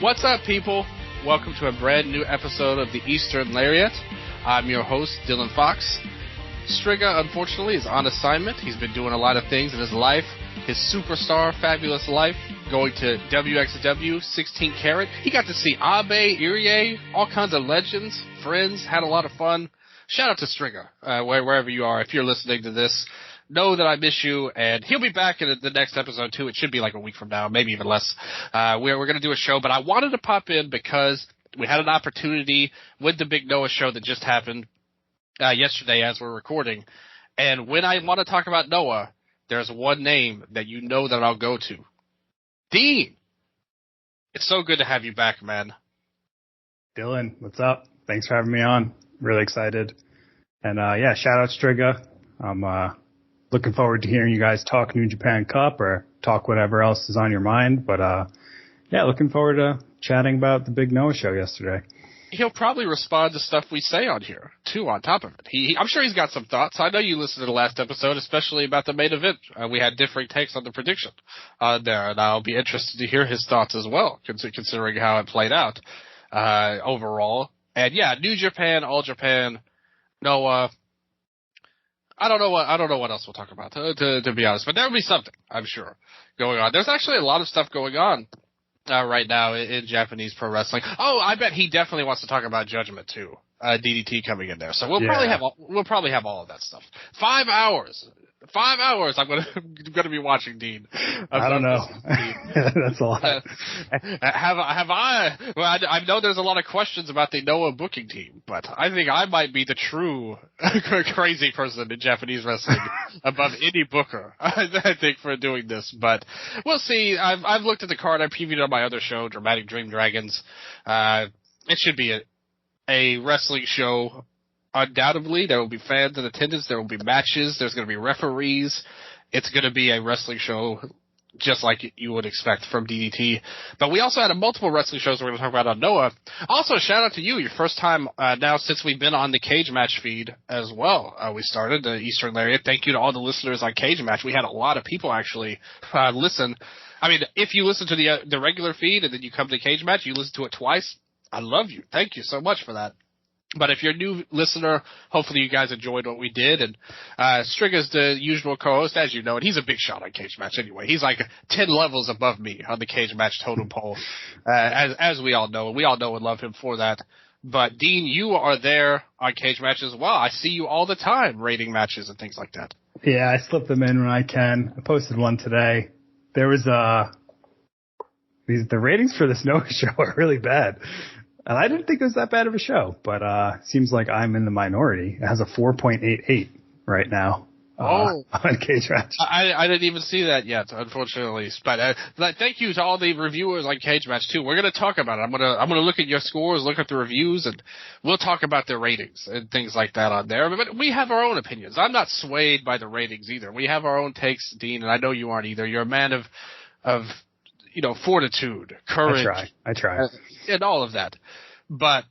What's up, people? Welcome to a brand new episode of the Eastern Lariat. I'm your host, Dylan Fox. STRIGGA, unfortunately, is on assignment. He's been doing a lot of things in his life. His superstar, fabulous life, going to WXW, 16 Carat. He got to see Abe, Irie, all kinds of legends, friends, had a lot of fun. Shout out to STRIGGA, wherever you are. If you're listening to this, know that I miss you, and he'll be back in the next episode, too. It should be like a week from now, maybe even less. We're going to do a show, but I wanted to pop in because we had an opportunity with the Big Noah show that just happened yesterday as we're recording. And when I want to talk about Noah, there's one name that you know that I'll go to. Dean! It's so good to have you back, man. Dylan, what's up? Thanks for having me on. Really excited. And, yeah, shout out STRIGGA. I'm looking forward to hearing you guys talk New Japan Cup or talk whatever else is on your mind. But, yeah, looking forward to chatting about the Big Noah show yesterday. He'll probably respond to stuff we say on here, too, on top of it. I'm sure he's got some thoughts. I know you listened to the last episode, especially about the main event. We had different takes on the prediction there, and I'll be interested to hear his thoughts as well, considering how it played out overall. And, yeah, New Japan, All Japan, Noah. I don't know what else we'll talk about, to be honest. But there will be something, I'm sure, going on. There's actually a lot of stuff going on right now in Japanese pro wrestling. Oh, I bet he definitely wants to talk about Judgment too. DDT coming in there, so we'll probably have all of that stuff. 5 hours. 5 hours. I'm gonna be watching Dean. I don't know. That's a lot. I know there's a lot of questions about the Noah booking team, but I think I might be the true crazy person in Japanese wrestling above any booker. I think for doing this, but we'll see. I've looked at the card. I previewed on my other show, Dramatic Dream Dragons. It should be a wrestling show. Undoubtedly, there will be fans in attendance. There will be matches. There's going to be referees. It's going to be a wrestling show just like you would expect from DDT. But we also had multiple wrestling shows we're going to talk about on Noah. Also, shout out to you, your first time now since we've been on the Cage Match feed as well. We started the Eastern Lariat. Thank you to all the listeners on Cage Match. We had a lot of people actually listen. I mean, if you listen to the regular feed and then you come to Cage Match, you listen to it twice. I love you. Thank you so much for that. But if you're a new listener, hopefully you guys enjoyed what we did. And STRIGGA's the usual co-host, as you know, and he's a big shot on Cage Match anyway. He's like 10 levels above me on the Cage Match totem pole, as we all know. We all know and love him for that. But, Dean, you are there on Cage Match as well. I see you all the time rating matches and things like that. Yeah, I slip them in when I can. I posted one today. There was the ratings for this Noah show are really bad. And I didn't think it was that bad of a show, but seems like I'm in the minority. It has a 4.88 right now on Cage Match. I didn't even see that yet, unfortunately. But thank you to all the reviewers on Cage Match too. We're going to talk about it. I'm gonna look at your scores, look at the reviews, and we'll talk about the ratings and things like that on there. But we have our own opinions. I'm not swayed by the ratings either. We have our own takes, Dean, and I know you aren't either. You're a man of fortitude, courage. I try. And all of that. But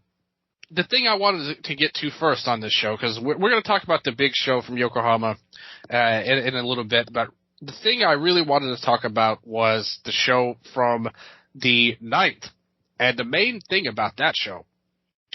the thing I wanted to get to first on this show, because we're going to talk about the big show from Yokohama in a little bit, but the thing I really wanted to talk about was the show from the 9th. And the main thing about that show,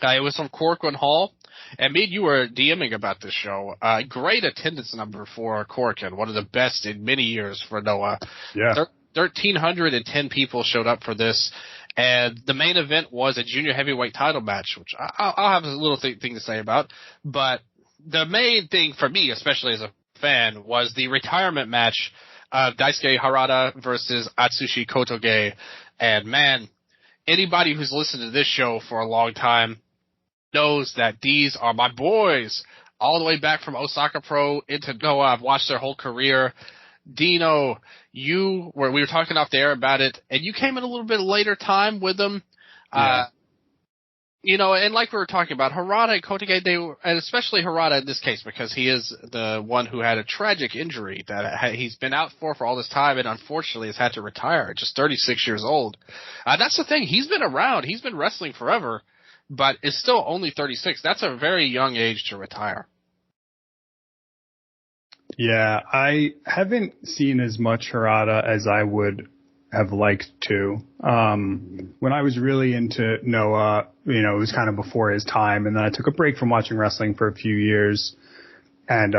it was from Korakuen Hall. And me and you were DMing about this show. Great attendance number for Korakuen, one of the best in many years for Noah. Yeah. 1,310 people showed up for this, and the main event was a junior heavyweight title match, which I'll have a little thing to say about. But the main thing for me, especially as a fan, was the retirement match of Daisuke Harada versus Atsushi Kotoge. And man, anybody who's listened to this show for a long time knows that these are my boys, all the way back from Osaka Pro into Noah. I've watched their whole career. Dino, we were talking off the air about it, and you came in a little bit later time with them. Yeah. And like we were talking about, Harada and Kotoge, and especially Harada in this case, because he is the one who had a tragic injury that he's been out for all this time, and unfortunately has had to retire at just 36 years old. That's the thing. He's been around. He's been wrestling forever, but is still only 36. That's a very young age to retire. Yeah, I haven't seen as much Harada as I would have liked too. When I was really into Noah, it was kind of before his time, and then I took a break from watching wrestling for a few years. And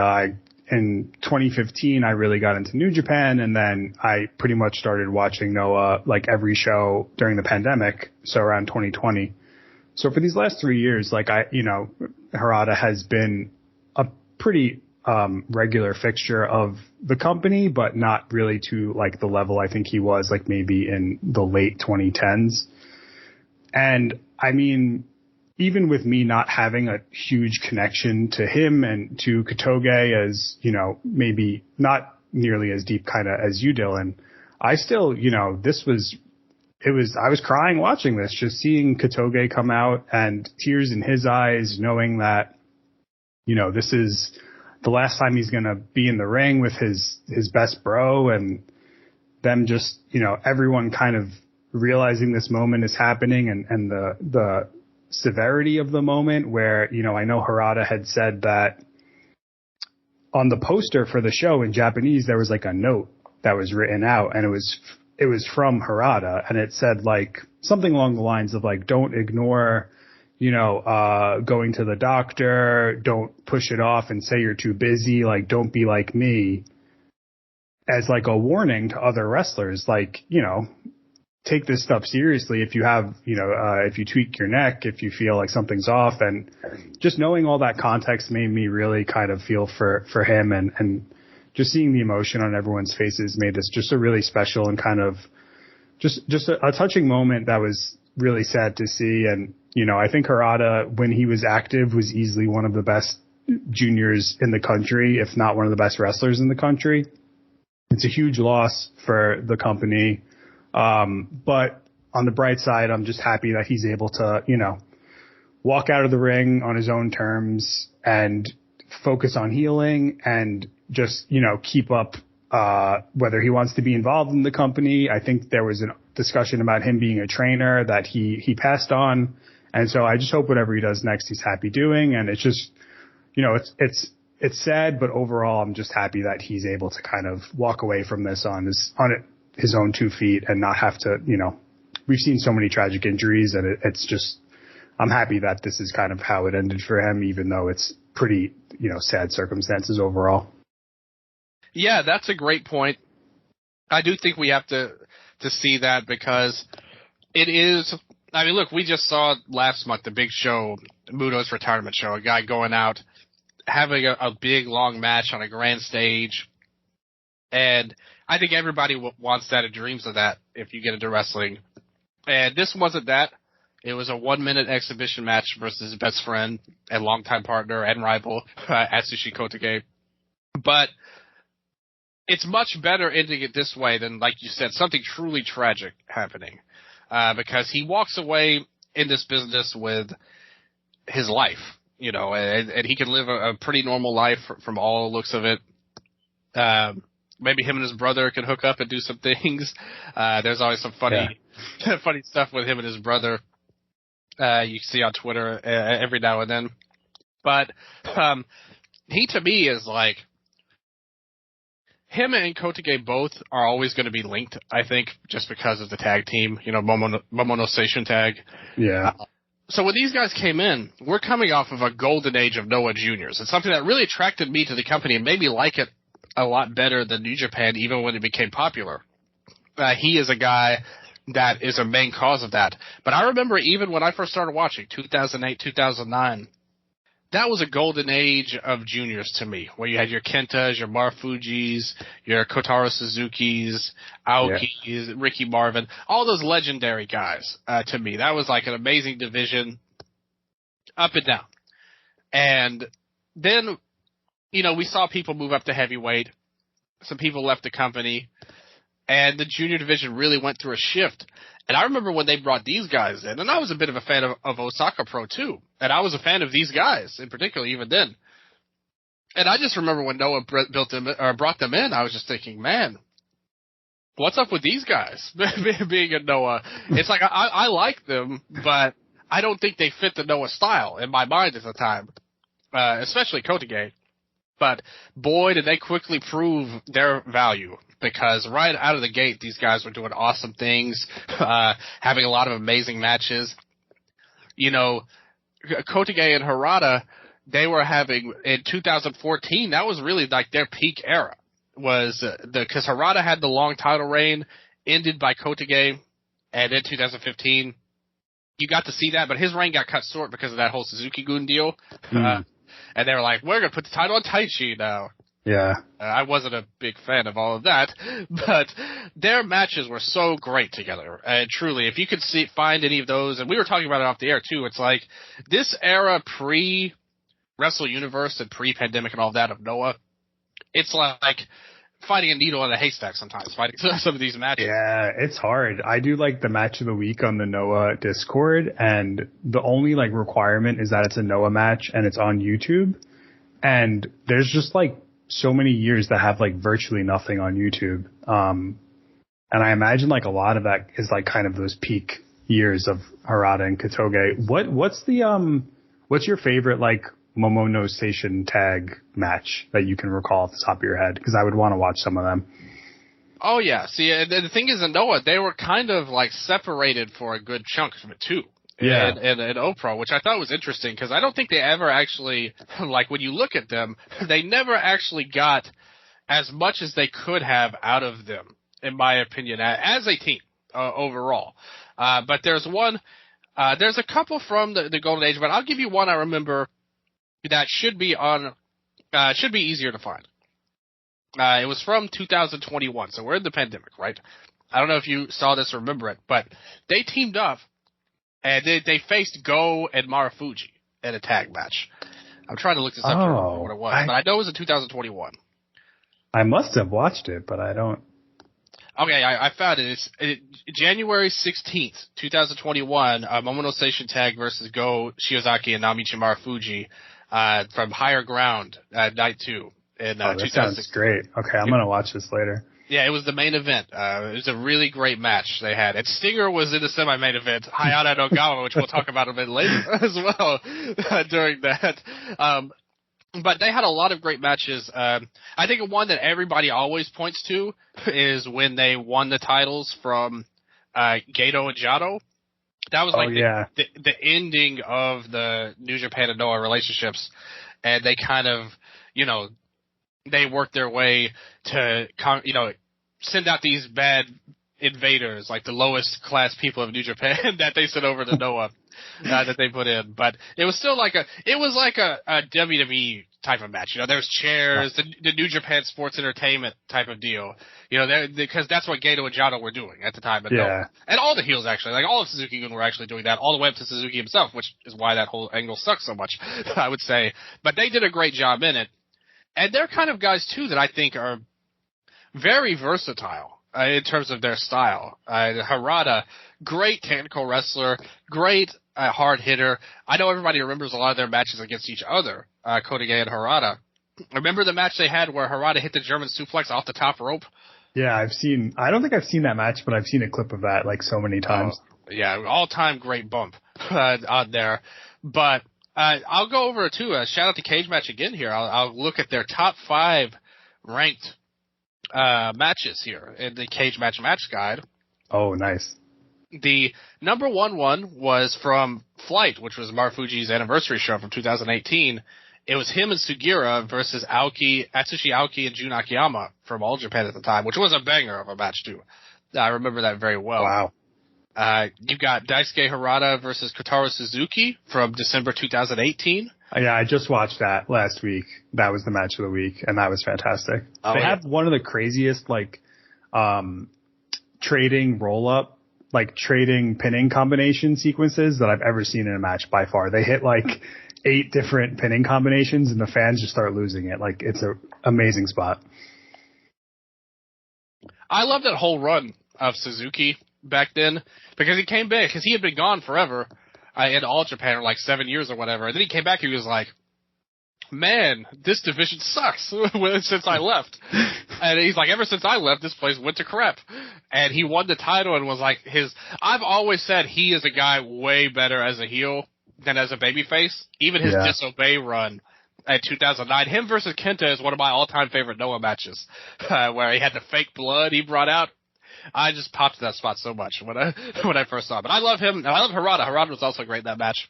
in 2015, I really got into New Japan, and then I pretty much started watching Noah like every show during the pandemic, so around 2020. So for these last 3 years, Harada has been a pretty regular fixture of the company, but not really to like the level I think he was like maybe in the late 2010s. And I mean, even with me not having a huge connection to him and to Katoge as, maybe not nearly as deep kind of as you, Dylan, I still, I was crying watching this, just seeing Katoge come out and tears in his eyes, knowing that, this is the last time he's going to be in the ring with his best bro, and them just, everyone kind of realizing this moment is happening, and the severity of the moment where, I know Harada had said that on the poster for the show in Japanese, there was like a note that was written out, and it was from Harada, and it said like something along the lines of like, don't ignore, going to the doctor, don't push it off and say you're too busy, like don't be like me, as like a warning to other wrestlers, like, take this stuff seriously if you have, if you tweak your neck, if you feel like something's off. And just knowing all that context made me really kind of feel for him, and just seeing the emotion on everyone's faces made this just a really special and kind of just a touching moment that was really sad to see. And, I think Harada, when he was active, was easily one of the best juniors in the country, if not one of the best wrestlers in the country. It's a huge loss for the company. But on the bright side, I'm just happy that he's able to, walk out of the ring on his own terms and focus on healing and just, keep up, whether he wants to be involved in the company. I think there was a discussion about him being a trainer that he passed on. And so I just hope whatever he does next, he's happy doing. And it's just, it's sad, but overall, I'm just happy that he's able to kind of walk away from this on his own 2 feet and not have to, we've seen so many tragic injuries, and it's just, I'm happy that this is kind of how it ended for him, even though it's pretty, sad circumstances overall. Yeah, that's a great point. I do think we have to see that, because it is, I mean, look, we just saw last month the big show, Muto's retirement show, a guy going out, having a big, long match on a grand stage. And I think everybody wants that and dreams of that if you get into wrestling. And this wasn't that. It was a 1-minute exhibition match versus his best friend and longtime partner and rival, Atsushi Kotoge. But it's much better ending it this way than, like you said, something truly tragic happening. Because he walks away in this business with his life, and he can live a pretty normal life from all looks of it. Maybe him and his brother can hook up and do some things. There's always some funny stuff with him and his brother. You see on Twitter every now and then. But he, to me, is like, him and Kotoge both are always going to be linked, I think, just because of the tag team, Momono Station tag. Yeah. So when these guys came in, we're coming off of a golden age of Noah Juniors. It's something that really attracted me to the company and made me like it a lot better than New Japan, even when it became popular. He is a guy that is a main cause of that. But I remember even when I first started watching, 2008, 2009, that was a golden age of juniors to me, where you had your Kentas, your Marufujis, your Kotaro Suzuki's, Aoki's, Ricky Marvin, all those legendary guys to me. That was like an amazing division, up and down. And then, we saw people move up to heavyweight. Some people left the company. And the junior division really went through a shift. And I remember when they brought these guys in, and I was a bit of a fan of Osaka Pro too. And I was a fan of these guys in particular even then. And I just remember when Noah brought them in, I was just thinking, man, what's up with these guys being a Noah? It's like I like them, but I don't think they fit the Noah style in my mind at the time, especially Kotoge. But boy, did they quickly prove their value, because right out of the gate, these guys were doing awesome things, having a lot of amazing matches. You know, Kotige and Harada, they were having, in 2014, that was really like their peak era, was because Harada had the long title reign, ended by Kotige, and in 2015, you got to see that, but his reign got cut short because of that whole Suzuki-gun deal. And they were like, we're going to put the title on Taichi now. Yeah. I wasn't a big fan of all of that, but their matches were so great together. And truly, if you could find any of those, and we were talking about it off the air too, it's like this era pre-Wrestle Universe and pre-pandemic and all that of Noah, it's like finding a needle in a haystack sometimes, fighting some of these matches. Yeah, it's hard. I do like the match of the week on the Noah Discord, and the only like requirement is that it's a Noah match and it's on YouTube. And there's just like so many years that have like virtually nothing on YouTube. And I imagine like a lot of that is like kind of those peak years of Harada and Kotoge. What's your favorite like Momono Station tag match that you can recall off the top of your head? Because I would want to watch some of them. Oh, yeah. See, the thing is, in Noah, they were kind of like separated for a good chunk of it, too. Yeah. And Opro, which I thought was interesting, because I don't think they ever actually, like, when you look at them, they never actually got as much as they could have out of them, in my opinion, as a team overall. But there's a couple from the Golden Age, but I'll give you one I remember that should be easier to find. It was from 2021, so we're in the pandemic, right? I don't know if you saw this or remember it, but they teamed up and they faced Go and Marufuji in a tag match. I'm trying to look this up to remember what it was, but I know it was in 2021. I must have watched it, but I don't. Okay, I found it. It's January 16th, 2021, Momono Station tag versus Go Shiozaki and Naomichi Marufuji. From Higher Ground night 2 in 2006. That sounds great. Okay, I'm gonna watch this later. Yeah, it was the main event. It was a really great match they had. And Stinger was in the semi-main event, Hayata no Gawa, which we'll talk about a bit later as well during that. But they had a lot of great matches. I think one that everybody always points to is when they won the titles from Gedo and Jado. That was like the ending of the New Japan and Noah relationships, and they kind of, they worked their way to, send out these bad invaders, like the lowest class people of New Japan that they sent over to Noah, that they put in. But it was still like a WWE type of match. There's chairs, the New Japan Sports Entertainment type of deal. Because that's what Gedo and Jado were doing at the time. But and all the heels actually, like all of Suzuki-gun were actually doing that, all the way up to Suzuki himself, which is why that whole angle sucks so much, I would say. But they did a great job in it. And they're kind of guys too that I think are very versatile in terms of their style. Harada, great technical wrestler, great hard hitter. I know everybody remembers a lot of their matches against each other, Kotige and Harada. Remember the match they had where Harada hit the German suplex off the top rope? Yeah, I don't think I've seen that match, but I've seen a clip of that like so many times. Yeah, all-time great bump on there. But I'll go over to shout out to Cage Match again here. I'll look at their top 5 ranked matches here in the Cage Match Guide. Oh, nice. The number one was from Flight, which was Marufuji's anniversary show from 2018. It was him and Sugiura versus Atsushi Aoki and Jun Akiyama from All Japan at the time, which was a banger of a match too. I remember that very well. Wow. You got Daisuke Harada versus Kotaro Suzuki from December 2018. Yeah, I just watched that last week. That was the match of the week, and that was fantastic. They have one of the craziest trading roll-up, trading pinning combination sequences that I've ever seen in a match by far. They hit 8 different pinning combinations, and the fans just start losing it. It's an amazing spot. I love that whole run of Suzuki back then because he came back because he had been gone forever in All Japan, 7 years or whatever. And then he came back and he was like, man, this division sucks since I left. And he's like, ever since I left, this place went to crap. And he won the title and was like I've always said he is a guy way better as a heel than as a babyface. Even his Disobey run at 2009. Him versus Kenta is one of my all-time favorite Noah matches, where he had the fake blood he brought out. I just popped that spot so much when I first saw it. But I love him, and I love Harada. Harada was also great in that match.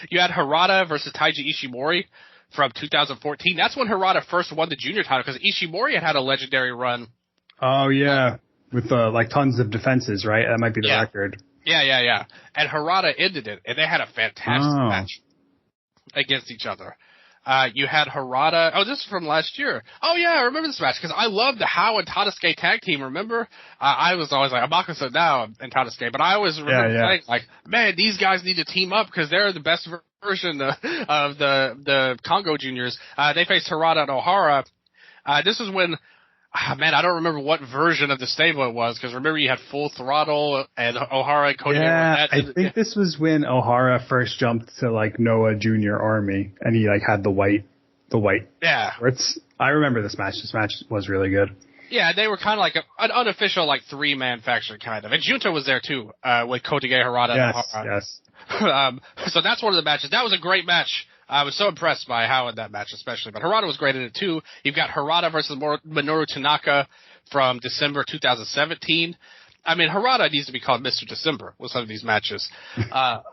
You had Harada versus Taiji Ishimori from 2014. That's when Harada first won the junior title, because Ishimori had a legendary run. Oh, yeah. With, like, tons of defenses, right? That might be the record. Yeah. And Harada ended it, and they had a fantastic match against each other. You had Harada. Oh, this is from last year. Oh, yeah, I remember this match, because I loved the How and Tadasuke tag team, remember? I was always like, Amakusa now and Tadasuke, but I always remember saying, like, man, these guys need to team up, because they're the best version of the Congo Juniors. They faced Harada and Ohara. This was when... man, I don't remember what version of the stable it was, because remember you had Full Throttle and Ohara and Cody. Yeah, I think this was when Ohara first jumped to, like, Noah Junior Army, and he, like, had the white shorts. I remember this match. This match was really good. Yeah, they were kind of like an unofficial, like, three-man faction, kind of. And Junta was there, too, with Kotige, Harada, and Ohara. Yes. So that's one of the matches. That was a great match. I was so impressed by how in that match, especially. But Harada was great in it, too. You've got Harada versus Minoru Tanaka from December 2017. I mean, Harada needs to be called Mr. December with some of these matches. But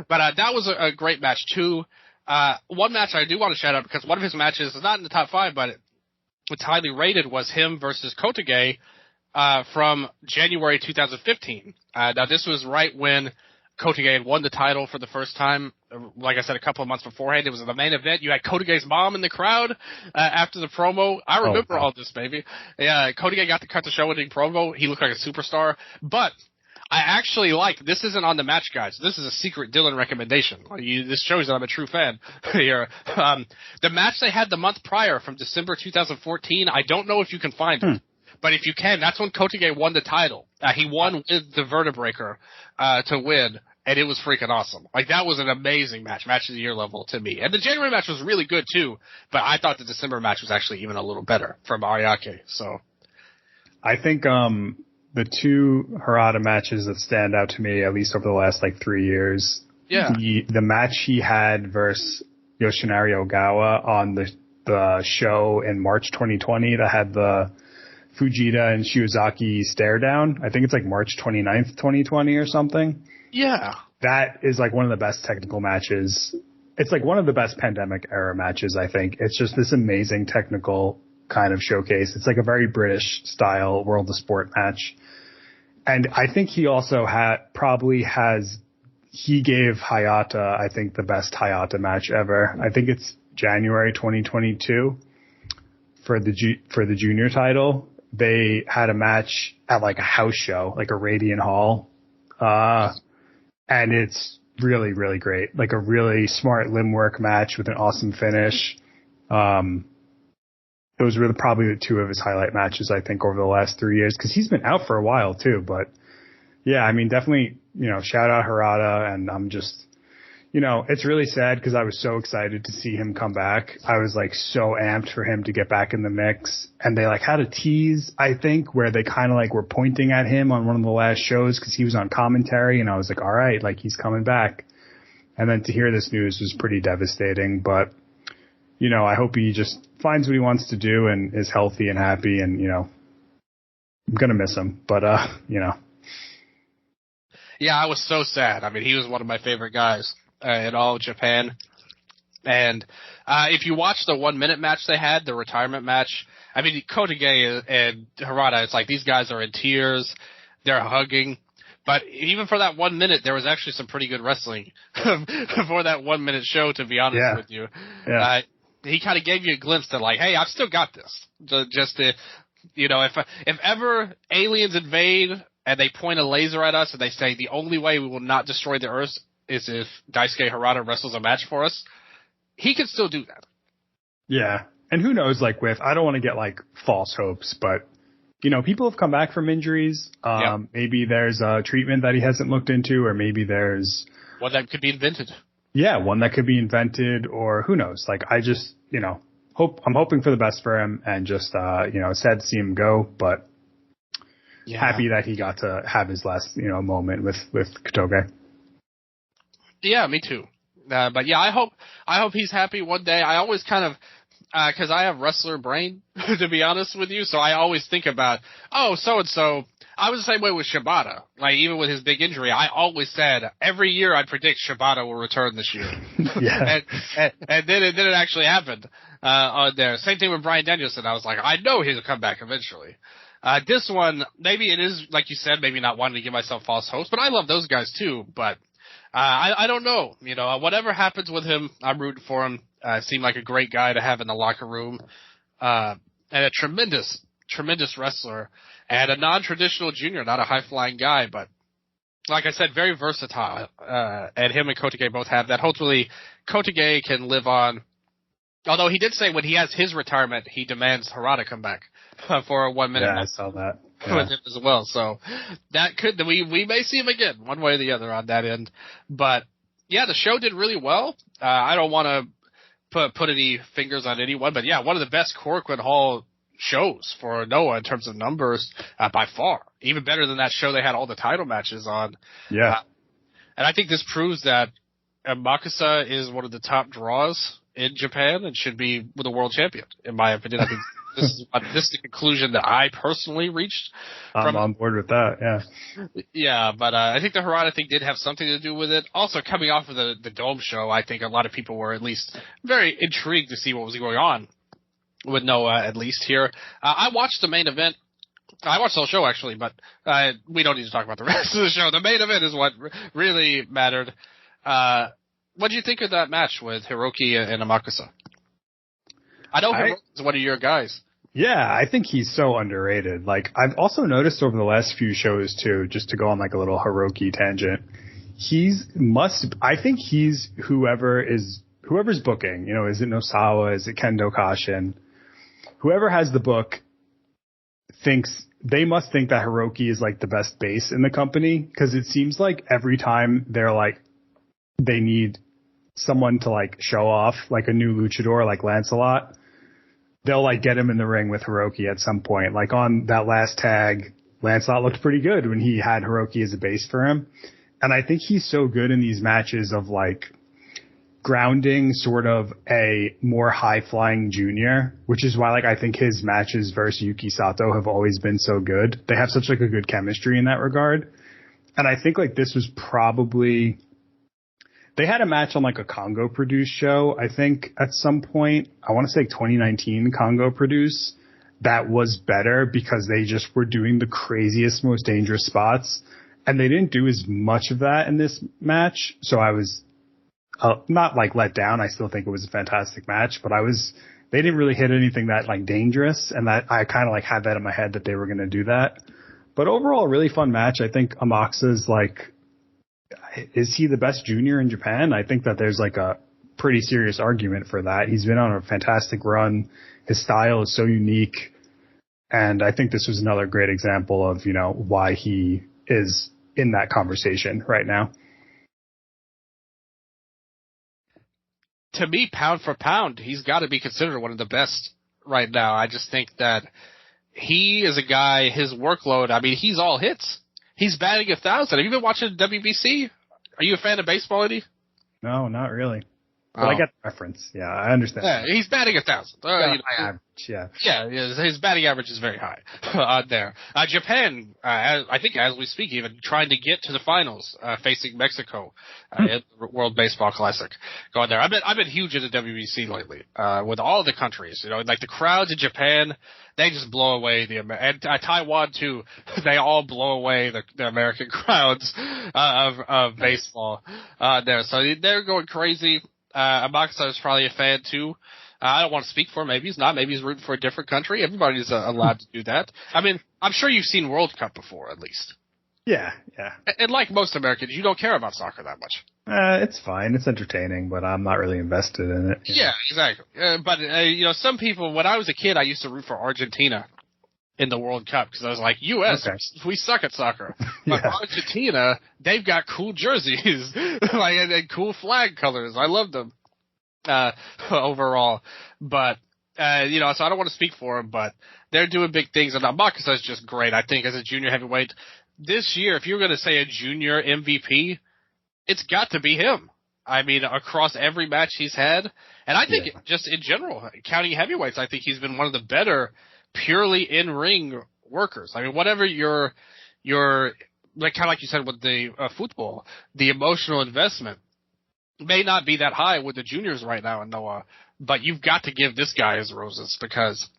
that was a great match, too. One match I do want to shout out, because one of his matches is not in the top 5, but it's highly rated, was him versus Kotige from January 2015. Now, this was right when Kotige had won the title for the first time. Like I said, a couple of months beforehand, it was in the main event. You had Kotige's mom in the crowd after the promo. I remember all this, baby. Yeah, Kotige got to cut the show-ending promo. He looked like a superstar. But I actually this isn't on the match guides. This is a secret Dylan recommendation. This shows that I'm a true fan here. The match they had the month prior from December 2014, I don't know if you can find it. But if you can, that's when Kotige won the title. He won with the Vertebreaker to win, and it was freaking awesome. Like, that was an amazing match of the year level to me. And the January match was really good, too, but I thought the December match was actually even a little better from Ariake. So, I think the two Harada matches that stand out to me, at least over the last, like, 3 years, the match he had versus Yoshinari Ogawa on the show in March 2020 that had the Fujita and Shiozaki stare down. I think it's like March 29th, 2020 or something. Yeah. That is like one of the best technical matches. It's like one of the best pandemic era matches, I think. It's just this amazing technical kind of showcase. It's like a very British style World of Sport match. And I think he also he gave Hayata, I think, the best Hayata match ever. I think it's January 2022 for the junior title. They had a match at like a house show, like a Radiant Hall. And it's really, really great. Like a really smart limb work match with an awesome finish. Those were probably the two of his highlight matches, I think, over the last 3 years, because he's been out for a while too. But yeah, I mean, definitely, shout out Harada, and I'm just, it's really sad because I was so excited to see him come back. I was like so amped for him to get back in the mix, and they like had a tease, I think, where they kind of like were pointing at him on one of the last shows because he was on commentary, and I was like, all right, like he's coming back. And then to hear this news was pretty devastating, but I hope he just finds what he wants to do and is healthy and happy, and I'm gonna miss him, but Yeah, I was so sad. I mean, he was one of my favorite guys in all of Japan. And if you watch the 1 minute match they had, the retirement match, I mean, Kotige and Harada, it's like these guys are in tears, they're hugging. But even for that 1 minute, there was actually some pretty good wrestling for that 1 minute show, to be honest with you. Yeah. He kind of gave you a glimpse that, like, hey, I've still got this. Just to, if ever aliens invade and they point a laser at us and they say the only way we will not destroy the Earth is if Daisuke Harada wrestles a match for us, he can still do that. Yeah. And who knows, like I don't want to get like false hopes, but people have come back from injuries. Maybe there's a treatment that he hasn't looked into, or maybe there's one that could be invented. Yeah, one that could be invented, or who knows? Like, I just, I'm hoping for the best for him, and just, sad to see him go, but happy that he got to have his last, moment with Kotoge. Yeah, me too. But yeah, I hope he's happy one day. I always kind of, cause I have wrestler brain, to be honest with you, so I always think about, oh, so-and-so, I was the same way with Shibata. Like, even with his big injury, I always said, every year I'd predict Shibata will return this year. Yeah. and then it actually happened, on there. Same thing with Bryan Danielson. I was like, I know he'll come back eventually. This one, maybe it is, like you said, maybe not wanting to give myself false hopes, but I love those guys too, but, I don't know. You know, whatever happens with him, I'm rooting for him. Seemed like a great guy to have in the locker room. And a tremendous wrestler. And a non-traditional junior, not a high-flying guy, but like I said, very versatile. And him and Kotake both have that. Hopefully, Kotake can live on. Although he did say when he has his retirement, he demands Harada come back for a 1 minute. Yeah, I saw that. Yeah. With him as well. So that could, we may see him again, one way or the other on that end. But yeah, the show did really well. I don't want to put any fingers on anyone, but yeah, one of the best Korakuen Hall shows for Noah in terms of numbers, by far. Even better than that show they had all the title matches on. Yeah. And I think this proves that Makusa is one of the top draws in Japan and should be the world champion, in my opinion. I think this is the conclusion that I personally reached. I'm on board with that, yeah. Yeah, but I think the Harada thing did have something to do with it. Also, coming off of the Dome show, I think a lot of people were at least very intrigued to see what was going on with Noah, at least here. I watched the main event. I watched the whole show, actually, but we don't need to talk about the rest of the show. The main event is what really mattered. What did you think of that match with Hiroki and Amakusa? I know Hiroki is one of your guys. Yeah, I think he's so underrated. Like, I've also noticed over the last few shows, too, just to go on like a little Hiroki tangent, I think he's whoever's booking, you know, is it Nosawa, is it Kendo Kashin? Whoever has the book they must think that Hiroki is like the best base in the company, because it seems like every time they need someone to like show off, like a new luchador like Lancelot, they'll like get him in the ring with Hiroki at some point. Like on that last tag, Lancelot looked pretty good when he had Hiroki as a base for him. And I think he's so good in these matches of like grounding sort of a more high-flying junior, which is why like I think his matches versus Yuki Sato have always been so good. They have such like a good chemistry in that regard. And I think like this was probably, they had a match on like a Congo produced show, I think at some point, I want to say 2019 Congo produce, that was better because they just were doing the craziest, most dangerous spots. And they didn't do as much of that in this match. So I was not like let down. I still think it was a fantastic match, but they didn't really hit anything that like dangerous. And that I kind of like had that in my head that they were going to do that. But overall, really fun match. I think Amakusa's like, is he the best junior in Japan? I think that there's like a pretty serious argument for that. He's been on a fantastic run. His style is so unique. And I think this was another great example of, you know, why he is in that conversation right now. To me, pound for pound, he's got to be considered one of the best right now. I just think that he is a guy, his workload, I mean, he's all hits. He's batting 1,000. Have you been watching WBC? Are you a fan of baseball, Eddie? No, not really. But I get the reference. Yeah, I understand. Yeah, he's batting 1,000. Average, yeah. Yeah, his batting average is very high there. Japan, I think as we speak, even trying to get to the finals, facing Mexico at the World Baseball Classic. Going there. I've been huge into WBC lately, with all the countries. You know, like the crowds in Japan, they just blow away and Taiwan too. They all blow away the American crowds of baseball there. So they're going crazy. Amakusa is probably a fan too. I don't want to speak for him. Maybe he's not. Maybe he's rooting for a different country. Everybody's allowed to do that. I mean, I'm sure you've seen World Cup before, at least. Yeah. And like most Americans, you don't care about soccer that much. It's fine. It's entertaining, but I'm not really invested in it. Yeah, exactly. But you know, some people, when I was a kid, I used to root for Argentina in the World Cup because I was like, U.S., okay, we suck at soccer. But yeah, Argentina, they've got cool jerseys like and cool flag colors. I love them overall. But you know, so I don't want to speak for them, but they're doing big things. And Amakusa is just great. I think as a junior heavyweight this year, if you're going to say a junior MVP, it's got to be him. I mean, across every match he's had. And I think just in general, counting heavyweights, I think he's been one of the better purely in-ring workers. I mean, whatever your like kind of like you said with the football, the emotional investment may not be that high with the juniors right now in Noah, but you've got to give this guy his roses because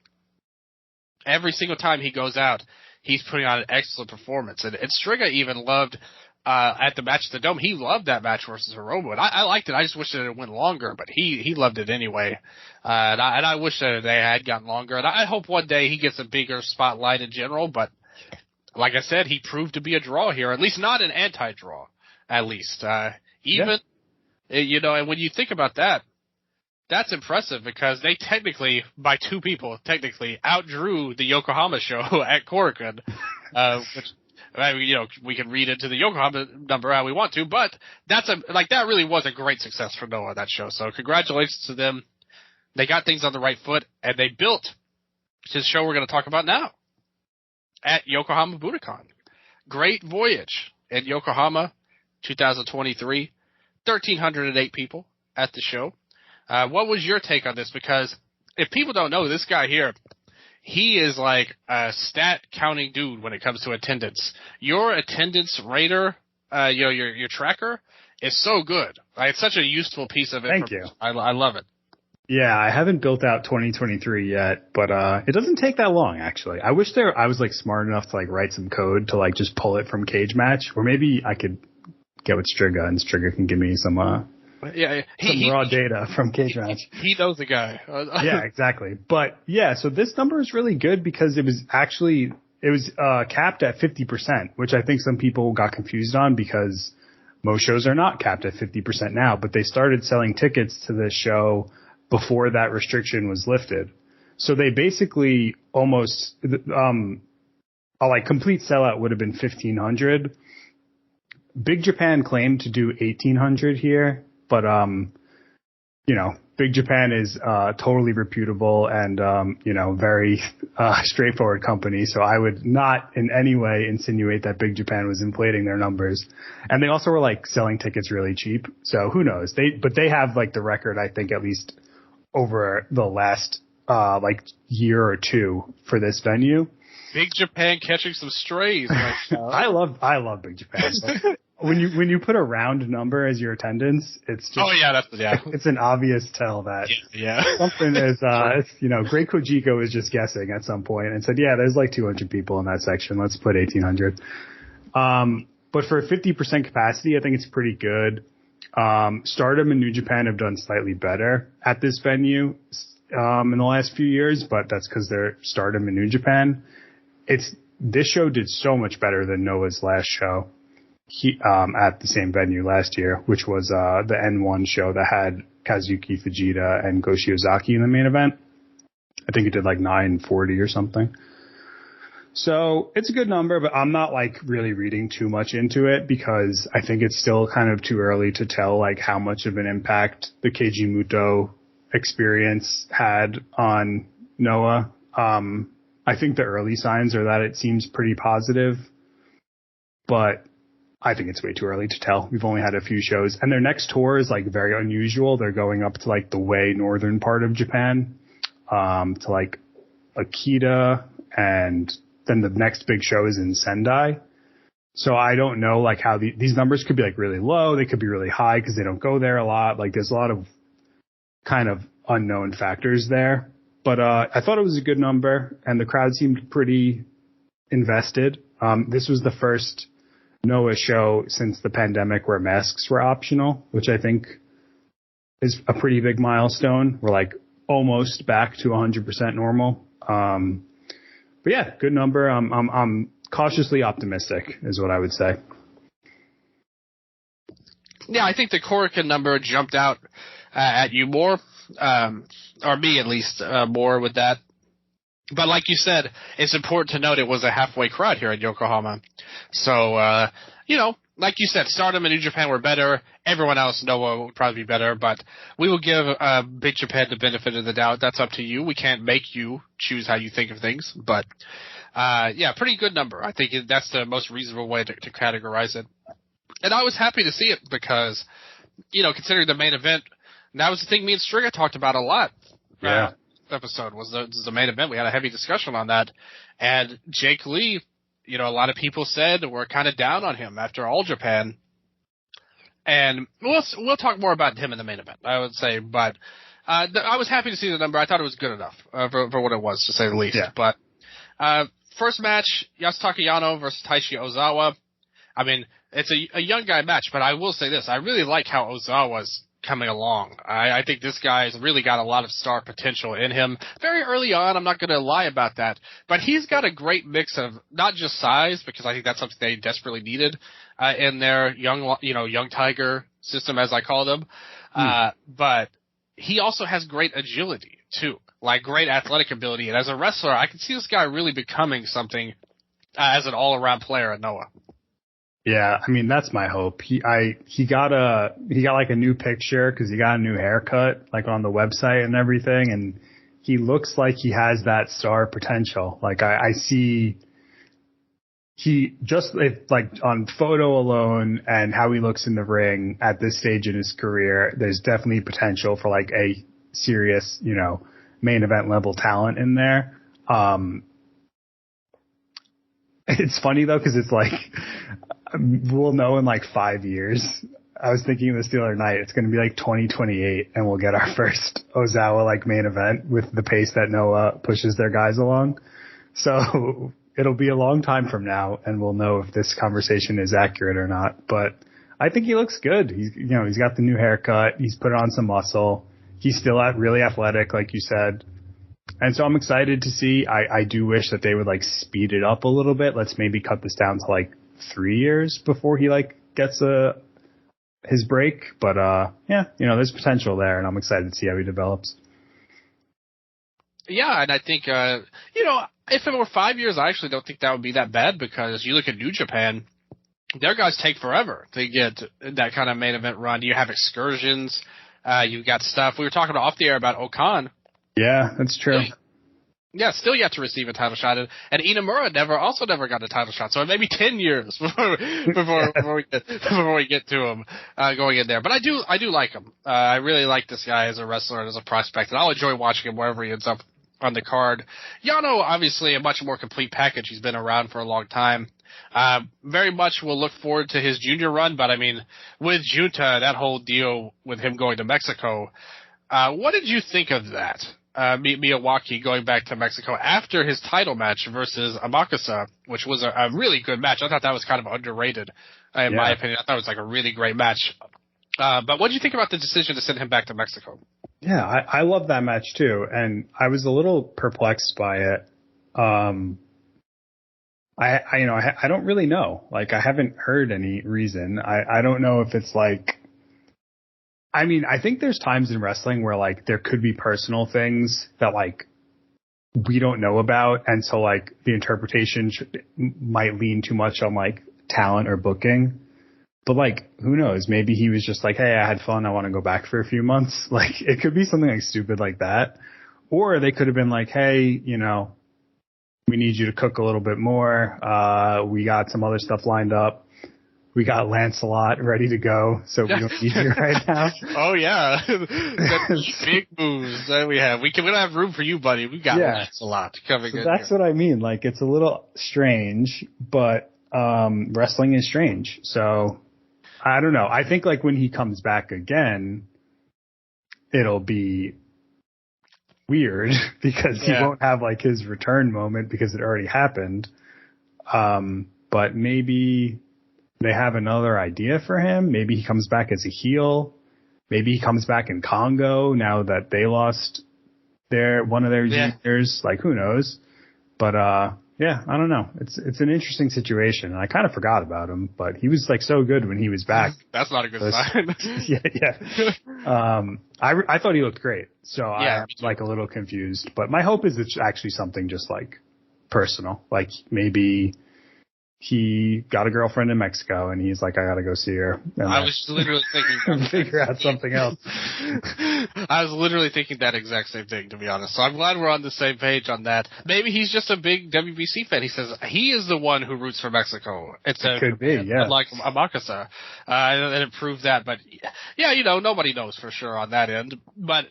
every single time he goes out, he's putting on an excellent performance. And Strigga even loved at the match at the Dome, he loved that match versus Hiromu. And I liked it. I just wish that it went longer, but he loved it anyway. And I wish that they had gotten longer. And I hope one day he gets a bigger spotlight in general. But like I said, he proved to be a draw here, at least not an anti-draw, at least. You know, and when you think about that, that's impressive because they technically, by two people, outdrew the Yokohama show at Korakuen, which, you know, we can read into the Yokohama number how we want to, but that really was a great success for Noah, that show. So congratulations to them. They got things on the right foot, and they built this show we're going to talk about now at Yokohama Budokan. Great Voyage in Yokohama, 2023. 1,308 people at the show. What was your take on this? Because if people don't know, this guy here, he is like a stat counting dude when it comes to attendance. Your attendance rater, your tracker is so good. It's such a useful piece of information. Thank you. I love it. Yeah, I haven't built out 2023 yet, but it doesn't take that long actually. I wish I was like smart enough to like write some code to like just pull it from Cage Match, or maybe I could get with Strigga and Strigga can give me some raw data from Cage Match. He knows the guy. Yeah, exactly. But yeah, so this number is really good because it was capped at 50%, which I think some people got confused on because most shows are not capped at 50% now, but they started selling tickets to this show before that restriction was lifted. So they basically almost, a like complete sellout would have been 1,500. Big Japan claimed to do 1,800 here, but you know, Big Japan is totally reputable and very straightforward company. So I would not in any way insinuate that Big Japan was inflating their numbers. And they also were like selling tickets really cheap. So who knows? They have like the record, I think, at least over the last like year or two for this venue. Big Japan catching some strays. I love Big Japan. When you put a round number as your attendance, it's just it's an obvious tell that something is Great Kojiko is just guessing at some point and said, there's like 200 people in that section. Let's put 1,800. But for a 50% capacity, I think it's pretty good. Stardom and New Japan have done slightly better at this venue in the last few years, but that's because they're Stardom and New Japan. This show did so much better than Noah's last show. At the same venue last year, which was the N1 show that had Kazuki Fujita and Go Shiozaki in the main event. I think it did like 940 or something. So it's a good number, but I'm not like really reading too much into it because I think it's still kind of too early to tell like how much of an impact the Keiji Muto experience had on Noah. I think the early signs are that it seems pretty positive, but I think it's way too early to tell. We've only had a few shows, and their next tour is like very unusual. They're going up to like the way northern part of Japan, to like Akita, and then the next big show is in Sendai. So I don't know like how these numbers could be like really low. They could be really high because they don't go there a lot. Like there's a lot of kind of unknown factors there. But I thought it was a good number, and the crowd seemed pretty invested. This was the first Noah show since the pandemic where masks were optional, which I think is a pretty big milestone. We're like almost back to 100% normal. But yeah, good number. I'm cautiously optimistic is what I would say. Yeah, I think the Korakuen number jumped out at you more, or me at least, more with that. But like you said, it's important to note it was a halfway crowd here at Yokohama. So, like you said, Stardom and New Japan were better. Everyone else, Noah, would probably be better. But we will give Big Japan the benefit of the doubt. That's up to you. We can't make you choose how you think of things. But, pretty good number. I think that's the most reasonable way to categorize it. And I was happy to see it because considering the main event, and that was the thing me and Strigga talked about a lot. Yeah. Episode was the main event. We had a heavy discussion on that. And Jake Lee, a lot of people said we're kind of down on him after All Japan. And we'll talk more about him in the main event, I would say. But I was happy to see the number. I thought it was good enough for what it was, to say the least. Yeah. But first match, Yasutaka Yano versus Taishi Ozawa. I mean, it's a young guy match, but I will say this. I really like how Ozawa's coming along. I think this guy's really got a lot of star potential in him. Very early on, I'm not going to lie about that, but he's got a great mix of not just size, because I think that's something they desperately needed in their young tiger system, as I call them, but he also has great agility too, like great athletic ability. And as a wrestler, I can see this guy really becoming something as an all-around player at Noah. Yeah, I mean, that's my hope. He got like a new picture because he got a new haircut, like on the website and everything, and he looks like he has that star potential. Like I see he just like on photo alone and how he looks in the ring at this stage in his career, there's definitely potential for like a serious, main event level talent in there. It's funny though, because it's like, we'll know in like 5 years. I was thinking this the other night. It's going to be like 2028 and we'll get our first Ozawa like main event with the pace that Noah pushes their guys along. So it'll be a long time from now and we'll know if this conversation is accurate or not. But I think he looks good. He's got the new haircut. He's put on some muscle. He's still really athletic, like you said. And so I'm excited to see. I do wish that they would like speed it up a little bit. Let's maybe cut this down to like 3 years before he like gets his break. But there's potential there, and I'm excited to see how he develops. Yeah, and I think if it were 5 years, I actually don't think that would be that bad, because you look at New Japan, their guys take forever to get that kind of main event run. You have excursions, you've got stuff. We were talking off the air about Okan. Yeah, that's true. Yeah, still yet to receive a title shot, and Inamura never got a title shot. So it may be 10 years before we get to him going in there. But I do like him. I really like this guy as a wrestler and as a prospect, and I'll enjoy watching him wherever he ends up on the card. Yano, obviously, a much more complete package. He's been around for a long time. Very much will look forward to his junior run, but I mean, with Junta, that whole deal with him going to Mexico, what did you think of that? Miyawaki going back to Mexico after his title match versus Amakasa, which was a really good match. I thought that was kind of underrated, in my opinion. I thought it was like a really great match. But what did you think about the decision to send him back to Mexico? Yeah, I love that match too, and I was a little perplexed by it. I don't really know. Like, I haven't heard any reason. I don't know if it's like, I mean, I think there's times in wrestling where like there could be personal things that like we don't know about, and so like the interpretation might lean too much on like talent or booking. But like, who knows? Maybe he was just like, hey, I had fun. I want to go back for a few months. Like, it could be something like stupid like that. Or they could have been like, hey, we need you to cook a little bit more. We got some other stuff lined up. We got Lancelot ready to go, so we don't need you right now. Oh yeah, big moves that we have. We don't have room for you, buddy. We got Lancelot coming in. That's what I mean. Like, it's a little strange, but wrestling is strange. So I don't know. I think like when he comes back again, it'll be weird because he won't have like his return moment because it already happened. But maybe they have another idea for him. Maybe he comes back as a heel. Maybe he comes back in Congo now that they lost one of their juniors. Like, who knows? But I don't know. It's an interesting situation. And I kind of forgot about him, but he was like so good when he was back. That's not a good sign. I thought he looked great. So I'm like a little confused, but my hope is it's actually something just like personal. Like maybe he got a girlfriend in Mexico, and he's like, I gotta go see her. And I was literally thinking figure out something else. I was literally thinking that exact same thing, to be honest. So I'm glad we're on the same page on that. Maybe he's just a big WBC fan. He says he is the one who roots for Mexico. It could be, yeah. Like Amakasa. And it proved that. But yeah, nobody knows for sure on that end. But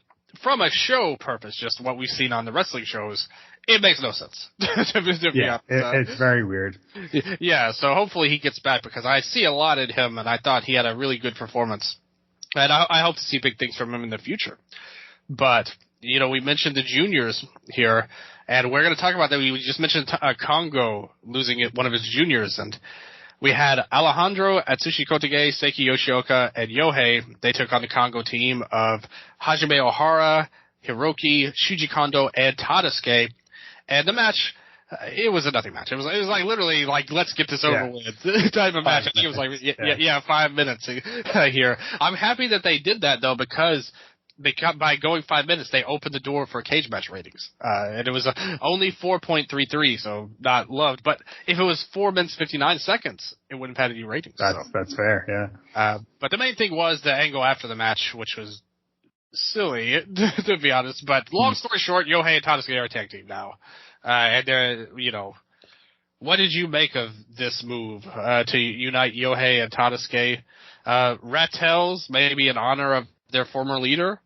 from a show purpose, just what we've seen on the wrestling shows, it makes no sense. It's very weird. Yeah, so hopefully he gets back, because I see a lot in him, and I thought he had a really good performance. And I hope to see big things from him in the future. But, we mentioned the juniors here, and we're going to talk about that. We just mentioned Congo losing one of his juniors, and we had Alejandro, Atsushi Kotige, Seiki Yoshioka, and Yohei. They took on the Congo team of Hajime Ohara, Hiroki, Shuji Kondo, and Tadasuke. And the match, it was a nothing match. It was like literally like, let's get this over with type of match. I think it was like 5 minutes here. I'm happy that they did that though, because by going 5 minutes, they opened the door for cage match ratings. And it was only 4.33, so not loved. But if it was 4 minutes 59 seconds, it wouldn't have had any ratings. That's fair, yeah. But the main thing was the angle after the match, which was silly, to be honest. But long story short, Yohei and Tadasuke are a tag team now. And what did you make of this move to unite Yohei and Tadasuke? Rattels, maybe in honor of their former leader?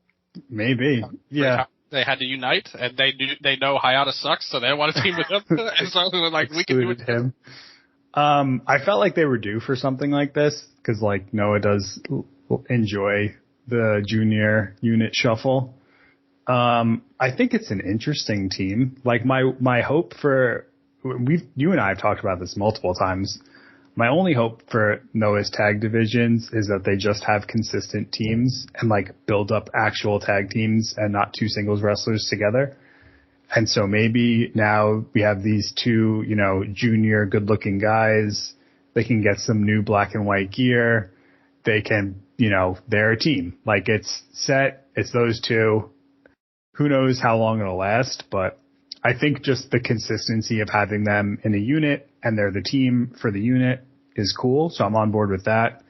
Maybe, yeah. They had to unite, and they know Hayata sucks, so they don't want to team with him. And so they were like, we can do it. Him. I felt like they were due for something like this, because like Noah does enjoy the junior unit shuffle. I think it's an interesting team. Like my hope for, you and I have talked about this multiple times. My only hope for Noah's tag divisions is that they just have consistent teams and like build up actual tag teams and not two singles wrestlers together. And so maybe now we have these two, junior good looking guys. They can get some new black and white gear. They can, they're a team. Like it's set. It's those two. Who knows how long it'll last, but I think just the consistency of having them in a unit and they're the team for the unit is cool. So I'm on board with that.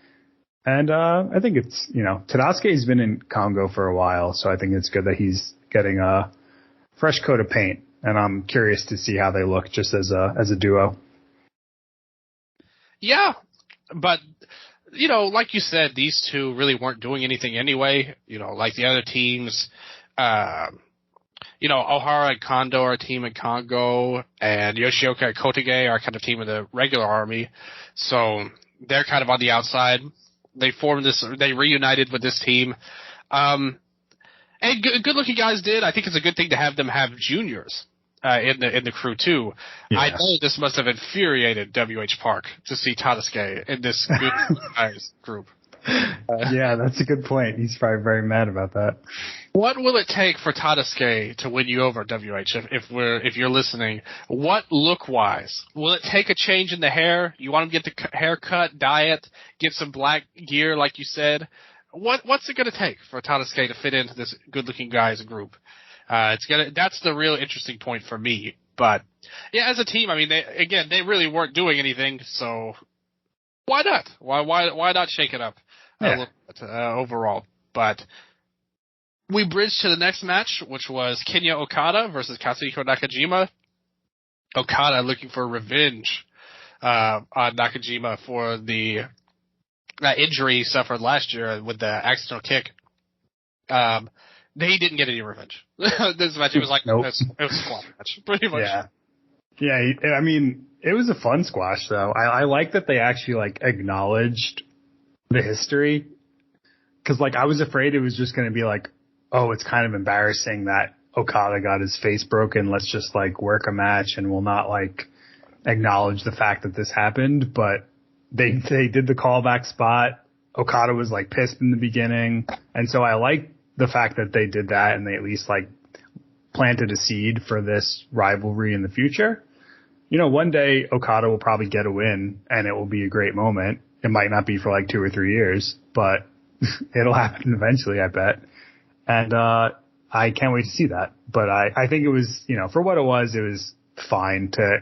And, I think it's, Tadasuke's been in Congo for a while. So I think it's good that he's getting a fresh coat of paint, and I'm curious to see how they look just as a duo. Yeah. But, like you said, these two really weren't doing anything anyway. Like the other teams, Ohara and Kondo are a team in Congo, and Yoshioka and Kotige are kind of team of the regular army. So they're kind of on the outside. They reunited with this team. And good looking guys did. I think it's a good thing to have them have juniors in the crew too. Yeah. I know this must have infuriated WH Park to see Tadasuke in this good guys group. Yeah, that's a good point. He's probably very mad about that. What will it take for Tadasuke to win you over, WH? If you're listening, what look wise will it take? A change in the hair? You want him to get the haircut, diet, get some black gear, like you said. What's it going to take for Tadasuke to fit into this good looking guys group? That's the real interesting point for me. But yeah, as a team, I mean, they really weren't doing anything, so why not? Why not shake it up a little bit overall? But we bridged to the next match, which was Kinya Okada versus Katsuhiko Nakajima. Okada looking for revenge on Nakajima for the injury he suffered last year with the accidental kick. He didn't get any revenge. This match, it was like, nope. It was a squash match, pretty much. Yeah. I mean, it was a fun squash, though. I like that they actually, acknowledged the history. Because, I was afraid it was just going to be oh, it's kind of embarrassing that Okada got his face broken. Let's just, work a match and we'll not, acknowledge the fact that this happened. But they did the callback spot. Okada was, pissed in the beginning. And so I like the fact that they did that and they at least, planted a seed for this rivalry in the future. One day Okada will probably get a win and it will be a great moment. It might not be for 2 or 3 years, but it'll happen eventually, I bet. And I can't wait to see that. But I think it was, for what it was fine to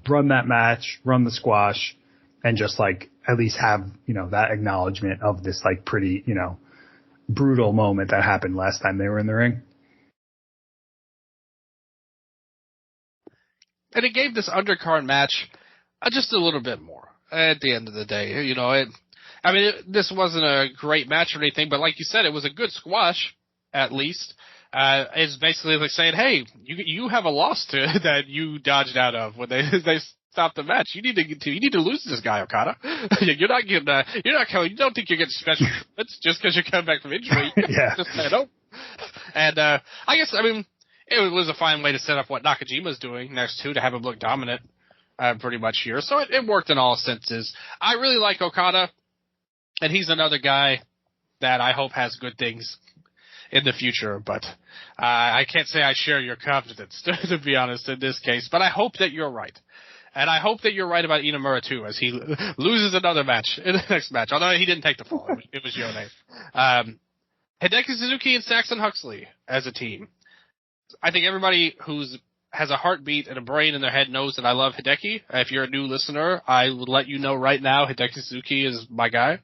run that match, run the squash, and just like at least have, that acknowledgement of this like pretty, brutal moment that happened last time they were in the ring. And it gave this undercard match just a little bit more at the end of the day. This wasn't a great match or anything, but like you said, it was a good squash, at least. It's basically like saying, hey, you have a loss that you dodged out of when they stopped the match. You need to lose this guy, Okada. You don't think you're getting special treatments just because you come back from injury. Yeah. Just say no. And I guess it was a fine way to set up what Nakajima's doing next to have him look dominant, pretty much here. So it worked in all senses. I really like Okada, and he's another guy that I hope has good things in the future, but I can't say I share your confidence, to be honest, in this case. But I hope that you're right. And I hope that you're right about Inamura, too, as he loses another match in the next match. Although he didn't take the fall. It was Yone. Hideki Suzuki and Saxon Huxley as a team. I think everybody has a heartbeat and a brain in their head knows that I love Hideki. If you're a new listener, I would let you know right now Hideki Suzuki is my guy.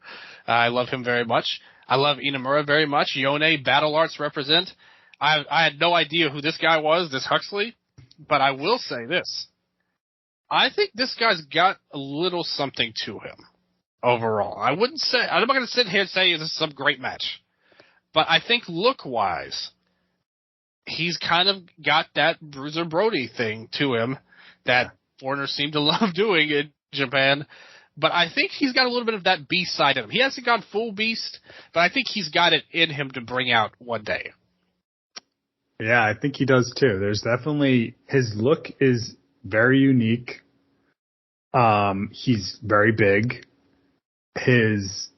I love him very much. I love Inamura very much. Yone, Battle Arts represent. I had no idea who this guy was, this Huxley, but I will say this. I think this guy's got a little something to him overall. I'm not going to sit here and say this is some great match, but I think look-wise, he's kind of got that Bruiser Brody thing to him that foreigners seem to love doing in Japan. But I think he's got a little bit of that beast side of him. He hasn't gone full beast, but I think he's got it in him to bring out one day. Yeah, I think he does too. There's definitely, his look is very unique. He's very big. His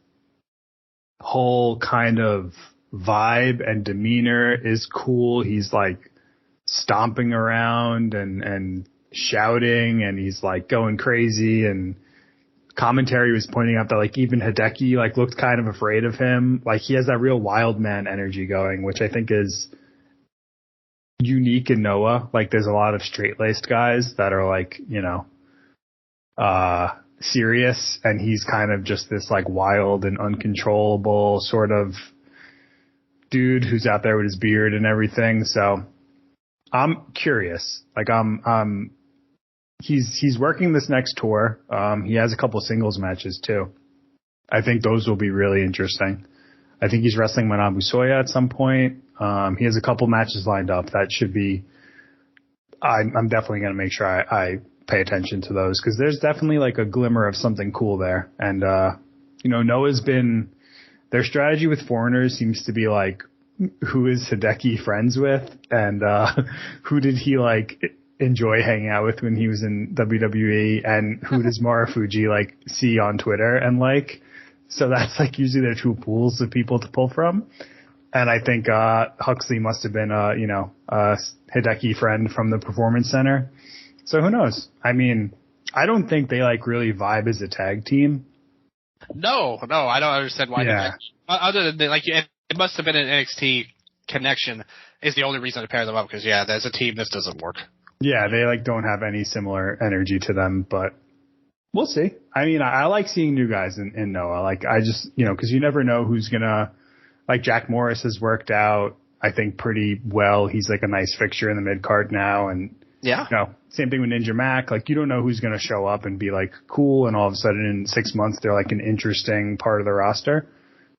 whole kind of vibe and demeanor is cool. He's like stomping around and shouting, and he's like going crazy, and commentary was pointing out that like even Hideki like looked kind of afraid of him. Like he has that real wild man energy going, which I think is unique in Noah. Like there's a lot of straight-laced guys that are like, serious, and he's kind of just this like wild and uncontrollable sort of dude who's out there with his beard and everything. So I'm curious. Like he's working this next tour. He has a couple singles matches too. I think those will be really interesting. I think he's wrestling Manabu Soya at some point. He has a couple matches lined up that should be, I'm definitely going to make sure I pay attention to those, because there's definitely like a glimmer of something cool there. And, Noah's been, their strategy with foreigners seems to be like, who is Hideki friends with, and who did he like enjoy hanging out with when he was in WWE, and who does Marufuji like see on Twitter and like. So that's like usually their two pools of people to pull from. And I think Huxley must have been a Hideki friend from the Performance Center. So who knows? I mean, I don't think they like really vibe as a tag team. No, I don't understand why. Yeah. Other than it must have been an NXT connection is the only reason to pair them up, because there's a team this doesn't work. Yeah, they like don't have any similar energy to them, but we'll see. I mean, I like seeing new guys in Noah. Like I just, because you never know who's gonna, like Jack Morris has worked out, I think, pretty well. He's like a nice fixture in the mid card now, and same thing with Ninja Mac. Like you don't know who's gonna show up and be like cool, and all of a sudden in 6 months they're like an interesting part of the roster.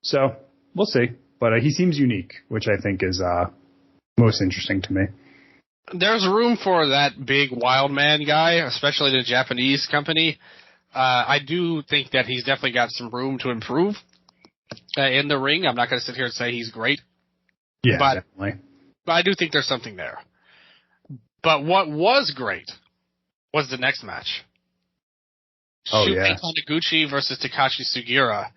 So we'll see. But he seems unique, which I think is most interesting to me. There's room for that big wild man guy, especially the Japanese company. I do think that he's definitely got some room to improve in the ring. I'm not going to sit here and say he's great. Yeah, definitely. But I do think there's something there. But what was great was the next match. Shuhei Taniguchi versus Takashi Sugiura.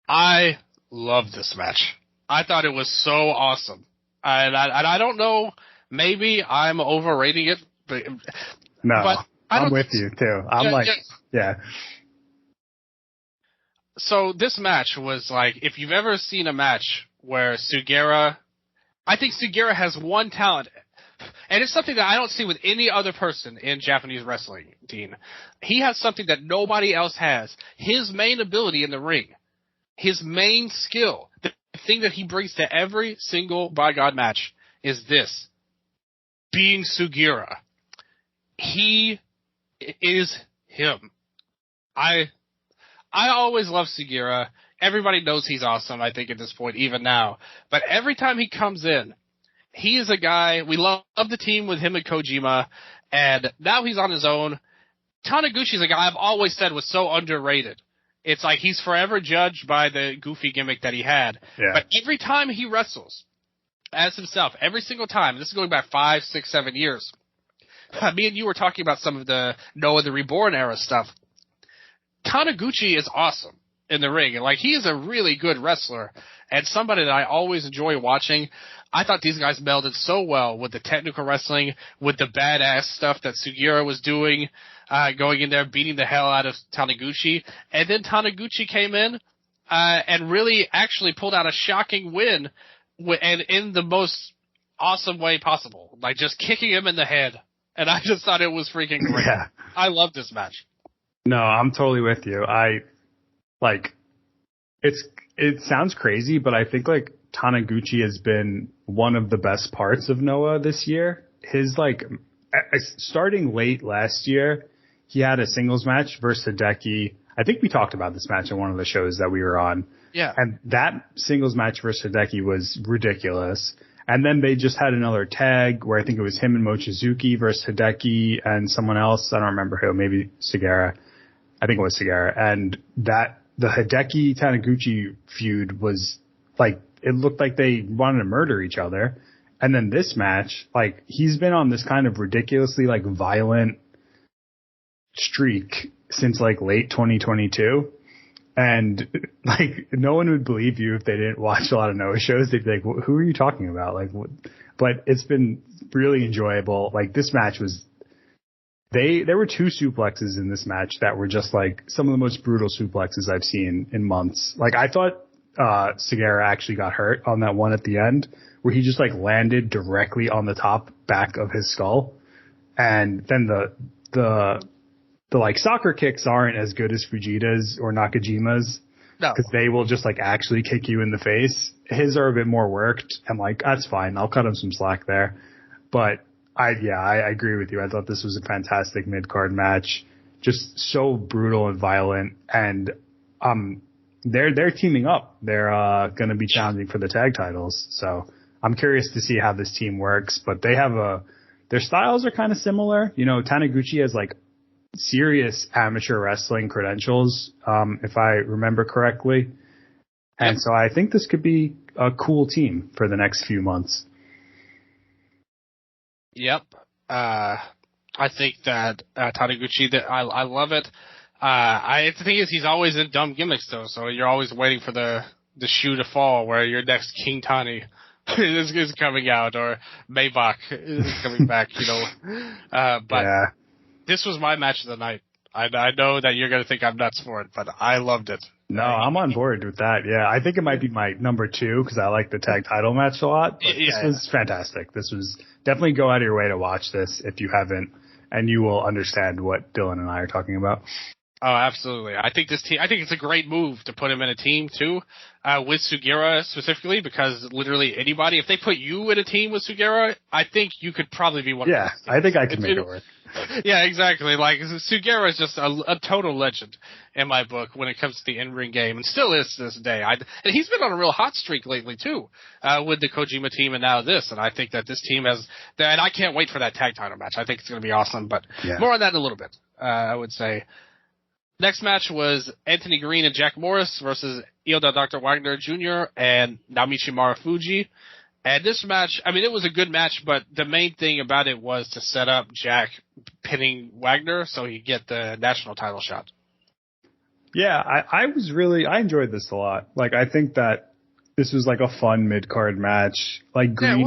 I loved this match. I thought it was so awesome. And I don't know, maybe I'm overrating it. But I'm with you, too. Yeah. So this match was like, if you've ever seen a match where Sugiura, I think Sugiura has one talent. And it's something that I don't see with any other person in Japanese wrestling, Dean. He has something that nobody else has. His main ability in the ring, his main skill, the thing that he brings to every single By God match is this. Being Sugiura. He is him. I always love Sugiura. Everybody knows he's awesome, I think, at this point, even now. But every time he comes in, he is a guy, we love the team with him and Kojima, and now he's on his own. Taniguchi's a guy I've always said was so underrated. It's like he's forever judged by the goofy gimmick that he had. Yeah. But every time he wrestles as himself, every single time, this is going back 5, 6, 7 years, me and you were talking about some of the Noah the Reborn era stuff. Taniguchi is awesome in the ring, and like he is a really good wrestler and somebody that I always enjoy watching. I thought these guys melded so well with the technical wrestling, with the badass stuff that Sugiura was doing, going in there, beating the hell out of Taniguchi. And then Taniguchi came in and really actually pulled out a shocking win, and in the most awesome way possible, like just kicking him in the head. And I just thought it was freaking great. Yeah. I love this match. No, I'm totally with you. It sounds crazy, but I think like Taniguchi has been one of the best parts of Noah this year. His starting late last year, he had a singles match versus Hideki. I think we talked about this match in one of the shows that we were on. Yeah. And that singles match versus Hideki was ridiculous. And then they just had another tag where I think it was him and Mochizuki versus Hideki and someone else. I don't remember who, maybe Sugiura. I think it was Sugiura. And the Hideki Taniguchi feud was like, it looked like they wanted to murder each other. And then this match, like, he's been on this kind of ridiculously like violent streak since like late 2022. And like, no one would believe you if they didn't watch a lot of Noah shows. They'd be like, who are you talking about? Like, what? But it's been really enjoyable. Like, this match was, there were 2 suplexes in this match that were just like some of the most brutal suplexes I've seen in months. Like, I thought Sugiura actually got hurt on that one at the end where he just like landed directly on the top back of his skull. And then the like soccer kicks aren't as good as Fujita's or Nakajima's. No. Because they will just like actually kick you in the face. His are a bit more worked, and like, that's fine. I'll cut him some slack there. But I agree with you. I thought this was a fantastic mid-card match. Just so brutal and violent. And they're teaming up. They're going to be challenging for the tag titles. So I'm curious to see how this team works. But they have their styles are kind of similar. You know, Taniguchi has like serious amateur wrestling credentials, if I remember correctly. And yep. So I think this could be a cool team for the next few months. Yep. I think that Taniguchi, I love it. The thing is, he's always in dumb gimmicks though, so you're always waiting for the shoe to fall where your next King Tani is coming out, or Maybach is coming back, you know. But yeah. This was my match of the night. I know that you're going to think I'm nuts for it, but I loved it. No, I'm on board with that. Yeah, I think it might be my number 2 because I like the tag title match a lot. But this was fantastic. This was definitely, go out of your way to watch this if you haven't, and you will understand what Dylan and I are talking about. Oh, absolutely. I think it's a great move to put him in a team too, with Sugiura specifically, because literally anybody, if they put you in a team with Sugiura, I think you could probably be one of those teams. I think I could make it work. Yeah, exactly. Like, Sugiura is just a total legend in my book when it comes to the in-ring game, and still is to this day. And he's been on a real hot streak lately too, with the Kojima team and now this. And I think that this team and I can't wait for that tag title match. I think it's going to be awesome. But more on that in a little bit. I would say. Next match was Anthony Green and Jack Morris versus Ilda Dr. Wagner Jr. and Naomichi Marufuji. And this match, I mean, it was a good match, but the main thing about it was to set up Jack pinning Wagner so he'd get the national title shot. Yeah, I enjoyed this a lot. Like, I think that this was like a fun mid-card match. Like, Green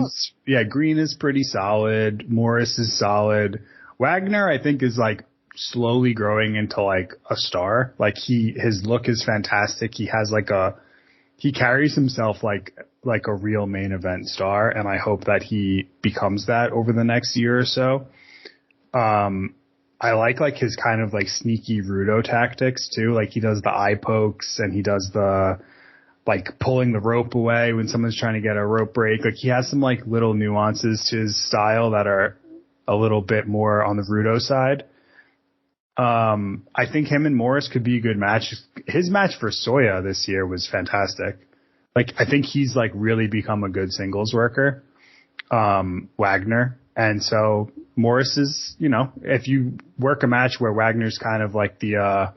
is pretty solid. Morris is solid. Wagner, I think, is like slowly growing into like a star. Like, his look is fantastic. He has like he carries himself like like a real main event star, and I hope that he becomes that over the next year or so. I like his kind of like sneaky Rudo tactics too. Like he does the eye pokes and he does the like pulling the rope away when someone's trying to get a rope break. Like he has some like little nuances to his style that are a little bit more on the Rudo side. I think him and Morris could be a good match. His match for Soya this year was fantastic. Like I think he's like really become a good singles worker. Wagner. And so Morris is, you know, if you work a match where Wagner's kind of like the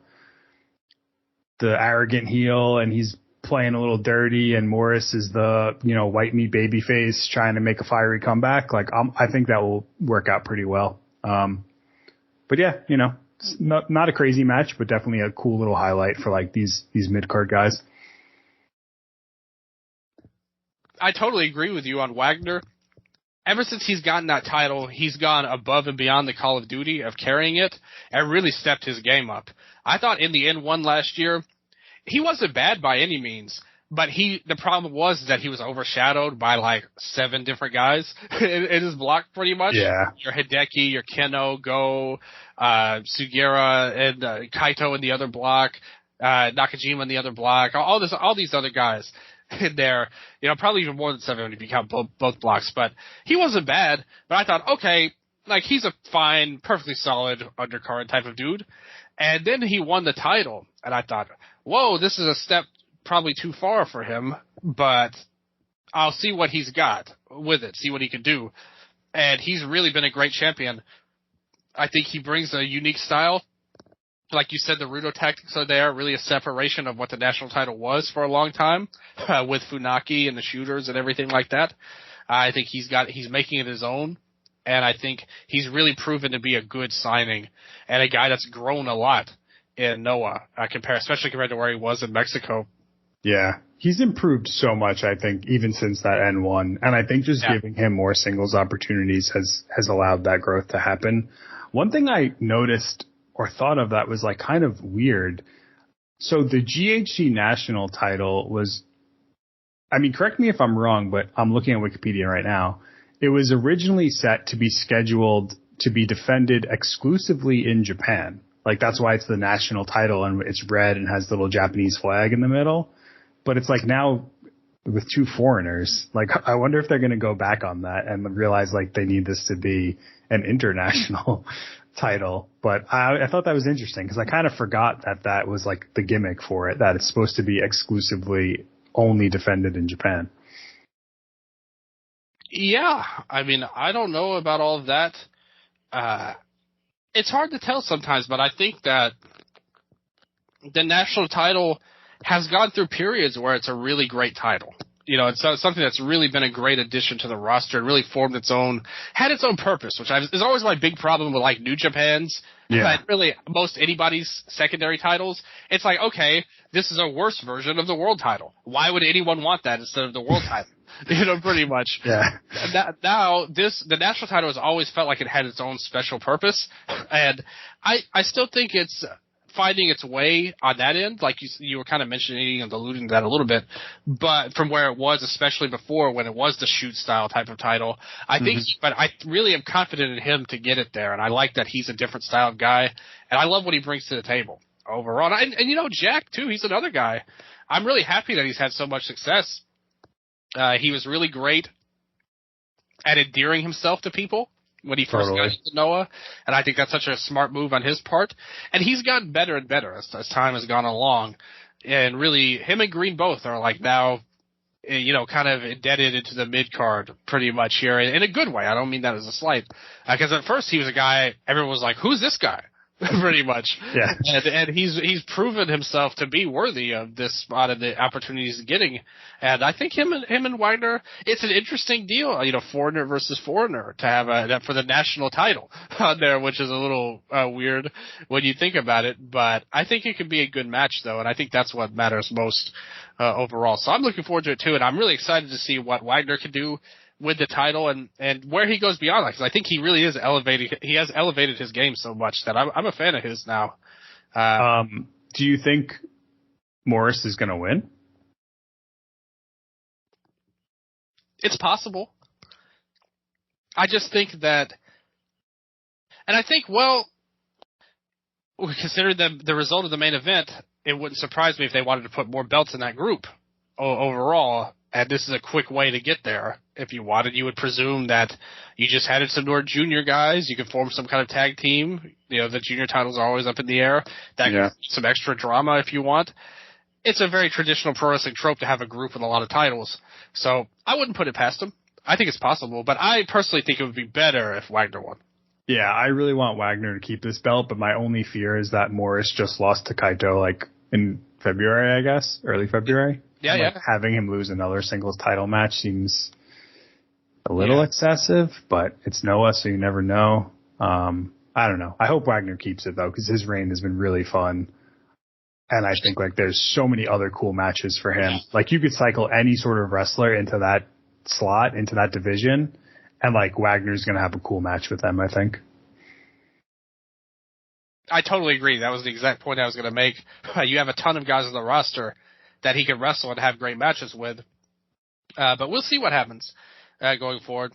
arrogant heel and he's playing a little dirty and Morris is the, you know, white meat baby face trying to make a fiery comeback, like I think that will work out pretty well. But yeah, you know, it's not a crazy match, but definitely a cool little highlight for like these mid-card guys. I totally agree with you on Wagner. Ever since he's gotten that title, he's gone above and beyond the Call of Duty of carrying it and really stepped his game up. I thought in the N1 last year, he wasn't bad by any means, but the problem was that he was overshadowed by like 7 different guys in his block pretty much. Yeah. Your Hideki, your Keno, Go, Sugiura, and Kaito in the other block, Nakajima in the other block, all these other guys in there, you know, probably even more than 7 if you count both blocks, but he wasn't bad, but I thought, okay, like he's a fine, perfectly solid undercard type of dude, and then he won the title, and I thought, whoa, this is a step probably too far for him, but I'll see what he's got with it, see what he can do, and he's really been a great champion. I think he brings a unique style. Like you said, the Rudo tactics are there, really a separation of what the national title was for a long time, with Funaki and the shooters and everything like that. I think he's making it his own, and I think he's really proven to be a good signing and a guy that's grown a lot in Noah, especially compared to where he was in Mexico. Yeah, he's improved so much, I think, even since that N1, and I think just giving him more singles opportunities has allowed that growth to happen. One thing I noticed or thought of that was like kind of weird. So the GHC national title was, I mean, correct me if I'm wrong, but I'm looking at Wikipedia right now. It was originally set to be scheduled to be defended exclusively in Japan. Like that's why it's the national title and it's red and has the little Japanese flag in the middle. But it's like now with 2 foreigners, like I wonder if they're going to go back on that and realize like they need this to be an international title. But I thought that was interesting because I kind of forgot that was like the gimmick for it, that it's supposed to be exclusively only defended in Japan. Yeah, I mean, I don't know about all of that. It's hard to tell sometimes, but I think that the national title has gone through periods where it's a really great title. You know, it's something that's really been a great addition to the roster and really had its own purpose, which is always my big problem with like New Japan's, but really most anybody's secondary titles. It's like, okay, this is a worse version of the world title. Why would anyone want that instead of the world title? You know, pretty much. Yeah. The national title has always felt like it had its own special purpose, and I still think it's finding its way on that end, like you were kind of mentioning and alluding to that a little bit, but from where it was, especially before when it was the shoot style type of title, I think, but I really am confident in him to get it there, and I like that he's a different style of guy, and I love what he brings to the table overall. And you know, Jack too, he's another guy. I'm really happy that he's had so much success. He was really great at endearing himself to people when he first got into Noah, and I think that's such a smart move on his part. And he's gotten better and better as time has gone along. And really, him and Green both are like now, you know, kind of indebted into the mid-card pretty much here in a good way. I don't mean that as a slight. Because at first he was a guy, everyone was like, who's this guy? Pretty much. Yeah. And he's proven himself to be worthy of this spot and the opportunities he's getting. And I think him and Wagner, it's an interesting deal, you know, foreigner versus foreigner to have for the national title on there, which is a little weird when you think about it. But I think it could be a good match though, and I think that's what matters most overall. So I'm looking forward to it too, and I'm really excited to see what Wagner can do with the title and where he goes beyond that, because I think he really is elevating. He has elevated his game so much that I'm a fan of his now. Do you think Morris is going to win? It's possible. I just think that, and I think, well, considering the result of the main event, it wouldn't surprise me if they wanted to put more belts in that group overall. And this is a quick way to get there. If you wanted, you would presume that you just had some more junior guys. You could form some kind of tag team. You know, the junior titles are always up in the air. That gives some extra drama if you want. It's a very traditional pro wrestling trope to have a group with a lot of titles. So I wouldn't put it past them. I think it's possible, but I personally think it would be better if Wagner won. Yeah, I really want Wagner to keep this belt, but my only fear is that Morris just lost to Kaito like in February, I guess, early February. Yeah, and, having him lose another singles title match seems a little excessive, but it's Noah, so you never know. I don't know. I hope Wagner keeps it though, because his reign has been really fun. And I think like there's so many other cool matches for him. Like you could cycle any sort of wrestler into that slot, into that division, and like Wagner's going to have a cool match with them, I think. I totally agree. That was the exact point I was going to make. You have a ton of guys on the roster that he can wrestle and have great matches with. But we'll see what happens going forward.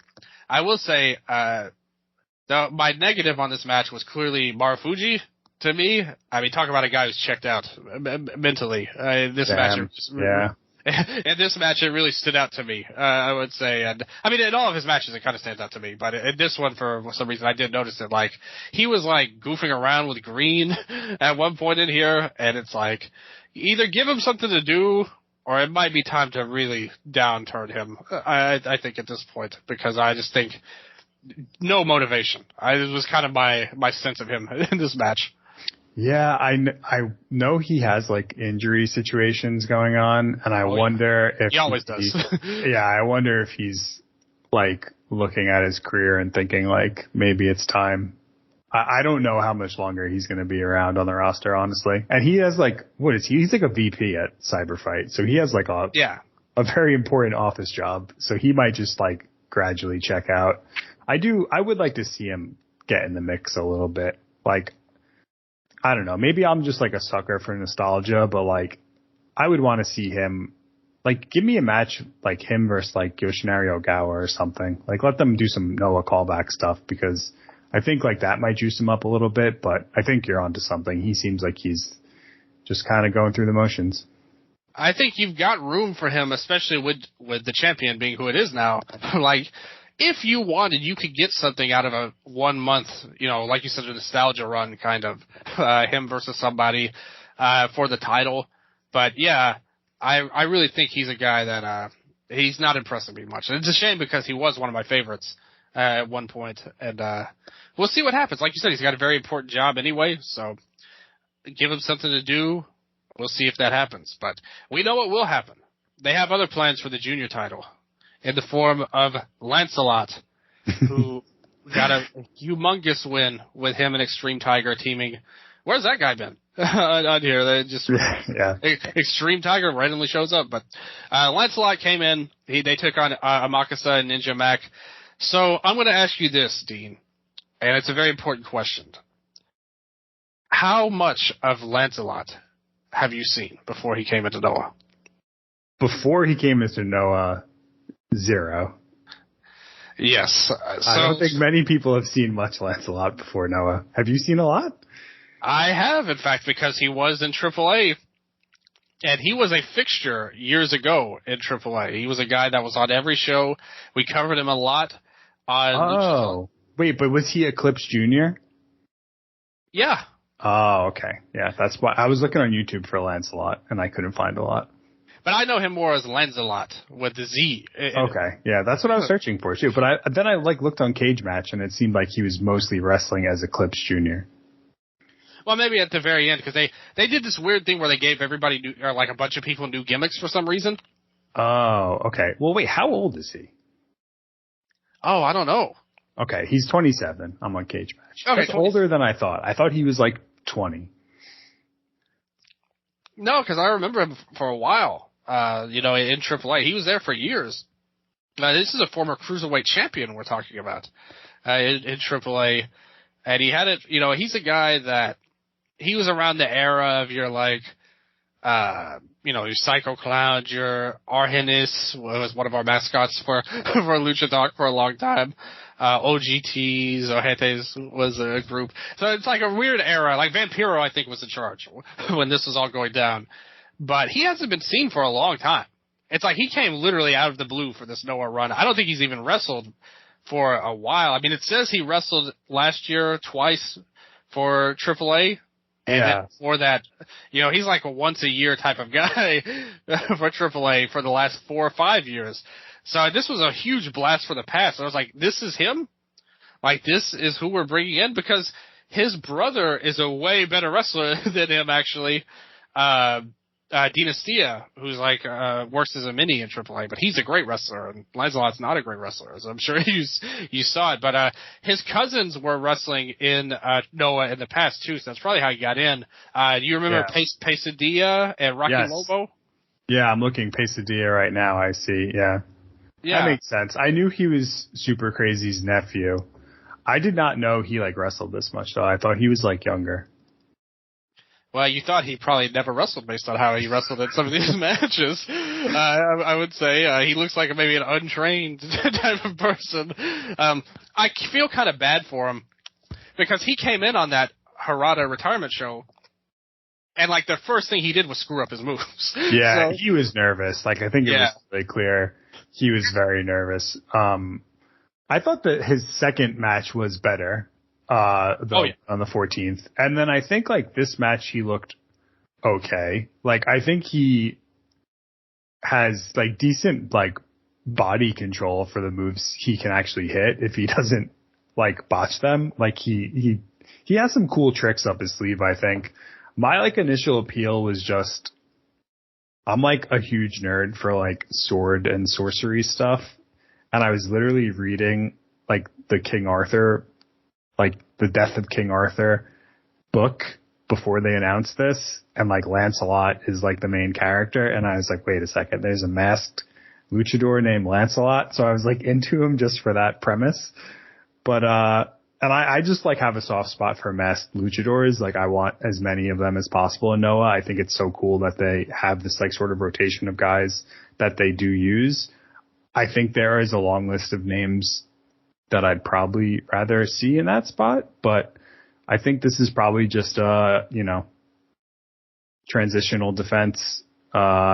I will say my negative on this match was clearly Marufuji. To me, I mean, talk about a guy who's checked out mentally. This match, in this match, it really stood out to me. I would say, and I mean, in all of his matches, it kind of stands out to me. But in this one, for some reason, I did notice it. Like he was like goofing around with Green at one point in here, and it's like either give him something to do, or it might be time to really downturn him. I think at this point, because I just think no motivation. It was kind of my sense of him in this match. Yeah, I know he has like injury situations going on, and I wonder if he always does. Yeah, I wonder if he's like looking at his career and thinking like maybe it's time. I don't know how much longer he's going to be around on the roster, honestly. And he has like what is he? He's like a VP at Cyberfight, so he has like a very important office job. So he might just like gradually check out. I would like to see him get in the mix a little bit, like. I don't know. Maybe I'm just like a sucker for nostalgia, but like I would want to see him, like give me a match like him versus like Yoshinari Ogawa or something. Like let them do some Noah callback stuff, because I think like that might juice him up a little bit, but I think you're onto something. He seems like he's just kind of going through the motions. I think you've got room for him, especially with the champion being who it is now. Like, if you wanted, you could get something out of a 1 month, like you said, a nostalgia run kind of, him versus somebody, for the title. But yeah, I really think he's a guy that, he's not impressing me much. And it's a shame because he was one of my favorites, at one point. And, we'll see what happens. Like you said, he's got a very important job anyway, so give him something to do. We'll see if that happens. But we know what will happen. They have other plans for the junior title, in the form of Lancelot, who got a humongous win with him and Extreme Tiger teaming. Where's that guy been? On here, they just Extreme Tiger randomly shows up. But Lancelot came in. They took on Amakasa and Ninja Mac. So I'm going to ask you this, Dean, and it's a very important question. How much of Lancelot have you seen before he came into Noah? Before he came into Noah, 0. Yes. I don't think many people have seen much Lancelot before Noah. Have you seen a lot? I have, in fact, because he was in AAA, and he was a fixture years ago in AAA. He was a guy that was on every show. We covered him a lot on wait, but was he Eclipse Jr.? Yeah. Oh, okay. Yeah, that's why I was looking on YouTube for Lancelot, and I couldn't find a lot. But I know him more as Lancelot with the Z. Okay, yeah, that's what I was searching for too. But I looked on Cage Match, and it seemed like he was mostly wrestling as Eclipse Jr. Well, maybe at the very end, because they did this weird thing where they gave everybody a bunch of people new gimmicks for some reason. Oh, okay. Well, wait, how old is he? Oh, I don't know. Okay, he's 27. I'm on Cage Match. Okay, that's older than I thought. I thought he was like 20. No, because I remember him for a while. In AAA, he was there for years. This is a former cruiserweight champion we're talking about in AAA, and he had it. He's a guy that he was around the era of your Your Psycho Cloud, your Arhenis was one of our mascots for Lucha Talk for a long time. OGTs, Ojetes was a group. So it's like a weird era. Like Vampiro, I think, was in charge when this was all going down. But he hasn't been seen for a long time. It's like he came literally out of the blue for this Noah run. I don't think he's even wrestled for a while. I mean, it says he wrestled last year twice for AAA. And then before that, he's like a once a year type of guy for AAA for the last 4 or 5 years. So this was a huge blast for the past. I was like, this is him? Like, this is who we're bringing in? Because his brother is a way better wrestler than him, actually. Dinastia, who's like works as a mini in AAA, but he's a great wrestler, and Lancelot's not a great wrestler, as I'm sure you saw it. But his cousins were wrestling in Noah in the past too, so that's probably how he got in. Do you remember Pesadilla and Rocky Lobo? Yeah, I'm looking Pesadilla right now. I see. Yeah, that makes sense. I knew he was Super Crazy's nephew. I did not know he wrestled this much though. I thought he was younger. Well, you thought he probably never wrestled based on how he wrestled in some of these matches. I would say he looks like maybe an untrained type of person. I feel kind of bad for him because he came in on that Harada retirement show, and the first thing he did was screw up his moves. Yeah, so, he was nervous. I think it was really clear he was very nervous. I thought that his second match was better. On the 14th. And then I think this match he looked okay. I think he has decent body control for the moves he can actually hit if he doesn't botch them. He has some cool tricks up his sleeve, I think. My initial appeal was just I'm a huge nerd for sword and sorcery stuff, and I was literally reading the King Arthur the Death of King Arthur book before they announced this, and Lancelot is the main character, and I was wait a second, there's a masked luchador named Lancelot, so I was into him just for that premise. But and I just have a soft spot for masked luchadors. I want as many of them as possible in Noah. I think it's so cool that they have this sort of rotation of guys that they do use. I think there is a long list of names that I'd probably rather see in that spot, but I think this is probably just transitional defense,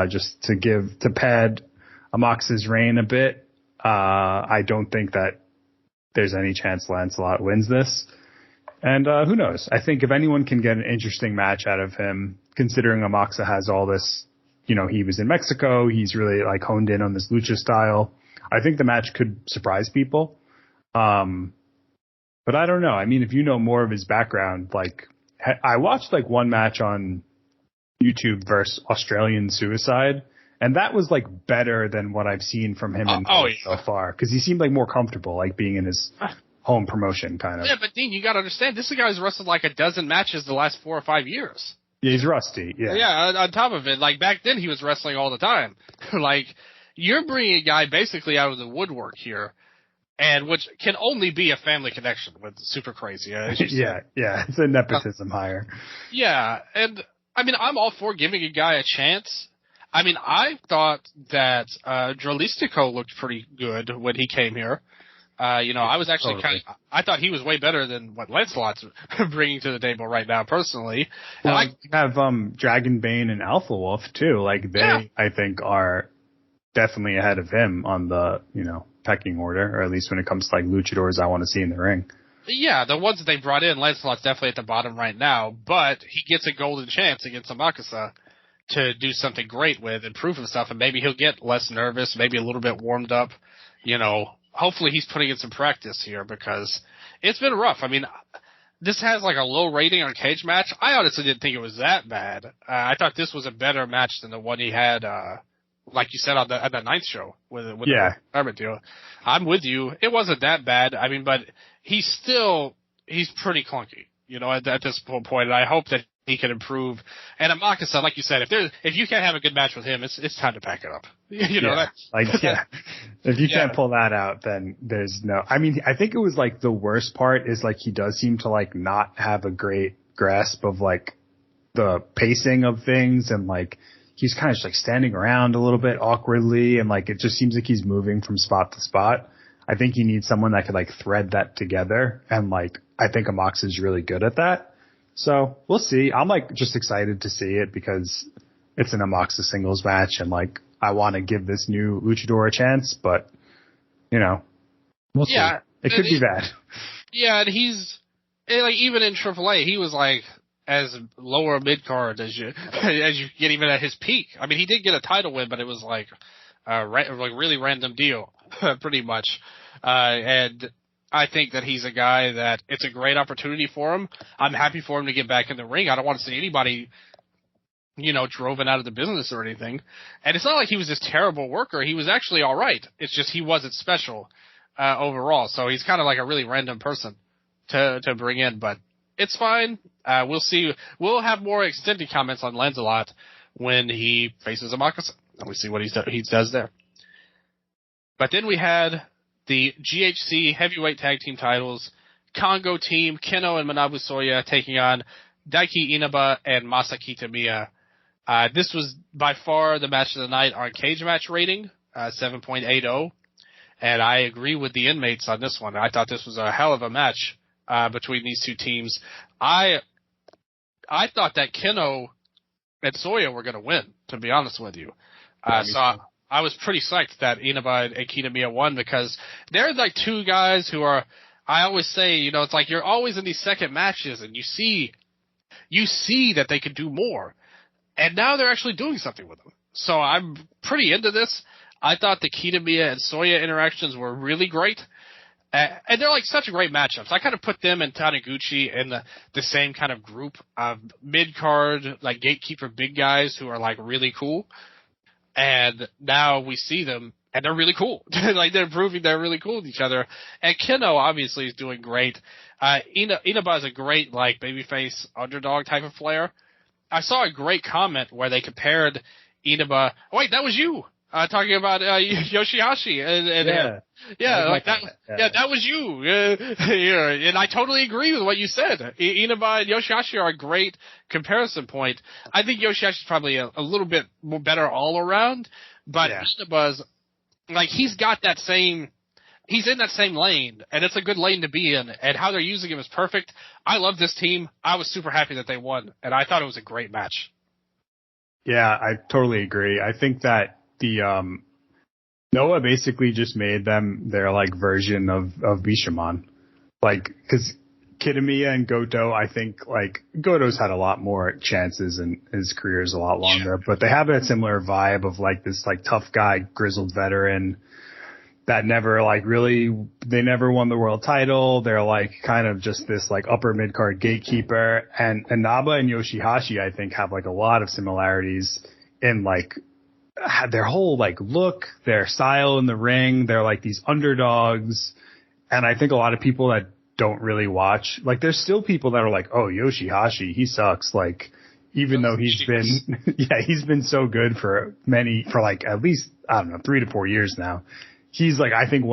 just to pad Amax's reign a bit. I don't think that there's any chance Lancelot wins this, and who knows? I think if anyone can get an interesting match out of him, considering Amaxa has all this, he was in Mexico, he's really honed in on this lucha style. I think the match could surprise people. But I don't know. I mean, if you know more of his background, I watched one match on YouTube versus Australian Suicide, and that was better than what I've seen from him so far, because he seemed more comfortable, being in his home promotion kind of. Yeah, but Dean, you got to understand, this guy's wrestled a dozen matches the last 4 or 5 years. Yeah, he's rusty. Yeah. Yeah. On top of it, back then he was wrestling all the time. You're bringing a guy basically out of the woodwork here. And which can only be a family connection with Super Crazy. Yeah, it's a nepotism hire. Yeah, and I mean, I'm all for giving a guy a chance. I mean, I thought that Dralistico looked pretty good when he came here. I was actually I thought he was way better than what Lancelot's bringing to the table right now, personally. Well, and you have Dragonbane and Alpha Wolf too. I think are definitely ahead of him on the pecking order, or at least when it comes to luchadors I want to see in the ring. Yeah, the ones that they brought in, Lancelot's definitely at the bottom right now, but he gets a golden chance against Amakusa to do something great with and prove himself, and maybe he'll get less nervous, maybe a little bit warmed up. Hopefully he's putting in some practice here, because it's been rough. I mean, this has a low rating on Cage Match. I honestly didn't think it was that bad. I thought this was a better match than the one he had like you said on the ninth show with the retirement deal. I'm with you. It wasn't that bad. I mean, but he's pretty clunky, at this point. And I hope that he can improve. And Amakasa, like you said, if you can't have a good match with him, it's time to pack it up. If you can't pull that out, then there's no. I mean, I think it was the worst part is he does seem to not have a great grasp of the pacing of things, and like he's kind of just like standing around a little bit awkwardly, and like it just seems like he's moving from spot to spot. I think he needs someone that could like thread that together, and like I think Amox is really good at that. So we'll see. I'm like just excited to see it because it's an Amoxa singles match, and like I want to give this new luchador a chance, but you know, we'll see. It could be bad. Yeah, and he's like even in AAA, he was like as lower mid card as you get even at his peak. I mean, he did get a title win, but it was like like really random deal, pretty much. And I think that he's a guy that it's a great opportunity for him. I'm happy for him to get back in the ring. I don't want to see anybody, driven out of the business or anything. And it's not like he was this terrible worker. He was actually all right. It's just he wasn't special overall. So he's kind of like a really random person to bring in, but it's fine. We'll see. We'll have more extended comments on Lancelot when he faces a moccasin, and we see what he does there. But then we had the GHC heavyweight tag team titles. Congo team, Keno and Manabu Soya taking on Daiki Inaba and Masa Kitamiya. This was by far the match of the night on Cage Match rating, 7.80. And I agree with the inmates on this one. I thought this was a hell of a match between these two teams. I thought that Keno and Soya were going to win, to be honest with you. So I was pretty psyched that Inaba and Kitamiya won because they're like two guys who are, I always say, it's like you're always in these second matches and you see that they could do more. And now they're actually doing something with them. So I'm pretty into this. I thought the Kitamiya and Soya interactions were really great. And they're like such great matchups. I kind of put them and Taniguchi in the same kind of group of mid-card, like gatekeeper big guys who are like really cool. And now we see them, and they're really cool. Like they're proving they're really cool with each other. And Keno obviously is doing great. Inaba is a great like babyface underdog type of player. I saw a great comment where they compared Inaba. Oh, wait, that was you talking about Yoshihashi. That was you. And I totally agree with what you said. Inaba and Yoshihashi are a great comparison point. I think Yoshihashi is probably a little bit more better all around, but Inaba's like he's got that same. He's in that same lane, and it's a good lane to be in, and how they're using him is perfect. I love this team. I was super happy that they won, and I thought it was a great match. Yeah, I totally agree. I think that the Noah basically just made them their like version of Bishamon. Like, because Kitamiya and Goto, I think like Goto's had a lot more chances and his career is a lot longer, but they have a similar vibe of like this like tough guy, grizzled veteran that never like really, they never won the world title. They're like kind of just this like upper mid card gatekeeper. And Inaba and Yoshihashi, I think, have like a lot of similarities in like their whole like look, their style in the ring. They're like these underdogs. And I think a lot of people that don't really watch, like there's still people that are like, oh, Yoshihashi, he sucks. Like, even though he's been so good for like at least, I don't know, 3 to 4 years now. He's like, I think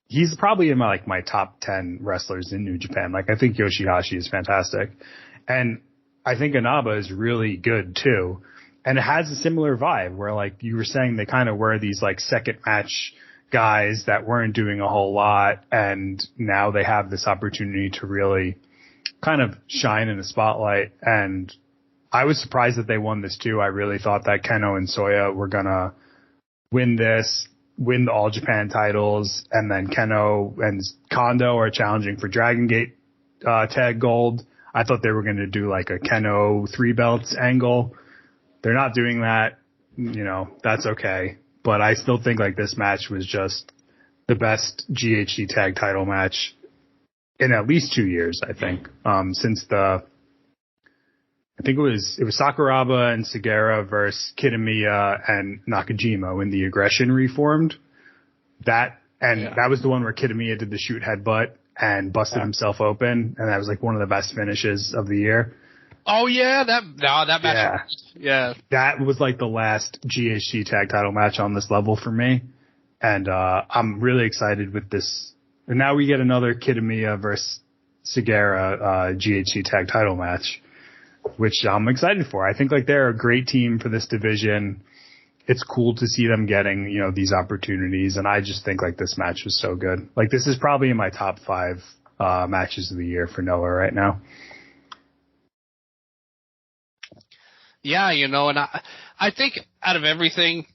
he's probably in my top 10 wrestlers in New Japan. Like, I think Yoshihashi is fantastic. And I think Inaba is really good too. And it has a similar vibe where like you were saying, they kind of were these like second match guys that weren't doing a whole lot. And now they have this opportunity to really kind of shine in the spotlight. And I was surprised that they won this too. I really thought that Keno and Soya were going to win the All Japan titles, and then Keno and Kondo are challenging for Dragon Gate tag gold. I thought they were going to do like a Keno 3 belts angle. They're not doing that. That's okay. But I still think like this match was just the best GHC tag title match in at least 2 years, I think, since I think it was Sakuraba and Segura versus Kitamiya and Nakajima when the Aggression reformed. That was the one where Kitamiya did the shoot headbutt and busted himself open, and that was like one of the best finishes of the year. Oh yeah, that match. Yeah. That was like the last GHC tag title match on this level for me, and I'm really excited with this. And now we get another Kitamiya versus Segura GHC tag title match. which I'm excited for. I think like they're a great team for this division. It's cool to see them getting, these opportunities. And I just think like this match was so good. Like this is probably in my top 5 matches of the year for Noah right now. Yeah, and I think out of everything,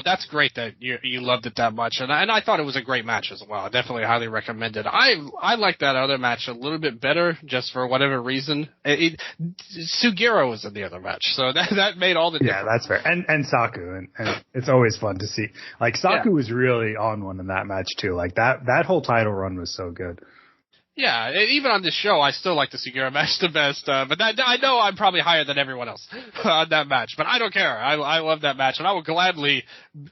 that's great that you loved it that much, and I thought it was a great match as well. Definitely highly recommended. I like that other match a little bit better, just for whatever reason. Sugiura was in the other match, so that made all the difference. Yeah, that's fair. And Saku, and it's always fun to see. Like Saku was really on one in that match too. Like that whole title run was so good. Yeah, even on this show, I still like the Sugiura match the best. But I know I'm probably higher than everyone else on that match. But I don't care. I love that match, and I will gladly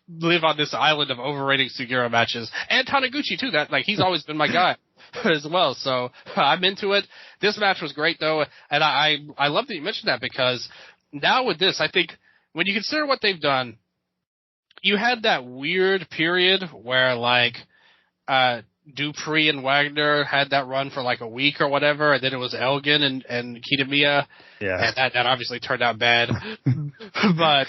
live on this island of overrating Sugiura matches. And Taniguchi too. He's always been my guy as well. So I'm into it. This match was great though, and I love that you mentioned that, because now with this, I think when you consider what they've done, you had that weird period where Dupree and Wagner had that run for like a week or whatever, and then it was Elgin and Kitamiya. Yeah. And that obviously turned out bad. But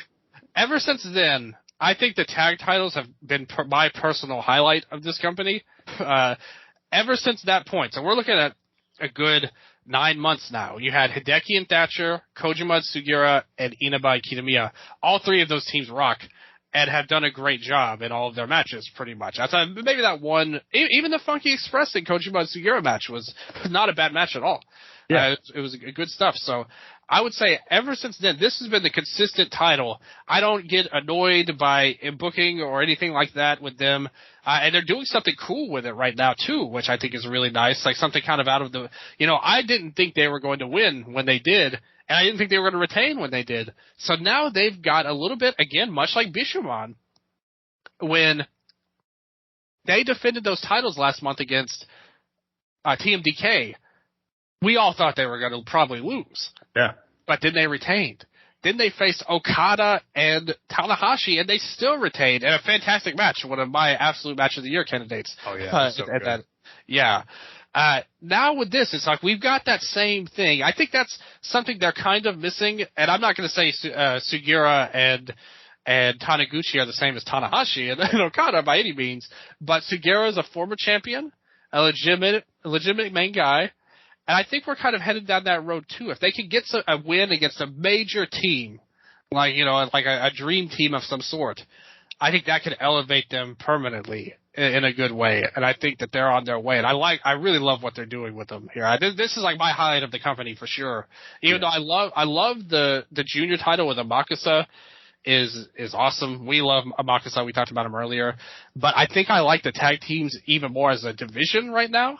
ever since then, I think the tag titles have been my personal highlight of this company. Ever since that point. So we're looking at a good 9 months now. You had Hideki and Thatcher, Kojima and Sugiura, and Inaba and Kitamiya. All 3 of those teams rock and have done a great job in all of their matches, pretty much. Outside maybe that one, even the Funky Express and Kojima and Sugiura match was not a bad match at all. Yeah, it was good stuff. So I would say ever since then, this has been the consistent title. I don't get annoyed by booking or anything like that with them. And they're doing something cool with it right now too, which I think is really nice. Like something kind of out of the, I didn't think they were going to win when they did. And I didn't think they were going to retain when they did. So now they've got a little bit, again, much like Bishamon, when they defended those titles last month against TMDK, we all thought they were going to probably lose. Yeah. But then they retained. Then they faced Okada and Tanahashi, and they still retained in a fantastic match, one of my absolute match of the year candidates. Oh, yeah. So good. Yeah. Now with this, it's like we've got that same thing. I think that's something they're kind of missing, and I'm not going to say Sugiura and Taniguchi are the same as Tanahashi and Okada by any means, but Sugiura is a former champion, a legitimate main guy, and I think we're kind of headed down that road too. If they can get a win against a major team, like a dream team of some sort, I think that could elevate them permanently in a good way, and I think that they're on their way. And I really love what they're doing with them here. This is like my highlight of the company for sure. Even though I love the junior title with Amakusa is awesome. We love Amakusa. We talked about him earlier, but I think I like the tag teams even more as a division right now.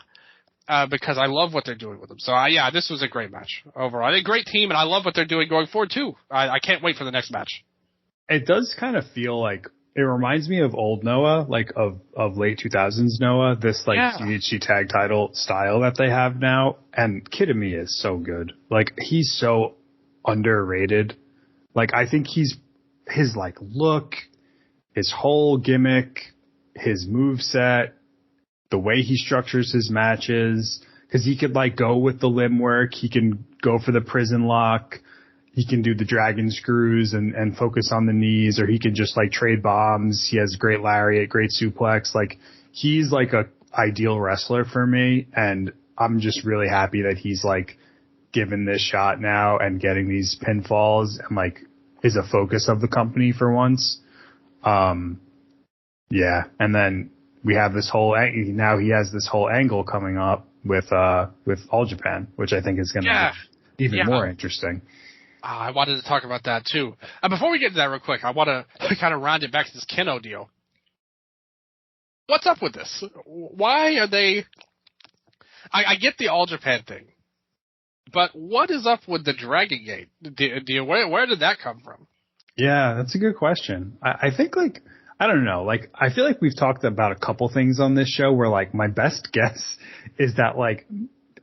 Because I love what they're doing with them. So this was a great match overall. A great team, and I love what they're doing going forward too. I can't wait for the next match. It does kind of feel like it reminds me of old Noah, like of late 2000s Noah, this Shinichi tag title style that they have now. And Kitamiya is so good. Like, he's so underrated. Like, I think his look, his whole gimmick, his moveset, the way he structures his matches, because he could go with the limb work, he can go for the prison lock, he can do the dragon screws and focus on the knees, or he can just trade bombs. He has great lariat, great suplex. He's a ideal wrestler for me, and I'm just really happy that he's given this shot now and getting these pinfalls and is a focus of the company for once. And then we have this whole, now he has this whole angle coming up with All Japan, which I think is going to be even more interesting. I wanted to talk about that too. Before we get to that real quick, I want to kind of round it back to this Keno deal. What's up with this? Why are they, I get the All Japan thing, but what is up with the Dragon Gate? Where did that come from? Yeah, that's a good question. I think I don't know. I feel like we've talked about a couple things on this show where my best guess is that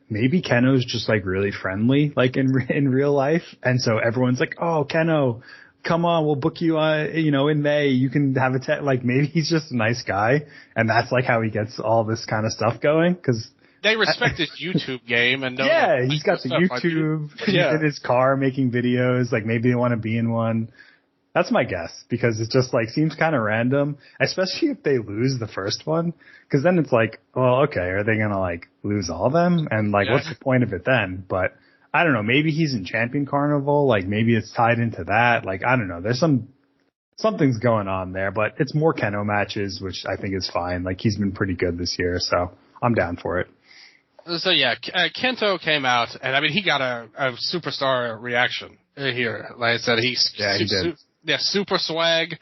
maybe Keno's just really friendly in real life, and so everyone's oh, Keno, come on, we'll book you in May. You can have maybe he's just a nice guy, and that's how he gets all this kind of stuff going. Because they respect his YouTube game and know yeah, he's got the YouTube. He's in his car making videos. Like maybe they want to be in one. That's my guess because it just like seems kind of random, especially if they lose the first one. Because then it's like, well, okay, are they gonna like lose all of them? And like, what's the point of it then? But I don't know. Maybe he's in Champion Carnival. Like maybe it's tied into that. Like I don't know. There's something's going on there, but it's more Keno matches, which I think is fine. Like he's been pretty good this year, so I'm down for it. So yeah, Kento came out, and I mean he got a superstar reaction here. Like I said, he did. Super swag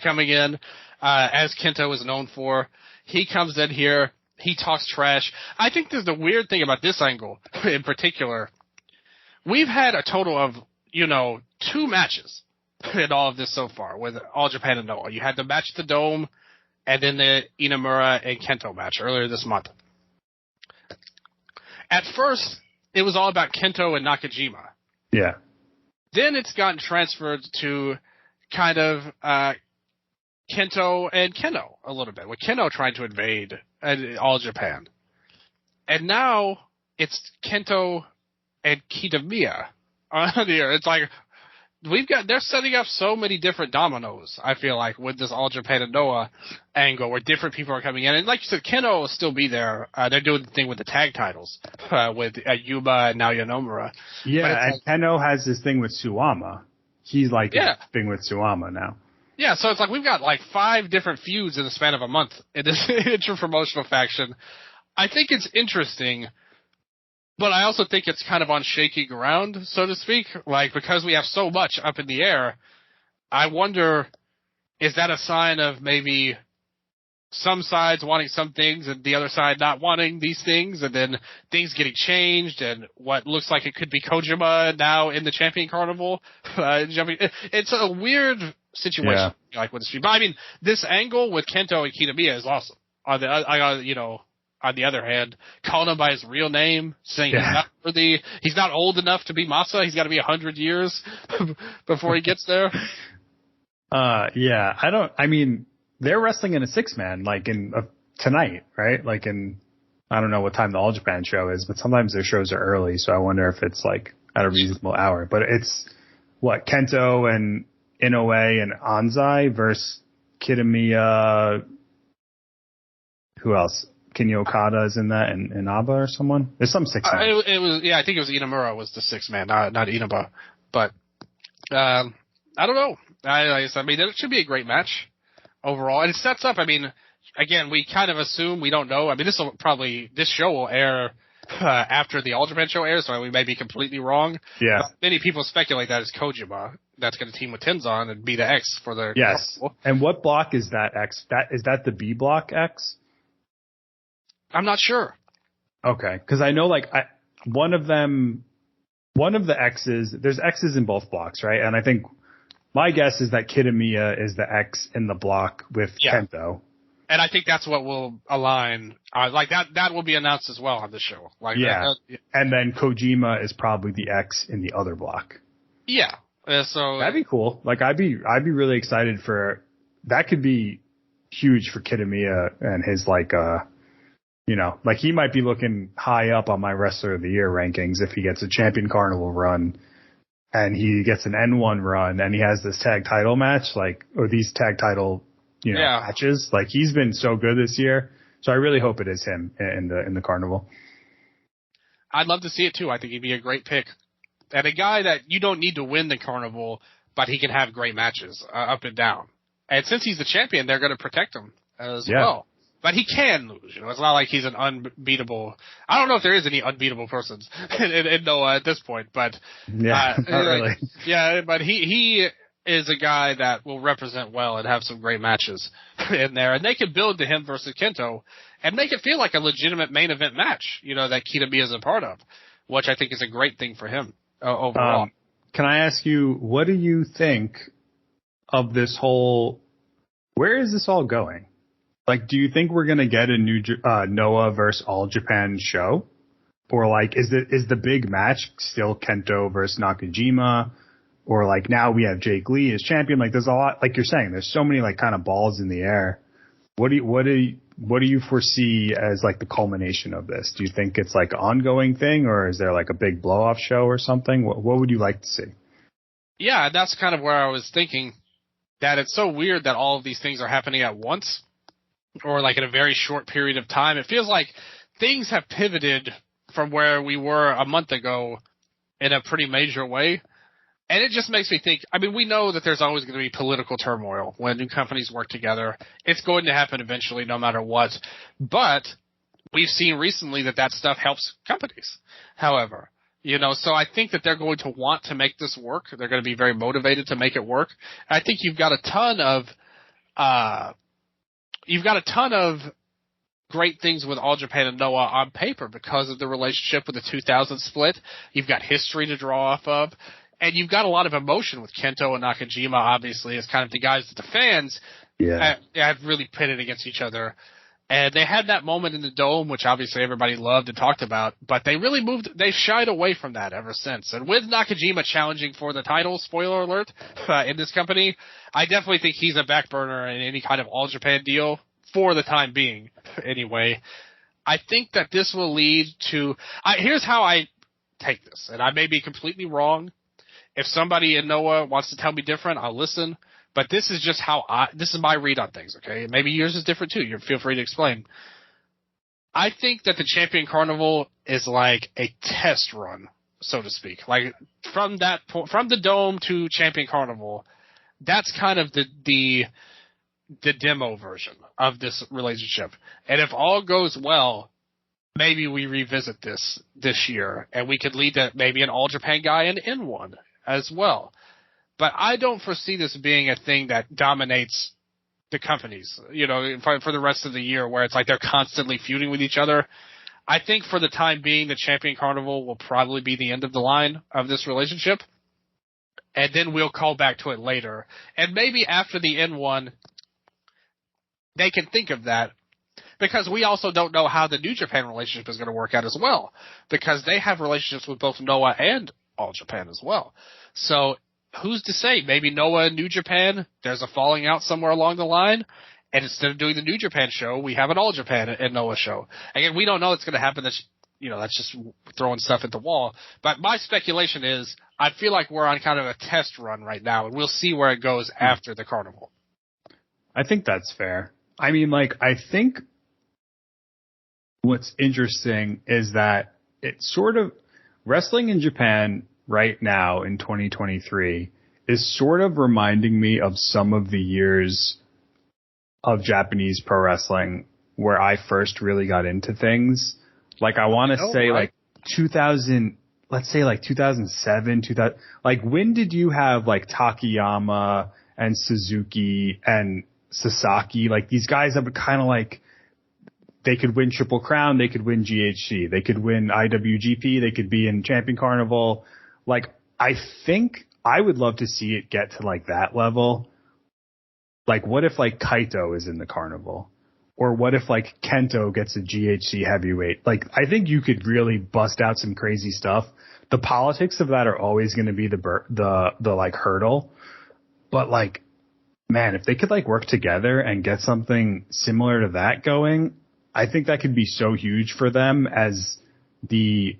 coming in, as Kento is known for. He comes in here, he talks trash. I think there's the weird thing about this angle in particular. We've had a total of, 2 matches in all of this so far with All Japan and Noah. You had the match at the Dome, and then the Inamura and Kento match earlier this month. At first, it was all about Kento and Nakajima. Yeah. Then it's gotten transferred to kind of Kento and Keno a little bit, with Keno trying to invade All Japan. And now it's Kento and Kitamiya on here. It's like they're setting up so many different dominoes, I feel like, with this All Japan and Noah angle where different people are coming in. And like you said, Keno will still be there. They're doing the thing with the tag titles with Yuba and Naoya Nomura. Yeah, and Keno has this thing with Suwama. He's like thing with Suwama now. Yeah, so it's like we've got like 5 different feuds in the span of a month in this inter-promotional faction. I think it's interesting, but I also think it's kind of on shaky ground, so to speak. Like, because we have so much up in the air, I wonder, is that a sign of maybe some sides wanting some things and the other side not wanting these things, and then things getting changed, and what looks like it could be Kojima now in the Champion Carnival? It's a weird situation, like with the stream. But I mean, this angle with Kento and Kitamiya is awesome. On the other hand, calling him by his real name, saying he's not old enough to be Masa. He's got to be 100 years before he gets there. They're wrestling in a 6-man, like in tonight, right? Like I don't know what time the All Japan show is, but sometimes their shows are early, so I wonder if it's like at a reasonable hour. But it's Kento and Inoue and Anzai versus Kitamiya. Who else? Kenny Okada is in that, and Inaba or someone. There's some 6-man. It was, I think it was Inamura was the 6-man, not Inaba. But I don't know. I mean, it should be a great match overall, and it sets up. I mean, again, we kind of assume, we don't know. I mean, this show will air after the All Japan show airs, so we may be completely wrong. Yeah. But many people speculate that it's Kojima that's going to team with Tenzan and be the X for the. Yes. Carnival. And what block is that X? Is that the B block X? I'm not sure. Okay, because I know one of the X's. There's X's in both blocks, right? And I think my guess is that Kitamiya is the X in the block with Kento. And I think that's what will align. That will be announced as well on the show. And then Kojima is probably the X in the other block. Yeah. So that'd be cool. Like I'd be really excited for that. Could be huge for Kitamiya and his he might be looking high up on my Wrestler of the Year rankings if he gets a Champion Carnival run and he gets an N1 run and he has this tag title match, or these tag title, matches. Like he's been so good this year. So I really hope it is him in the Carnival. I'd love to see it too. I think he'd be a great pick. And a guy that you don't need to win the Carnival, but he can have great matches up and down. And since he's the champion, they're going to protect him as well. But he can lose. It's not like he's an unbeatable. I don't know if there is any unbeatable persons in Noah at this point, but not really. But he is a guy that will represent well and have some great matches in there, and they could build to him versus Kento and make it feel like a legitimate main event match. That Kitamiya is a part of, which I think is a great thing for him overall. Can I ask you, what do you think of this whole? Where is this all going? Do you think we're going to get a new Noah versus All Japan show? Or, is the big match still Kento versus Nakajima? Or, now we have Jake Lee as champion? There's a lot, like you're saying, there's so many, kind of balls in the air. What do what do you foresee as like the culmination of this? Do you think it's like an ongoing thing, or is there like a big blow off show or something? What would you like to see? Yeah, that's kind of where I was thinking, that it's so weird that all of these things are happening at once, or like in a very short period of time. It feels like things have pivoted from where we were a month ago in a pretty major way. And it just makes me think, I mean, we know that there's always going to be political turmoil when new companies work together. It's going to happen eventually no matter what. But we've seen recently that stuff helps companies, however. So I think that they're going to want to make this work. They're going to be very motivated to make it work. I think you've got a ton of great things with All Japan and Noah on paper because of the relationship with the 2000 split. You've got history to draw off of. And you've got a lot of emotion with Kento and Nakajima, obviously, as kind of the guys that the fans have really pitted against each other. And they had that moment in the Dome, which obviously everybody loved and talked about, but they shied away from that ever since. And with Nakajima challenging for the title, spoiler alert, in this company, I definitely think he's a back burner in any kind of All Japan deal for the time being, anyway. I think that this will lead to, here's how I take this, and I may be completely wrong. If somebody in Noah wants to tell me different, I'll listen. But this is just this is my read on things, okay? Maybe yours is different too. Feel free to explain. I think that the Champion Carnival is like a test run, so to speak. Like from the Dome to Champion Carnival, that's kind of the demo version of this relationship. And if all goes well, maybe we revisit this year, and we could lead to maybe an All Japan guy and in one as well. But I don't foresee this being a thing that dominates the companies, for the rest of the year, where it's like they're constantly feuding with each other. I think for the time being, the Champion Carnival will probably be the end of the line of this relationship. And then we'll call back to it later. And maybe after the N1, they can think of that. Because we also don't know how the New Japan relationship is going to work out as well. Because they have relationships with both Noah and All Japan as well. So who's to say? Maybe Noah and New Japan, there's a falling out somewhere along the line, and instead of doing the New Japan show, we have an All Japan and Noah show. Again, we don't know it's going to happen. That's just throwing stuff at the wall. But my speculation is, I feel like we're on kind of a test run right now, and we'll see where it goes after the Carnival. I think that's fair. I mean, I think what's interesting is that it's sort of wrestling in Japan right now in 2023 is sort of reminding me of some of the years of Japanese pro wrestling where I first really got into things. I want to say right. 2000, let's say 2007, 2000. When did you have Takayama and Suzuki and Sasaki? These guys that would kind of they could win Triple Crown, they could win GHC, they could win IWGP, they could be in Champion Carnival. I think I would love to see it get to that level. What if Kaito is in the Carnival? Or what if Kento gets a GHC heavyweight? I think you could really bust out some crazy stuff. The politics of that are always going to be the hurdle. But man, if they could work together and get something similar to that going, I think that could be so huge for them as the,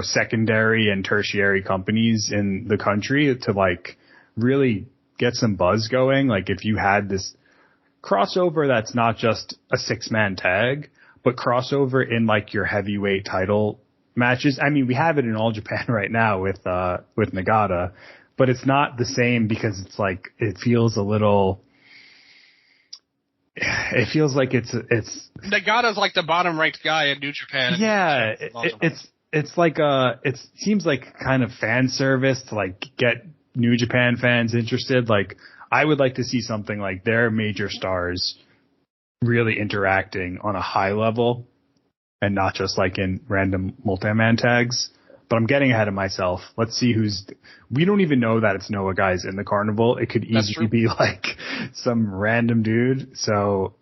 secondary and tertiary companies in the country to really get some buzz going. If you had this crossover that's not just a 6-man tag, but crossover in your heavyweight title matches. I mean, we have it in All Japan right now with Nagata, but it's not the same because it's it feels a little. It feels like it's Nagata's the bottom ranked guy in New Japan. Yeah, it seems like kind of fan service to get New Japan fans interested. I would like to see something their major stars really interacting on a high level and not just in random multi-man tags. But I'm getting ahead of myself. Let's see we don't even know that it's Noah guys in the Carnival. It could easily be some random dude. So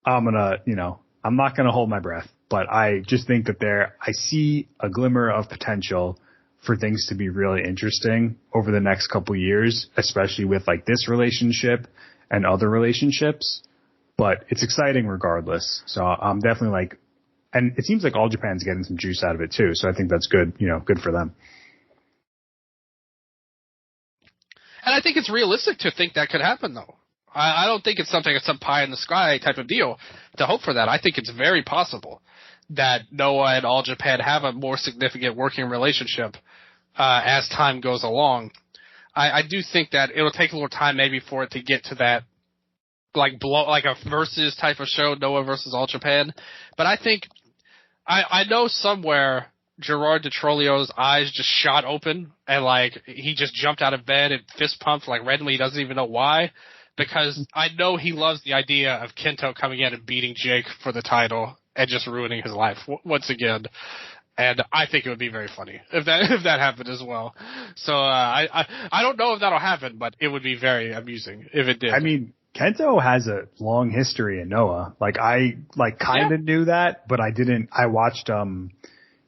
I'm not going to hold my breath, but I just think that I see a glimmer of potential for things to be really interesting over the next couple years, especially with this relationship and other relationships. but it's exciting regardless. So I'm definitely like, and it seems like All Japan's getting some juice out of it too. So I think that's good, good for them. And I think it's realistic to think that could happen, though. I don't think it's something, it's some pie in the sky type of deal to hope for that. I think it's very possible that Noah and All Japan have a more significant working relationship as time goes along. I do think that it'll take a little time maybe for it to get to that like a versus type of show, Noah versus All Japan. But I think I know somewhere Gerard DeTrolio's eyes just shot open and like he just jumped out of bed and fist pumped like randomly. He doesn't even know why, because I know he loves the idea of Kento coming in and beating Jake for the title and just ruining his life once again. And I think it would be very funny if that happened as well. So I don't know if that'll happen, but it would be very amusing if it did. I mean, Kento has a long history in Noah. Like I kind of knew that, but I didn't. I watched him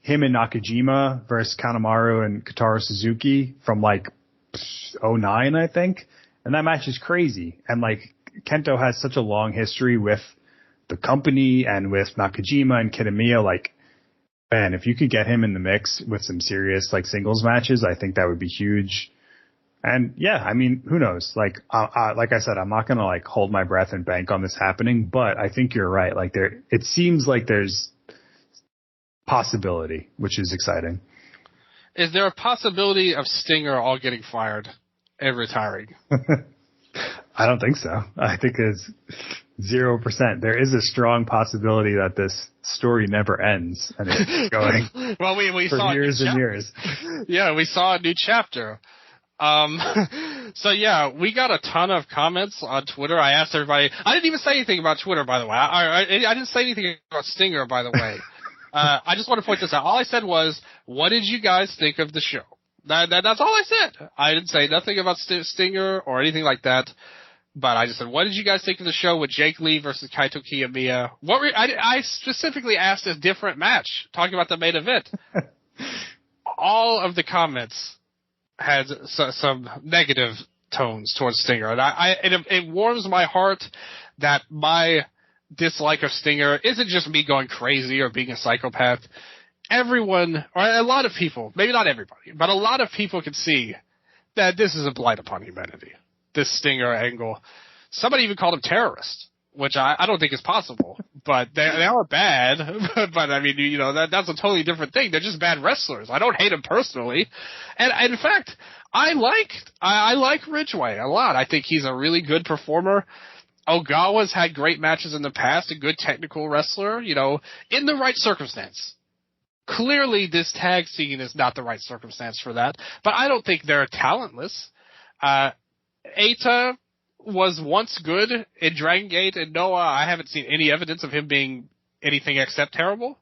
and Nakajima versus Kanemaru and Kotaro Suzuki from like 2009, I think. And that match is crazy. And like Kento has such a long history with the company and with Nakajima and Kitamiya. Like, man, if you could get him in the mix with some serious like singles matches, I think that would be huge. And yeah, I mean, who knows? Like I said, I'm not going to like hold my breath and bank on this happening, but I think you're right. Like it seems like there's possibility, which is exciting. Is there a possibility of Stinger all getting fired and retiring? I don't think so. I think it's 0%. There is a strong possibility that this story never ends and it's going well, we for saw years and years. Yeah, we saw a new chapter. So yeah, we got a ton of comments on Twitter. I asked everybody. I didn't even say anything about Twitter, by the way. I didn't say anything about Stinger, by the way. I just want to point this out. All I said was, what did you guys think of the show? That's all I said. I didn't say nothing about Stinger or anything like that. But I just said, what did you guys think of the show with Jake Lee versus Kaito Kiyomiya? I specifically asked a different match, talking about the main event. All of the comments had some negative tones towards Stinger. And it warms my heart that my dislike of Stinger isn't just me going crazy or being a psychopath. Everyone, or a lot of people, maybe not everybody, but a lot of people can see that this is a blight upon humanity. This Stinger angle. Somebody even called him terrorist, which I don't think is possible, but they are bad. But I mean, that's a totally different thing. They're just bad wrestlers. I don't hate him personally. And in fact, I like Ridgeway a lot. I think he's a really good performer. Ogawa's had great matches in the past, a good technical wrestler, in the right circumstance. Clearly this tag scene is not the right circumstance for that, but I don't think they're talentless. Eita was once good in Dragon Gate, and Noah, I haven't seen any evidence of him being anything except terrible.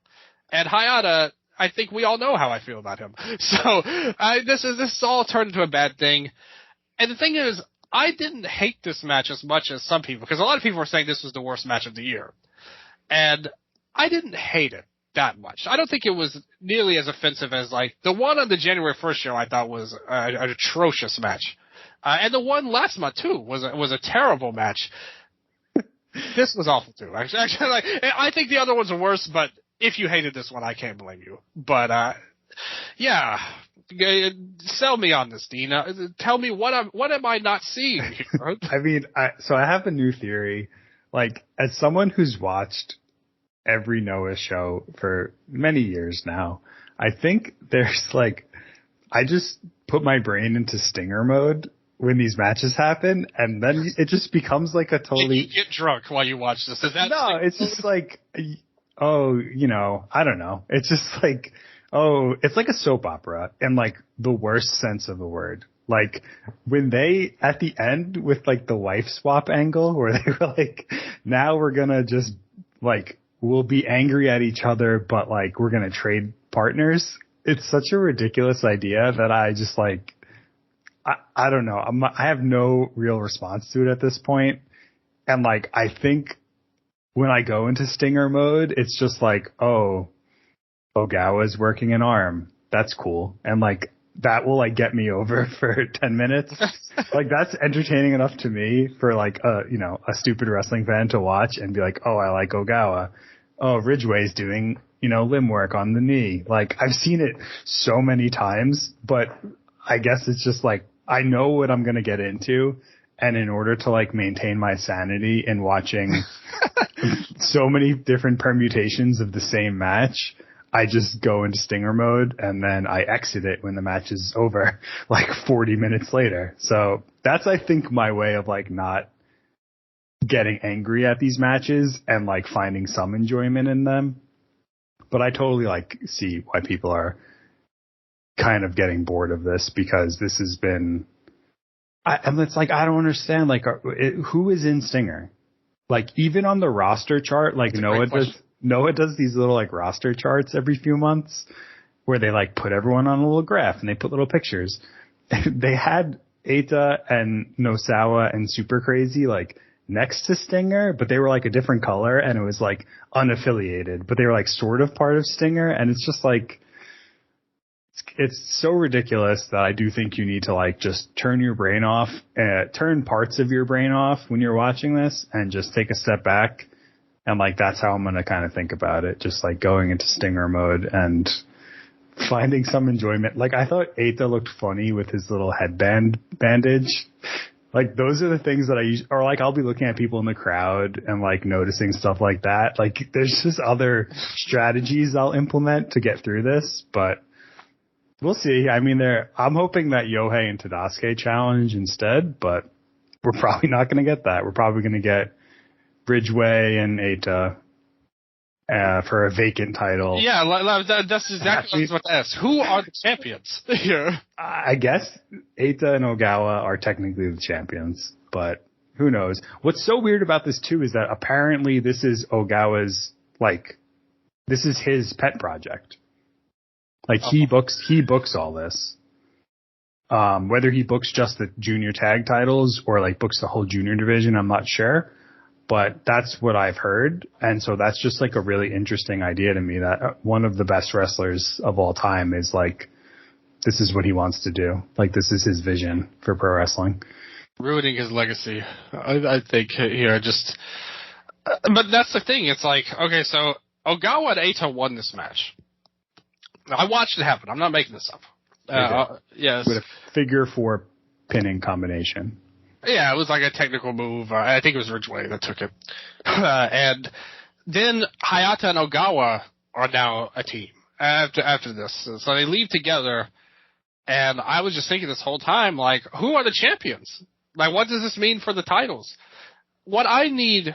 And Hayata, I think we all know how I feel about him. So this is all turned into a bad thing. And the thing is, I didn't hate this match as much as some people, because a lot of people were saying this was the worst match of the year. And I didn't hate it that much. I don't think it was nearly as offensive as like the one on the January 1st show. I thought was an atrocious match. And the one last month too was a terrible match. This was awful too. Actually, I think the other ones are worse, but if you hated this one, I can't blame you. But yeah, sell me on this, Dean. Tell me what am I not seeing here? I mean, so I have a new theory. Like, as someone who's watched every Noah show for many years now, I think there's like, I just put my brain into Stinger mode when these matches happen, and then it just becomes like a totally... You get drunk while you watch this. Is that no, it's just like, oh, I don't know. It's just like, oh, it's like a soap opera in like the worst sense of the word. Like when they, at the end with like the wife swap angle where they were like, now we're gonna just like, we'll be angry at each other, but like we're gonna trade partners. It's such a ridiculous idea that I just like, I don't know. I have no real response to it at this point. And like, I think when I go into Stinger mode, it's just like, oh, Ogawa's working an arm. That's cool. And like, that will like get me over for 10 minutes. Like that's entertaining enough to me for like a stupid wrestling fan to watch and be like, oh, I like Ogawa. Oh, Ridgeway's doing, limb work on the knee. Like I've seen it so many times, but I guess it's just like, I know what I'm going to get into. And in order to like maintain my sanity in watching so many different permutations of the same match, I just go into stinger mode and then I exit it when the match is over, like 40 minutes later. So that's, I think, my way of like not getting angry at these matches and like finding some enjoyment in them. But I totally like see why people are kind of getting bored of this, because this has been, and it's like, I don't understand, like, who is in Stinger? Like, even on the roster chart, like Noah does these little like roster charts every few months where they like put everyone on a little graph and they put little pictures. They had Eita and Nosawa and Super Crazy like next to Stinger, but they were like a different color and it was like unaffiliated, but they were like sort of part of Stinger. And it's just like, it's so ridiculous that I do think you need to like just turn your brain off, turn parts of your brain off when you're watching this and just take a step back. And like, that's how I'm going to kind of think about it. Just like going into Stinger mode and finding some enjoyment. Like I thought Eita looked funny with his little headband bandage. Like those are the things that I use, or like I'll be looking at people in the crowd and like noticing stuff like that. Like there's just other strategies I'll implement to get through this, but we'll see. I mean, I'm hoping that Yohei and Tadasuke challenge instead, but we're probably not going to get that. We're probably going to get Ridgeway and Eita for a vacant title. Yeah, that's exactly what I was about to ask. Who are the champions here? I guess Eita and Ogawa are technically the champions, but who knows? What's so weird about this too is that apparently this is Ogawa's, like, this is his pet project. Like he books all this. Whether he books just the junior tag titles or like books the whole junior division, I'm not sure. But that's what I've heard. And so that's just like a really interesting idea to me, that one of the best wrestlers of all time is like, this is what he wants to do. Like this is his vision for pro wrestling. Ruining his legacy, I think here but that's the thing. It's like, okay, so Ogawa and Eita won this match. I watched it happen. I'm not making this up. Yes. With a figure 4 pinning combination. Yeah, it was like a technical move. I think it was Ridgeway that took it. And then Hayata and Ogawa are now a team after this. So they leave together. And I was just thinking this whole time, like, who are the champions? Like, what does this mean for the titles? What I need,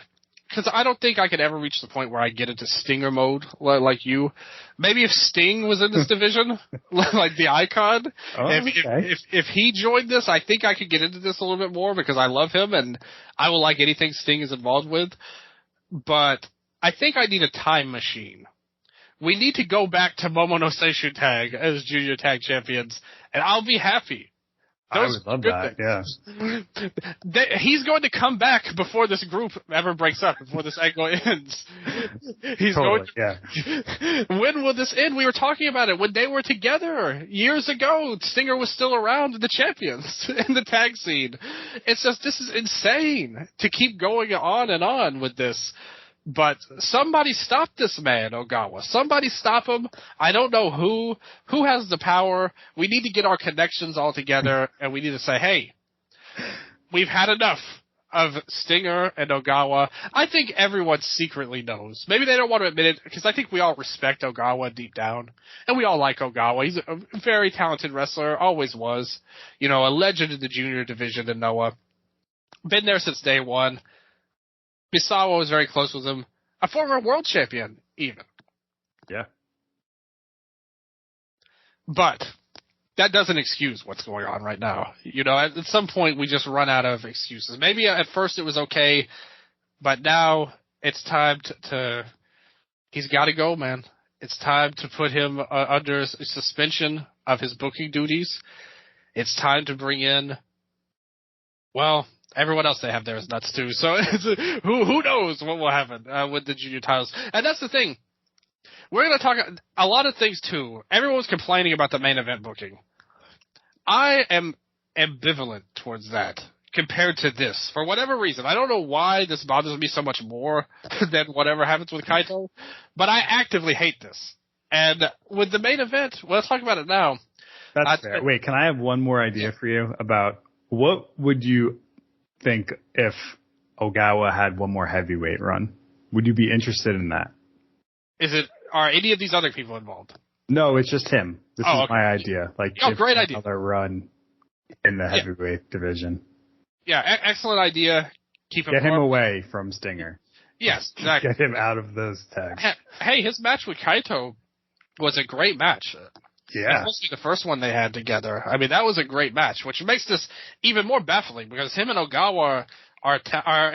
because I don't think I could ever reach the point where I get into Stinger mode like you. Maybe if Sting was in this division, like the Icon, if he joined this, I think I could get into this a little bit more because I love him and I will like anything Sting is involved with. But I think I need a time machine. We need to go back to Momono Seishu Tag as junior tag champions, and I'll be happy. I would love that, yeah. He's going to come back before this group ever breaks up, before this angle ends. He's totally, When will this end? We were talking about it when they were together years ago. Stinger was still around, the champions in the tag scene. It's just, this is insane to keep going on with this. But somebody stop this man, Ogawa. Somebody stop him. I don't know who. Who has the power? We need to get our connections all together, and we need to say, hey, we've had enough of Stinger and Ogawa. I think everyone secretly knows. Maybe they don't want to admit it, because I think we all respect Ogawa deep down. And we all like Ogawa. He's a very talented wrestler, always was. You know, a legend in the junior division in Noah. Been there since day one. Misawa was very close with him. A former world champion, even. Yeah. But that doesn't excuse what's going on right now. You know, at some point we just run out of excuses. Maybe at first it was okay, but now it's time to he's got to go, man. It's time to put him under suspension of his booking duties. It's time to bring in, well, everyone else they have there is nuts too. So who knows what will happen with the junior titles. And that's the thing. We're going to talk a lot of things too. Everyone's complaining about the main event booking. I am ambivalent towards that compared to this. For whatever reason, I don't know why this bothers me so much more than whatever happens with Kaito, but I actively hate this. And with the main event, well, let's talk about it now. That's fair. Wait, can I have one more idea for you about what would you think if Ogawa had one more heavyweight run? Would you be interested in that? Are any of these other people involved? No, it's just him. This is okay. my idea. Like, great idea. Another run in the heavyweight division. Yeah, excellent idea. Get him away from Stinger. Yes, exactly. Get him out of those tags. Hey, his match with Kaito was a great match. Yeah. Especially the first one they had together. I mean, that was a great match, which makes this even more baffling because him and Ogawa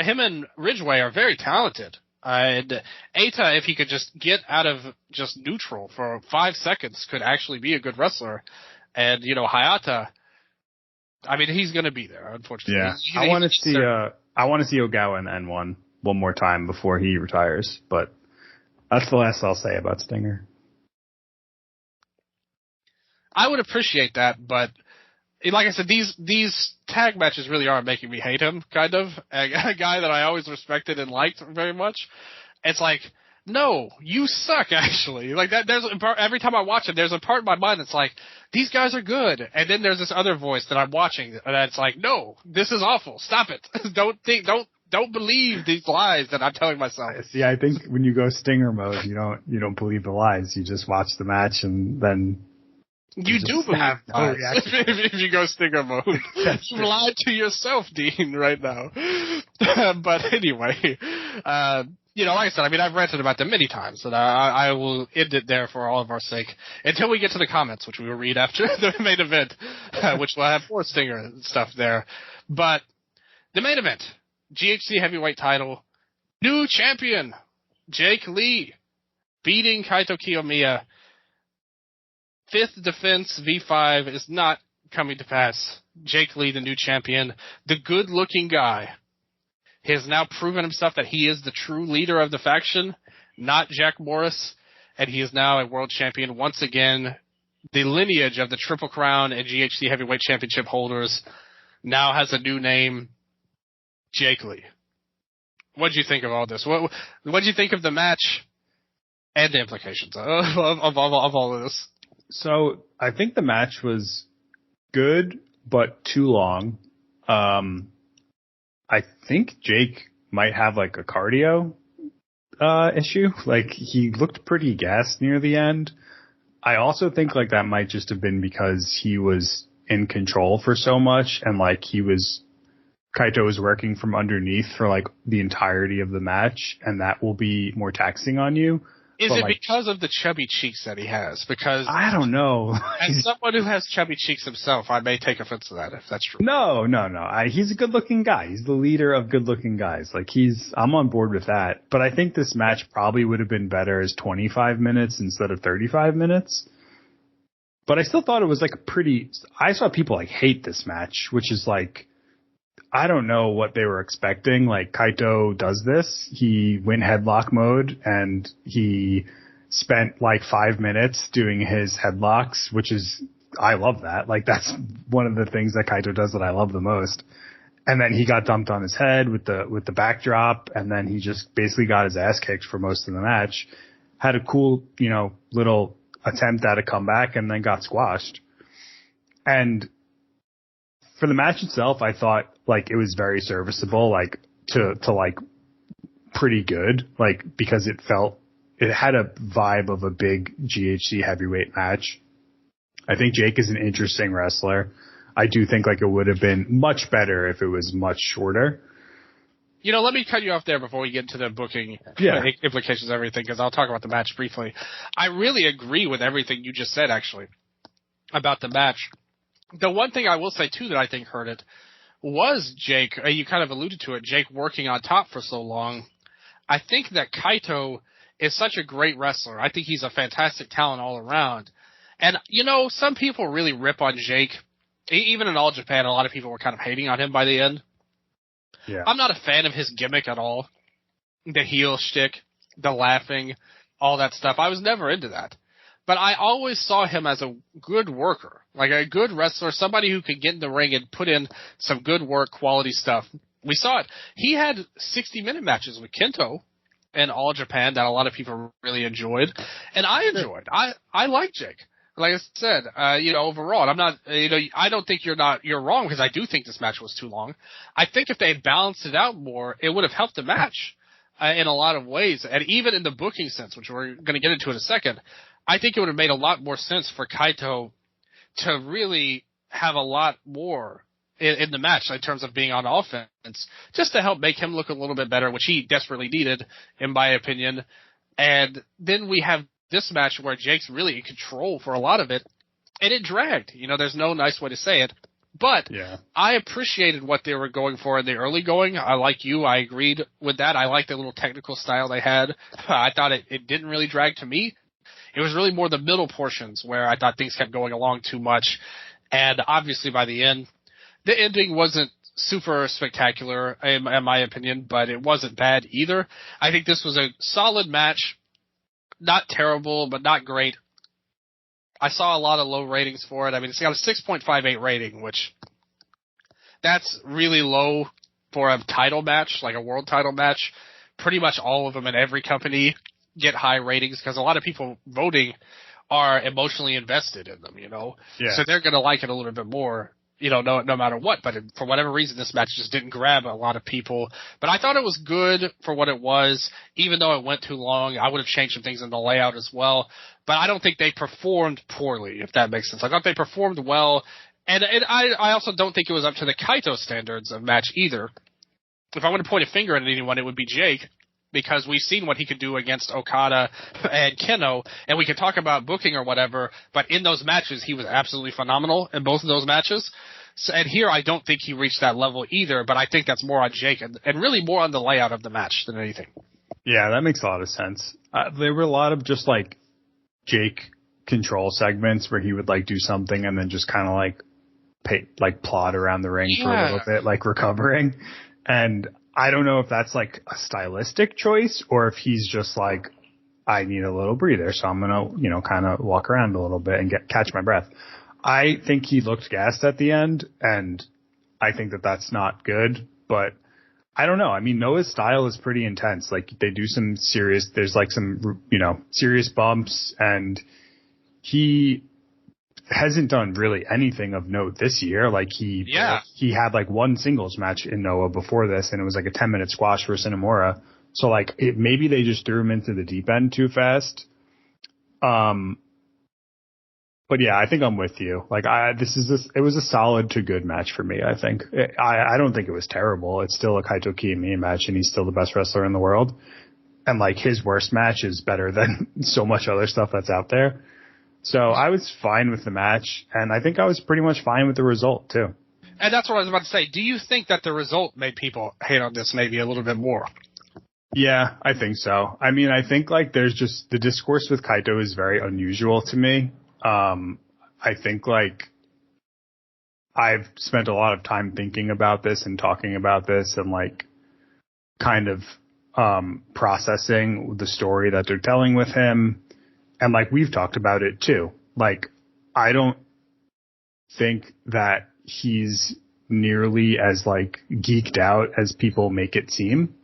him and Ridgeway are very talented. And Eita, if he could just get out of just neutral for 5 seconds, could actually be a good wrestler. And, Hayata, I mean, he's going to be there, unfortunately. Yeah. I want to see Ogawa in N1 one more time before he retires, but that's the last I'll say about Stinger. I would appreciate that, but like I said, these tag matches really are making me hate him, kind of. A guy that I always respected and liked very much. It's like, no, you suck, actually. Like that. Every time I watch it, there's a part in my mind that's like, these guys are good, and then there's this other voice that I'm watching that's like, no, this is awful. Stop it. Don't believe these lies that I'm telling myself. See, I think when you go Stinger mode, you don't believe the lies. You just watch the match and then. You do believe if you go Stinger mode. You lied to yourself, Dean, right now. But anyway, like I said, I mean, I've ranted about them many times, and I will end it there for all of our sake until we get to the comments, which we will read after the main event, which will have more Stinger stuff there. But the main event, GHC heavyweight title, new champion, Jake Lee, beating Kaito Kiyomiya. 5th defense V5 is not coming to pass. Jake Lee, the new champion, the good-looking guy, he has now proven himself that he is the true leader of the faction, not Jack Morris, and he is now a world champion once again. The lineage of the Triple Crown and GHC Heavyweight Championship holders now has a new name, Jake Lee. What did you think of all this? What did you think of the match and the implications of all of this? So I think the match was good, but too long. I think Jake might have like a cardio issue. Like he looked pretty gassed near the end. I also think like that might just have been because he was in control for so much and like Kaito was working from underneath for like the entirety of the match, and that will be more taxing on you. Is it because of the chubby cheeks that he has? Because I don't know. As someone who has chubby cheeks himself, I may take offense to that if that's true. No. He's a good-looking guy. He's the leader of good-looking guys. Like I'm on board with that. But I think this match probably would have been better as 25 minutes instead of 35 minutes. But I still thought it was like I saw people like hate this match, which is like, I don't know what they were expecting. Like Kaito does this. He went headlock mode and he spent like 5 minutes doing his headlocks, which is, I love that. Like that's one of the things that Kaito does that I love the most. And then he got dumped on his head with the backdrop, and then he just basically got his ass kicked for most of the match. Had a cool, little attempt at a comeback and then got squashed. And for the match itself, I thought like it was very serviceable, like to like pretty good, like because it had a vibe of a big GHC heavyweight match. I think Jake is an interesting wrestler. I do think like it would have been much better if it was much shorter. Let me cut you off there before we get to the booking implications of everything, because I'll talk about the match briefly. I really agree with everything you just said, actually, about the match. The one thing I will say, too, that I think hurt it was Jake. You kind of alluded to it, Jake working on top for so long. I think that Kaito is such a great wrestler. I think he's a fantastic talent all around. And, some people really rip on Jake. Even in All Japan, a lot of people were kind of hating on him by the end. Yeah. I'm not a fan of his gimmick at all. The heel shtick, the laughing, all that stuff. I was never into that. but I always saw him as a good worker, like a good wrestler, somebody who could get in the ring and put in some good work, quality stuff. We saw it. He had 60-minute matches with Kento in All Japan that a lot of people really enjoyed, and I enjoyed. I like Jake. Like I said, overall, and I'm not, I don't think you're wrong, because I do think this match was too long. I think if they had balanced it out more, it would have helped the match in a lot of ways, and even in the booking sense, which we're going to get into in a second. I think it would have made a lot more sense for Kaito to really have a lot more in the match in terms of being on offense, just to help make him look a little bit better, which he desperately needed, in my opinion. And then we have this match where Jake's really in control for a lot of it, and it dragged. There's no nice way to say it. But yeah. I appreciated what they were going for in the early going. I agreed with that. I liked the little technical style they had. I thought it didn't really drag to me. It was really more the middle portions where I thought things kept going along too much. And obviously by the end, the ending wasn't super spectacular in my opinion, but it wasn't bad either. I think this was a solid match. Not terrible, but not great. I saw a lot of low ratings for it. I mean, it's got a 6.58 rating, which that's really low for a title match, like a world title match. Pretty much all of them in every company get high ratings because a lot of people voting are emotionally invested in them, Yeah. So they're going to like it a little bit more, no matter what. But for whatever reason, this match just didn't grab a lot of people. But I thought it was good for what it was, even though it went too long. I would have changed some things in the layout as well. But I don't think they performed poorly, if that makes sense. I thought they performed well. And I also don't think it was up to the Kaito standards of match either. If I want to point a finger at anyone, it would be Jake, because we've seen what he could do against Okada and Keno, and we could talk about booking or whatever, but in those matches, he was absolutely phenomenal in both of those matches. So, and here, I don't think he reached that level either, but I think that's more on Jake and really more on the layout of the match than anything. Yeah, that makes a lot of sense. There were a lot of just like Jake control segments where he would like do something and then just kind of plod around the ring for a little bit, like recovering. And I don't know if that's like a stylistic choice or if he's just like, I need a little breather, so I'm going to, kind of walk around a little bit and catch my breath. I think he looked gassed at the end, and I think that that's not good, but I don't know. I mean, Noah's style is pretty intense. Like, they do there's like some, serious bumps, and he hasn't done really anything of note this year. Like he had like one singles match in Noah before this, and it was like a 10-minute squash for Cinemura. So like maybe they just threw him into the deep end too fast. But yeah, I think I'm with you. Like it was a solid to good match for me. I think I don't think it was terrible. It's still a Kaito Kiyomiya match, and he's still the best wrestler in the world. And like his worst match is better than so much other stuff that's out there. So I was fine with the match, and I think I was pretty much fine with the result, too. And that's what I was about to say. Do you think that the result made people hate on this maybe a little bit more? Yeah, I think so. I mean, I think, like, there's just the discourse with Kaito is very unusual to me. I think, like, I've spent a lot of time thinking about this and talking about this and, like, kind of processing the story that they're telling with him. And like we've talked about it too. Like, I don't think that he's nearly as like geeked out as people make it seem.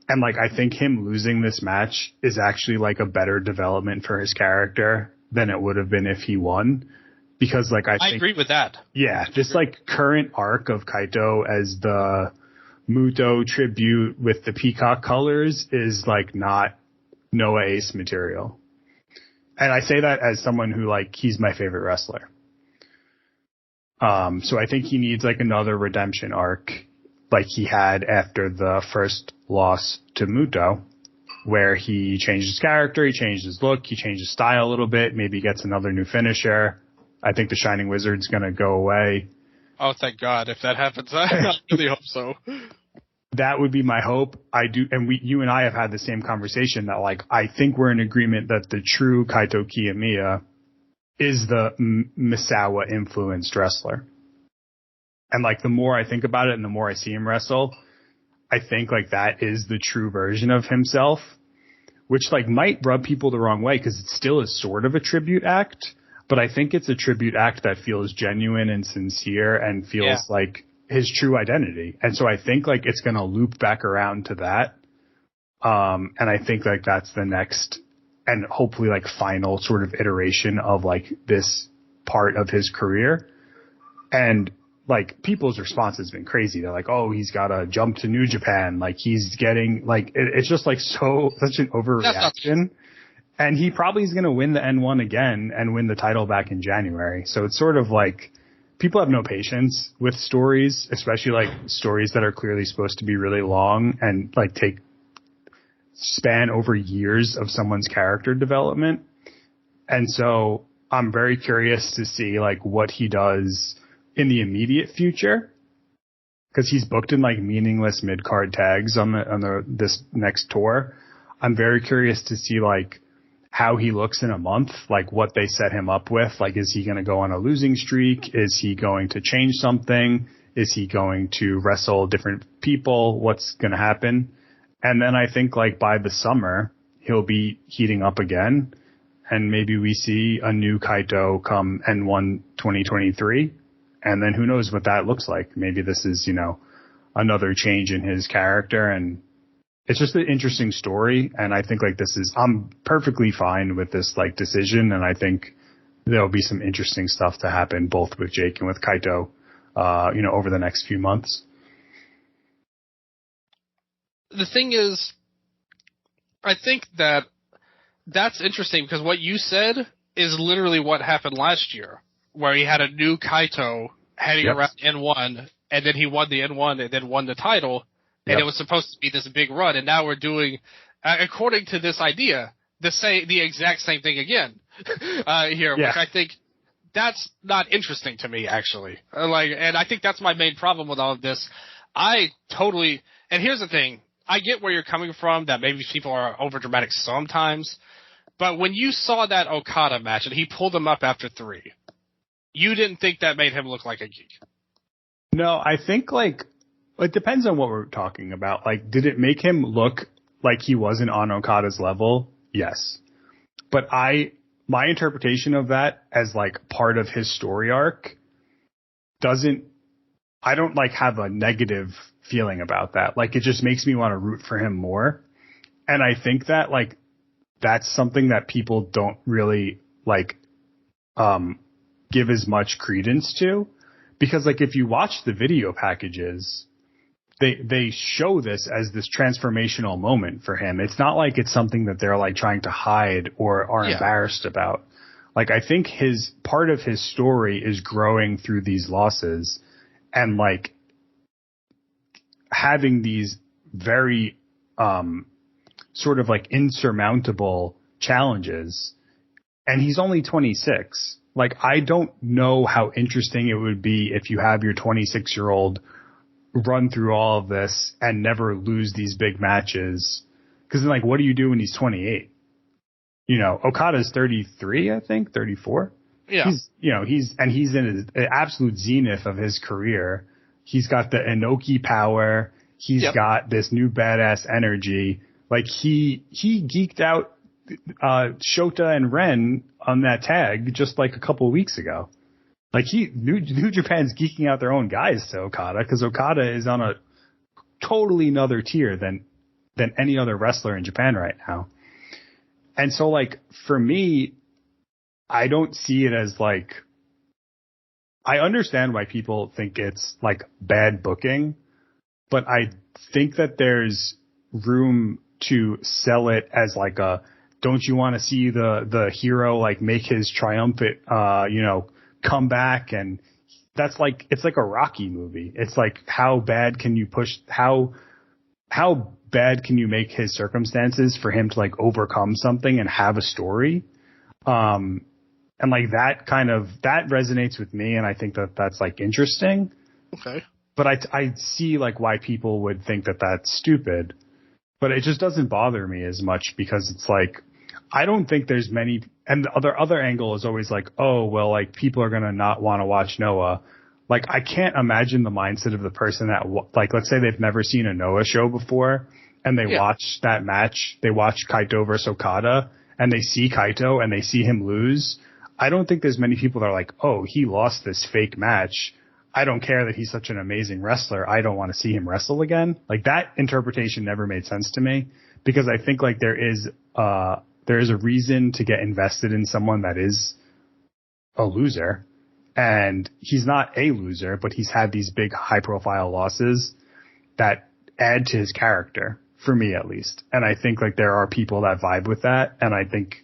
And like, I think him losing this match is actually like a better development for his character than it would have been if he won. Because like, I think, agree with that. Yeah. This like current arc of Kaito as the Muto tribute with the peacock colors is like not Noah Ace material. And I say that as someone who, like, he's my favorite wrestler. So I think he needs, like, another redemption arc like he had after the first loss to Muto, where he changed his character, he changed his look, he changed his style a little bit, maybe gets another new finisher. I think the Shining Wizard's going to go away. Oh, thank God. If that happens, I really hope so. That would be my hope. I do, and you and I have had the same conversation that, like, I think we're in agreement that the true Kaito Kiyomiya is the Misawa influenced wrestler. And like, the more I think about it and the more I see him wrestle, I think like that is the true version of himself, which like might rub people the wrong way because it still is sort of a tribute act, but I think it's a tribute act that feels genuine and sincere and feels like his true identity. And so I think like it's going to loop back around to that. And I think like that's the next and hopefully like final sort of iteration of like this part of his career. And like people's response has been crazy. They're like, oh, he's got to jump to New Japan. Like he's getting like, it's just like such an overreaction. And he probably is going to win the N1 again and win the title back in January. So it's sort of like people have no patience with stories, especially like stories that are clearly supposed to be really long and like span over years of someone's character development. And so I'm very curious to see like what he does in the immediate future, because he's booked in like meaningless mid-card tags on this next tour. I'm very curious to see like how he looks in a month, like what they set him up with. Like, is he going to go on a losing streak? Is he going to change something? Is he going to wrestle different people? What's going to happen? And then I think like by the summer, he'll be heating up again. And maybe we see a new Kaito come N1 2023. And then who knows what that looks like. Maybe this is, another change in his character. And it's just an interesting story. And I think like I'm perfectly fine with this like decision. And I think there'll be some interesting stuff to happen both with Jake and with Kaito, over the next few months. The thing is, I think that's interesting because what you said is literally what happened last year, where he had a new Kaito heading around N1, and then he won the N1 and then won the title, and it was supposed to be this big run, and now we're doing, according to this idea, the exact same thing again here, which I think that's not interesting to me, actually. And I think that's my main problem with all of this. And here's the thing, I get where you're coming from, that maybe people are overdramatic sometimes, but when you saw that Okada match and he pulled him up after 3, you didn't think that made him look like a geek? No, I think like it depends on what we're talking about. Like, did it make him look like he wasn't on Okada's level? Yes. But my interpretation of that as like part of his story arc I don't like have a negative feeling about that. Like, it just makes me want to root for him more. And I think that like that's something that people don't really like give as much credence to, because like if you watch the video packages, they show this as this transformational moment for him. It's not like it's something that they're like trying to hide or are embarrassed about. Like, I think part of his story is growing through these losses and like having these very sort of like insurmountable challenges. And he's only 26. Like, I don't know how interesting it would be if you have your 26-year-old run through all of this and never lose these big matches. Because then, like, what do you do when he's 28? Okada's 33, I think, 34. Yeah. He's in an absolute zenith of his career. He's got the Inoki power. He's got this new badass energy. Like, he geeked out Shota and Ren on that tag just like a couple of weeks ago. Like, New Japan's geeking out their own guys to Okada because Okada is on a totally another tier than any other wrestler in Japan right now. And so, like, for me, I don't see it as like, I understand why people think it's like bad booking, but I think that there's room to sell it as like don't you want to see the hero like make his triumphant comeback? And that's like, it's like a Rocky movie. It's like, how bad can you how bad can you make his circumstances for him to like overcome something and have a story? And like that resonates with me, and I think that that's like interesting. Okay. But I see like why people would think that that's stupid, but it just doesn't bother me as much because it's like, I don't think there's many, and the other angle is always like, oh, well, like people are going to not want to watch Noah. Like, I can't imagine the mindset of the person that, like, let's say they've never seen a Noah show before and they watch that match, they watch Kaito versus Okada, and they see Kaito and they see him lose, I don't think there's many people that are like, oh, he lost this fake match. I don't care that he's such an amazing wrestler. I don't want to see him wrestle again. Like, that interpretation never made sense to me, because I think like there is a reason to get invested in someone that is a loser, and he's not a loser, but he's had these big high profile losses that add to his character, for me at least. And I think like there are people that vibe with that, and I think,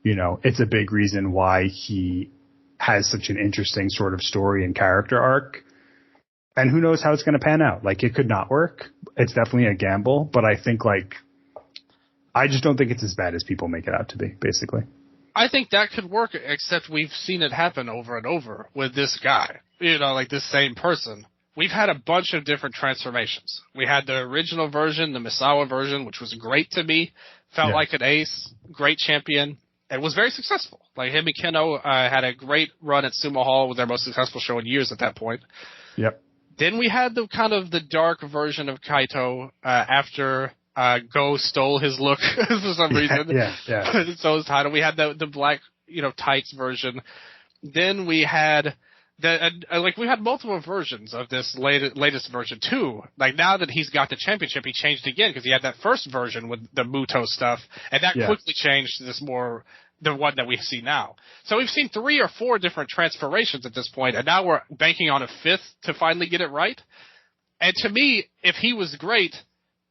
you know, it's a big reason why he has such an interesting sort of story and character arc. And who knows how it's going to pan out. Like, it could not work. It's definitely a gamble, but I think like, I just don't think it's as bad as people make it out to be, basically. I think that could work, except we've seen it happen over and over with this guy. You know, like this same person. We've had a bunch of different transformations. We had the original version, the Misawa version, which was great to me. Felt like an ace, great champion, and was very successful. Like, him and Keno had a great run at Sumo Hall, with their most successful show in years at that point. Yep. Then we had the kind of the dark version of Kaito after Go stole his look for some reason. Yeah. So his title. We had the black, you know, tights version. Then we had we had multiple versions of this latest version too. Like, now that he's got the championship, he changed again, because he had that first version with the Muto stuff, and that quickly changed to this more the one that we see now. So we've seen 3 or 4 different transformations at this point, and now we're banking on a 5th to finally get it right. And to me, if he was great,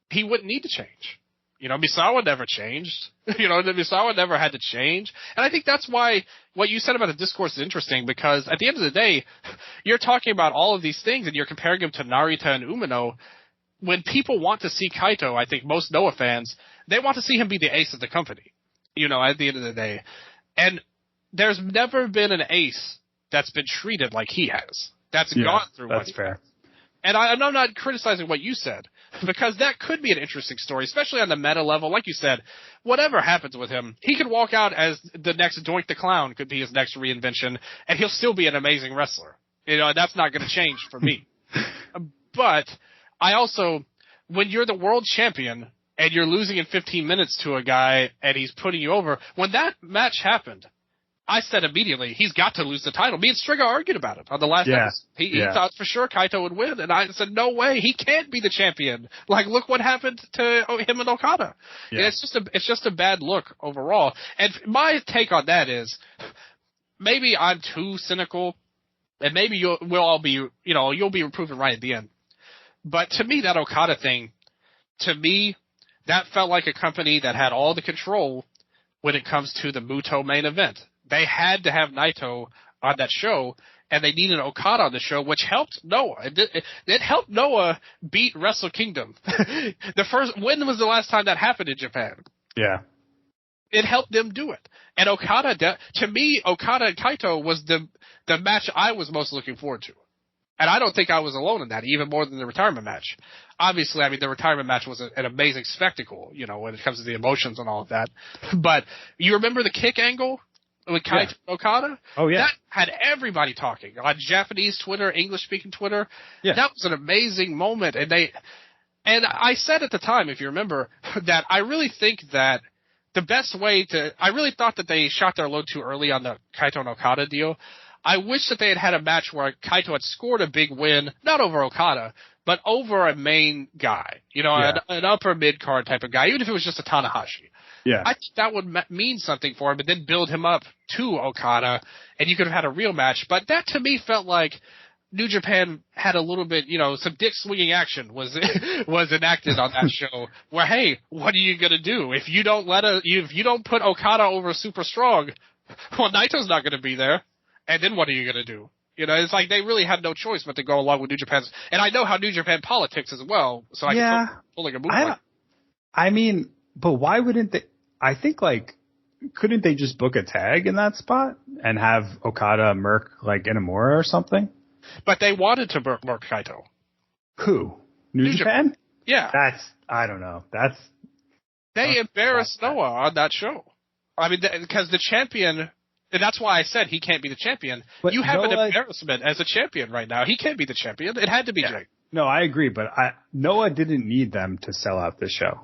he wouldn't need to change. You know, Misawa never changed. You know, Misawa never had to change. And I think that's why what you said about the discourse is interesting, because at the end of the day, you're talking about all of these things and you're comparing him to Narita and Umino. When people want to see Kaito, I think most Noah fans, they want to see him be the ace of the company, you know, at the end of the day. And there's never been an ace that's been treated like he has. That's gone through what he has. And I'm not criticizing what you said, because that could be an interesting story, especially on the meta level. Like you said, whatever happens with him, he could walk out as the next Doink the Clown, could be his next reinvention, and he'll still be an amazing wrestler. You know, that's not going to change for me. But I also, when you're the world champion and you're losing in 15 minutes to a guy and he's putting you over, when that match happened, I said immediately, he's got to lose the title. Me and STRIGGA argued about it on the last episode. He thought for sure Kaito would win, and I said, no way, he can't be the champion. Like, look what happened to him and Okada. Yeah. And it's just a bad look overall. And my take on that is, maybe I'm too cynical, and maybe we'll all be, you know, you'll be proven right at the end. But to me, that Okada thing, that felt like a company that had all the control when it comes to the Muto main event. They had to have Naito on that show, and they needed Okada on the show, which helped Noah. It helped Noah beat Wrestle Kingdom. When was the last time that happened in Japan? Yeah. It helped them do it. And to me, Okada and Kaito was the match I was most looking forward to. And I don't think I was alone in that, even more than the retirement match. Obviously, I mean, the retirement match was an amazing spectacle, you know, when it comes to the emotions and all of that. But you remember the kick angle with Kaito Okada? Oh, yeah. That had everybody talking on Japanese Twitter, English-speaking Twitter. Yeah. That was an amazing moment. And I said at the time, if you remember, that I really think that the best way I really thought that they shot their load too early on the Kaito and Okada deal. I wish that they had a match where Kaito had scored a big win, not over Okada, but over a main guy, you know, an upper mid-card type of guy, even if it was just a Tanahashi. Yeah. I think that would mean something for him, and then build him up to Okada, and you could have had a real match. But that, to me, felt like New Japan had a little bit, you know, some dick swinging action was enacted on that show. Where, hey, what are you gonna do if you don't put Okada over super strong? Well, Naito's not gonna be there, and then what are you gonna do? You know, it's like they really had no choice but to go along with New Japan's. And I know how New Japan politics as well, so I can pulling a move like. I mean, but why wouldn't they? I think, like, couldn't they just book a tag in that spot and have Okada murk, like, Inamura or something? But they wanted to murk Kaito. Who? New Japan? Yeah. I don't know. They embarrassed Noah on that show. I mean, because the champion, and that's why I said he can't be the champion. But you have an embarrassment as a champion right now. He can't be the champion. It had to be Jake. No, I agree, but Noah didn't need them to sell out this show.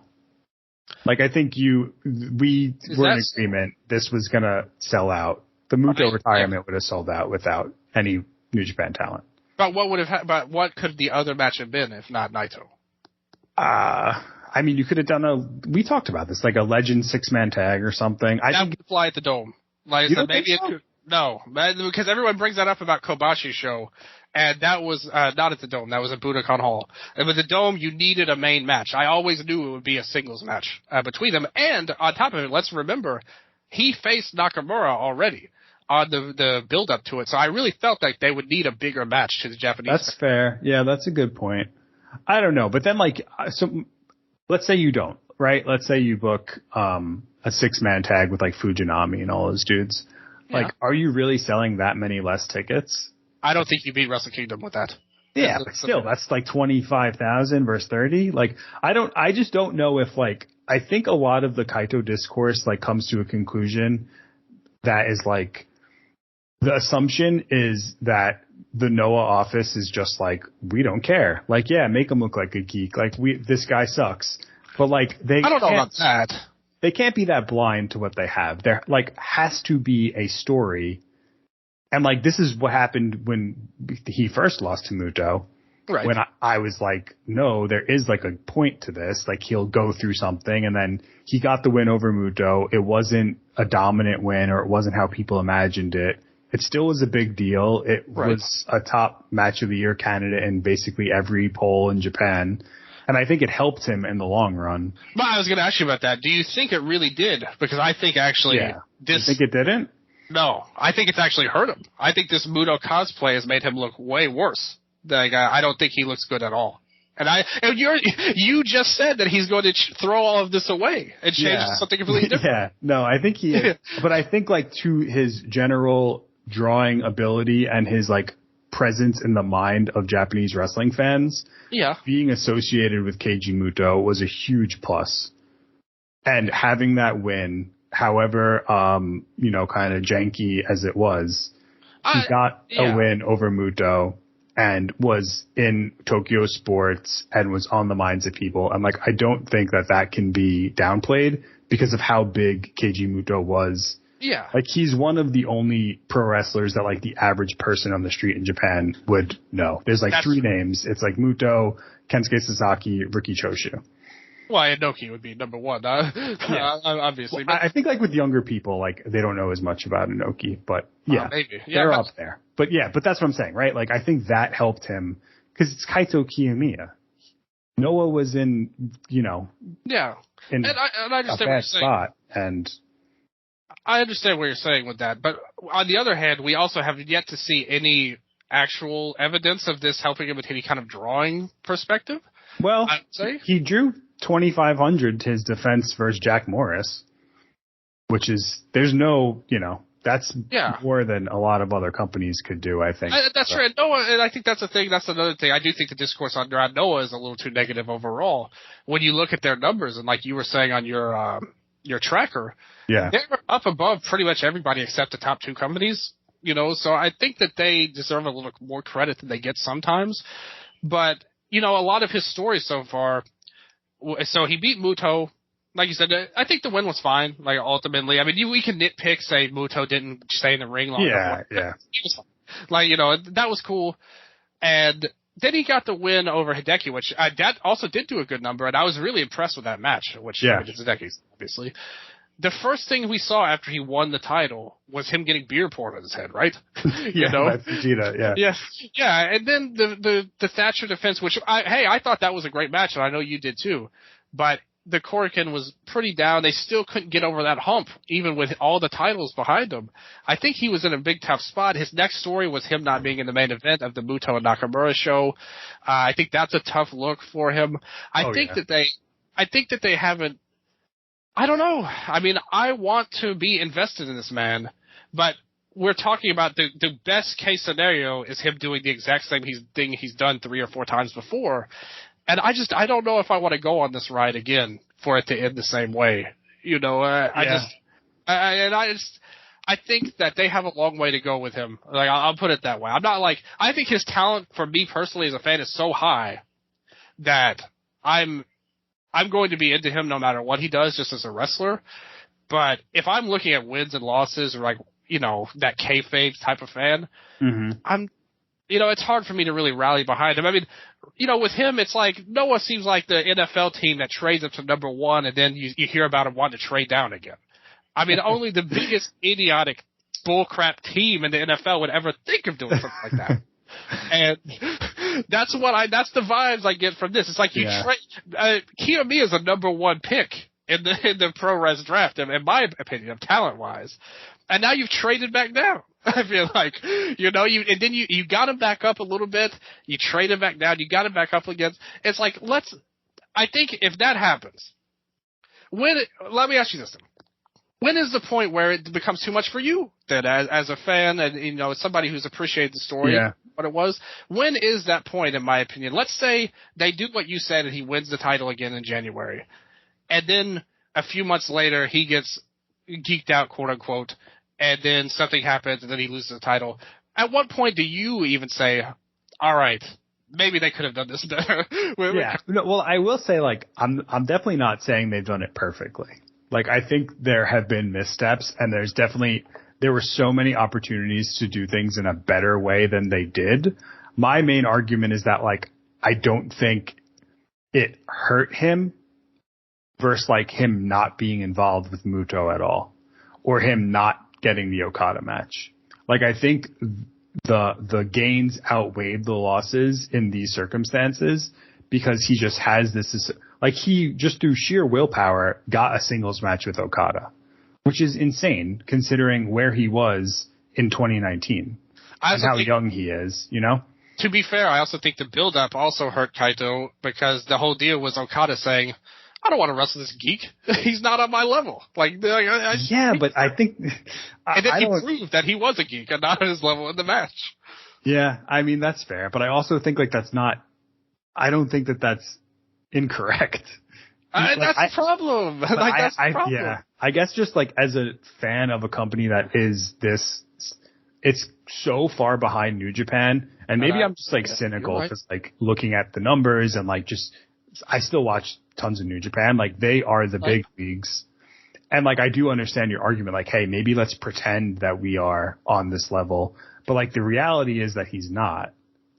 Like, I think we were in agreement this was going to sell out. The Muto retirement would have sold out without any New Japan talent. But what could the other match have been if not Naito? I mean, you could have done we talked about this, like a Legend 6-man tag or something. That would fly at the Dome. Like, you don't think so? No, because everyone brings that up about Kobashi's show, and that was not at the Dome. That was at Budokan Hall. And with the Dome, you needed a main match. I always knew it would be a singles match between them. And on top of it, let's remember, he faced Nakamura already on the build-up to it. So I really felt like they would need a bigger match to the Japanese. That's fair. Yeah, that's a good point. I don't know. But then, like, so let's say you don't, right? Let's say you book a 6-man tag with, like, Fujinami and all those dudes. Yeah. Like, are you really selling that many less tickets? I don't think you beat Wrestle Kingdom with that. Yeah, but still, that's like 25,000 versus 30. Like, I just don't know if, like, I think a lot of the Kaito discourse, like, comes to a conclusion that is, like, the assumption is that the Noah office is just like, we don't care. Like, yeah, make him look like a geek. Like, this guy sucks. But, like, I don't know about that. They can't be that blind to what they have. There, like, has to be a story. And, like, this is what happened when he first lost to Muto. Right. When I was like, no, there is, like, a point to this. Like, he'll go through something. And then he got the win over Muto. It wasn't a dominant win, or it wasn't how people imagined it. It still was a big deal. It was a top match of the year candidate in basically every poll in Japan. And I think it helped him in the long run. But I was going to ask you about that. Do you think it really did? Because I think actually You think it didn't? No. I think it's actually hurt him. I think this Muto cosplay has made him look way worse. Like, I don't think he looks good at all. And you just said that he's going to throw all of this away and change to something completely different. Yeah. No, I think he is. But I think, like, to his general drawing ability and his, like, presence in the mind of Japanese wrestling fans, being associated with Keiji Muto was a huge plus. And having that win, however, kind of janky as it was, he got a win over Muto and was in Tokyo sports and was on the minds of people. And, like, I don't think that can be downplayed because of how big Keiji Muto was. Yeah. Like, he's one of the only pro wrestlers that, like, the average person on the street in Japan would know. There's, like, 3 names. It's, like, Muto, Kensuke Sasaki, Riki Choshu. Well, Inoki would be number 1, obviously. Well, I think, like, with younger people, like, they don't know as much about Inoki, but maybe. They're up there. But that's what I'm saying, right? Like, I think that helped him because it's Kaito Kiyomiya. Noah was in, in I just a bad spot, and I understand what you're saying with that, but on the other hand, we also have yet to see any actual evidence of this helping him with any kind of drawing perspective. Well, he drew 2,500 to his defense versus Jack Morris, which is, there's no, that's more than a lot of other companies could do, I think. That's right. Noah, and I think that's the thing. That's another thing. I do think the discourse on Noah is a little too negative overall. When you look at their numbers, and like you were saying on your tracker, they're up above pretty much everybody except the top 2 companies. So I think that they deserve a little more credit than they get sometimes. But a lot of his stories so far. So he beat Muto. Like you said, I think the win was fine. Like, ultimately, I mean, we can nitpick, say Muto didn't stay in the ring long enough. Yeah. Like, that was cool. And then he got the win over Hideki, which that also did do a good number, and I was really impressed with that match, which is Hideki's, obviously. The first thing we saw after he won the title was him getting beer poured on his head, right? That's Vegeta, Yeah, and then the Thatcher defense, which I thought that was a great match, and I know you did too. But the Korakuen was pretty down. They still couldn't get over that hump, even with all the titles behind him. I think he was in a big tough spot. His next story was him not being in the main event of the Muto and Nakamura show. I think that's a tough look for him. I think that they haven't. I don't know. I mean, I want to be invested in this man, but we're talking about the best case scenario is him doing the exact same thing he's done 3 or 4 times before. And I don't know if I want to go on this ride again for it to end the same way. I think that they have a long way to go with him. Like, I'll put it that way. I'm not like, I think his talent for me personally as a fan is so high that I'm I'm going to be into him no matter what he does, just as a wrestler. But if I'm looking at wins and losses, or like, that kayfabe type of fan, it's hard for me to really rally behind him. I mean, with him, it's like Noah seems like the NFL team that trades up to number one, and then you hear about him wanting to trade down again. I mean, only the biggest idiotic bullcrap team in the NFL would ever think of doing something like that. And that's the vibes I get from this. It's like Kiyomiya is a number one pick in the pro res draft, in my opinion, talent wise. And now you've traded back down. I feel like, and then you got him back up a little bit. You trade him back down. You got him back up again. It's like, I think if that happens, let me ask you this then. When is the point where it becomes too much for you then as a fan and, as somebody who's appreciated the story, what it was? When is that point, in my opinion? Let's say they do what you said and he wins the title again in January. And then a few months later, he gets geeked out, quote unquote, and then something happens and then he loses the title. At what point do you even say, all right, maybe they could have done this better? Well, I will say, like, I'm definitely not saying they've done it perfectly. Like, I think there have been missteps, and there were so many opportunities to do things in a better way than they did. My main argument is that, like, I don't think it hurt him versus, like, him not being involved with Muto at all, or him not getting the Okada match. Like, I think the gains outweighed the losses in these circumstances because he just has this, like, he just through sheer willpower got a singles match with Okada, which is insane considering where he was in 2019 and how young he is, To be fair, I also think the build-up also hurt Kaito because the whole deal was Okada saying, I don't want to wrestle this geek. He's not on my level. But I think... And then he proved that he was a geek and not on his level in the match. Yeah, I mean, that's fair. But I also think, like, I don't think that's incorrect. That's the problem. That's the problem. Yeah. I guess just, like, as a fan of a company that is it's so far behind New Japan, and maybe I'm just, like, cynical because, like, looking at the numbers and, like, I still watch tons of New Japan. Like, they are the big leagues. And, like, I do understand your argument, like, hey, maybe let's pretend that we are on this level. But, like, the reality is that he's not,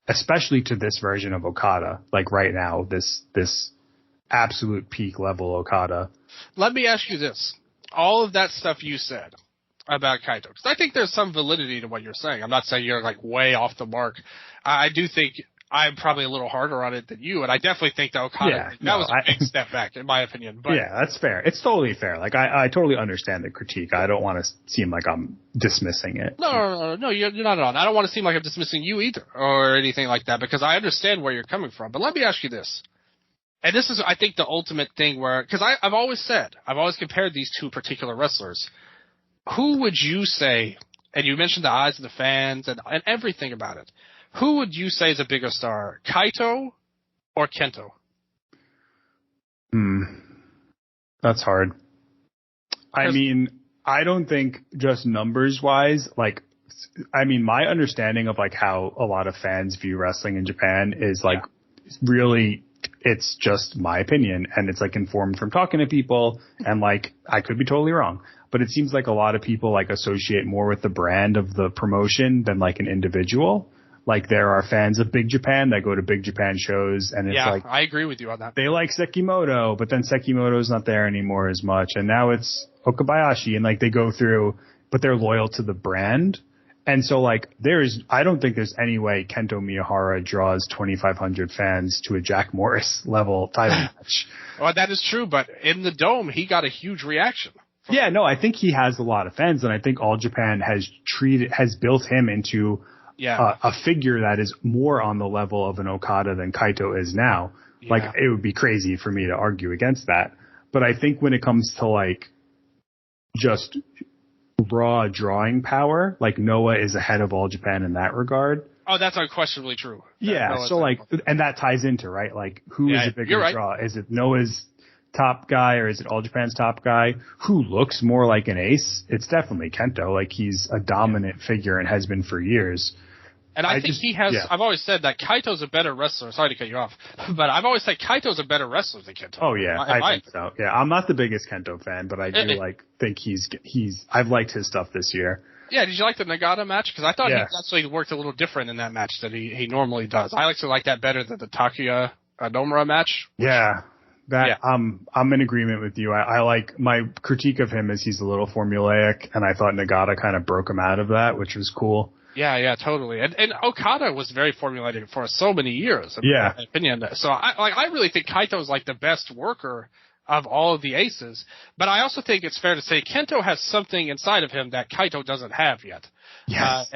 especially to this version of Okada. Like, right now, this absolute peak level Okada. Let me ask you this. All of that stuff you said about Kaito, because I think there's some validity to what you're saying. I'm not saying you're, like, way off the mark. I do think I'm probably a little harder on it than you, and I definitely think that Okada, was a big step back, in my opinion. But yeah, that's fair. It's totally fair. Like, I totally understand the critique. I don't want to seem like I'm dismissing it. No, you're not at all. I don't want to seem like I'm dismissing you either, or anything like that, because I understand where you're coming from. But let me ask you this. And this is, I think, the ultimate thing where, because I've always compared these two particular wrestlers. Who would you say, and you mentioned the eyes of the fans and everything about it, who would you say is a bigger star, Kaito or Kento? That's hard. I mean, I don't think just numbers wise, like, I mean, my understanding of, like, how a lot of fans view wrestling in Japan is, like, really, it's just my opinion, and it's, like, informed from talking to people, and, like, I could be totally wrong, but it seems like a lot of people, like, associate more with the brand of the promotion than, like, an individual. Like, there are fans of Big Japan that go to Big Japan shows, and it's like... I agree with you on that. They like Sekimoto, but then Sekimoto's not there anymore as much, and now it's Okabayashi, and, like, they go through, but they're loyal to the brand. And so, like, I don't think there's any way Kento Miyahara draws 2,500 fans to a Jack Morris level title match. Well, that is true, but in the Dome, he got a huge reaction. Yeah, no, I think he has a lot of fans, and I think All Japan has built him into a figure that is more on the level of an Okada than Kaito is now. Yeah. Like, it would be crazy for me to argue against that. But I think when it comes to, like, just raw drawing power, like, Noah is ahead of All Japan in that regard. Oh, that's unquestionably true. Yeah, so, like, and that ties into, right, like, who is a bigger draw? Is it Noah's top guy or is it All Japan's top guy? Who looks more like an ace? It's definitely Kento. Like, he's a dominant figure and has been for years. And I think he has. Yeah. I've always said that Kaito's a better wrestler. Sorry to cut you off, but I've always said Kaito's a better wrestler than Kento. Oh yeah, I think so. Yeah, I'm not the biggest Kento fan, but I do think he's. I've liked his stuff this year. Yeah, did you like the Nagata match? Because I thought he actually worked a little different in that match than he normally does. I actually like that better than the Takuya Nomura match. I'm in agreement with you. I like, my critique of him is he's a little formulaic, and I thought Nagata kind of broke him out of that, which was cool. Yeah, totally. And Okada was very formulaic for so many years, in my opinion. So I really think Kaito's like the best worker of all of the aces. But I also think it's fair to say Kento has something inside of him that Kaito doesn't have yet. Yes.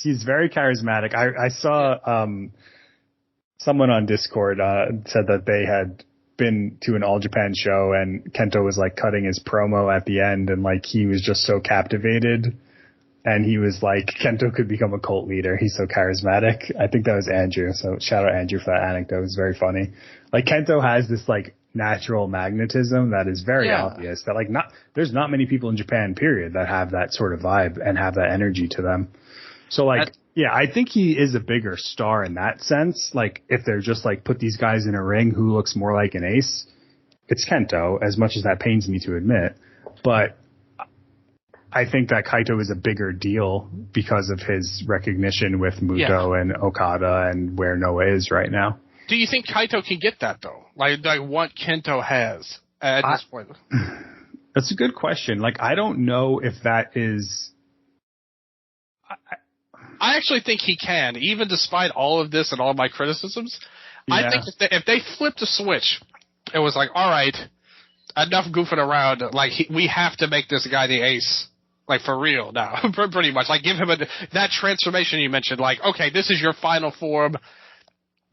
He's very charismatic. I saw someone on Discord said that they had been to an All Japan show and Kento was like cutting his promo at the end, and like he was just so captivated. And he was like, Kento could become a cult leader. He's so charismatic. I think that was Andrew. So shout out Andrew for that anecdote. It was very funny. Like Kento has this like natural magnetism that is very obvious, that like there's not many people in Japan, period, that have that sort of vibe and have that energy to them. So like, I think he is a bigger star in that sense. Like if they're just like put these guys in a ring, who looks more like an ace? It's Kento, as much as that pains me to admit. But I think that Kaito is a bigger deal because of his recognition with Muto and Okada and where Noah is right now. Do you think Kaito can get that though? Like what Kento has at this point? That's a good question. Like I don't know if that is. I actually think he can, even despite all of this and all my criticisms. Yeah. I think if they flipped a switch, it was like, all right, enough goofing around. Like we have to make this guy the ace. Like, for real now, pretty much. Like, give him that transformation you mentioned. Like, okay, this is your final form.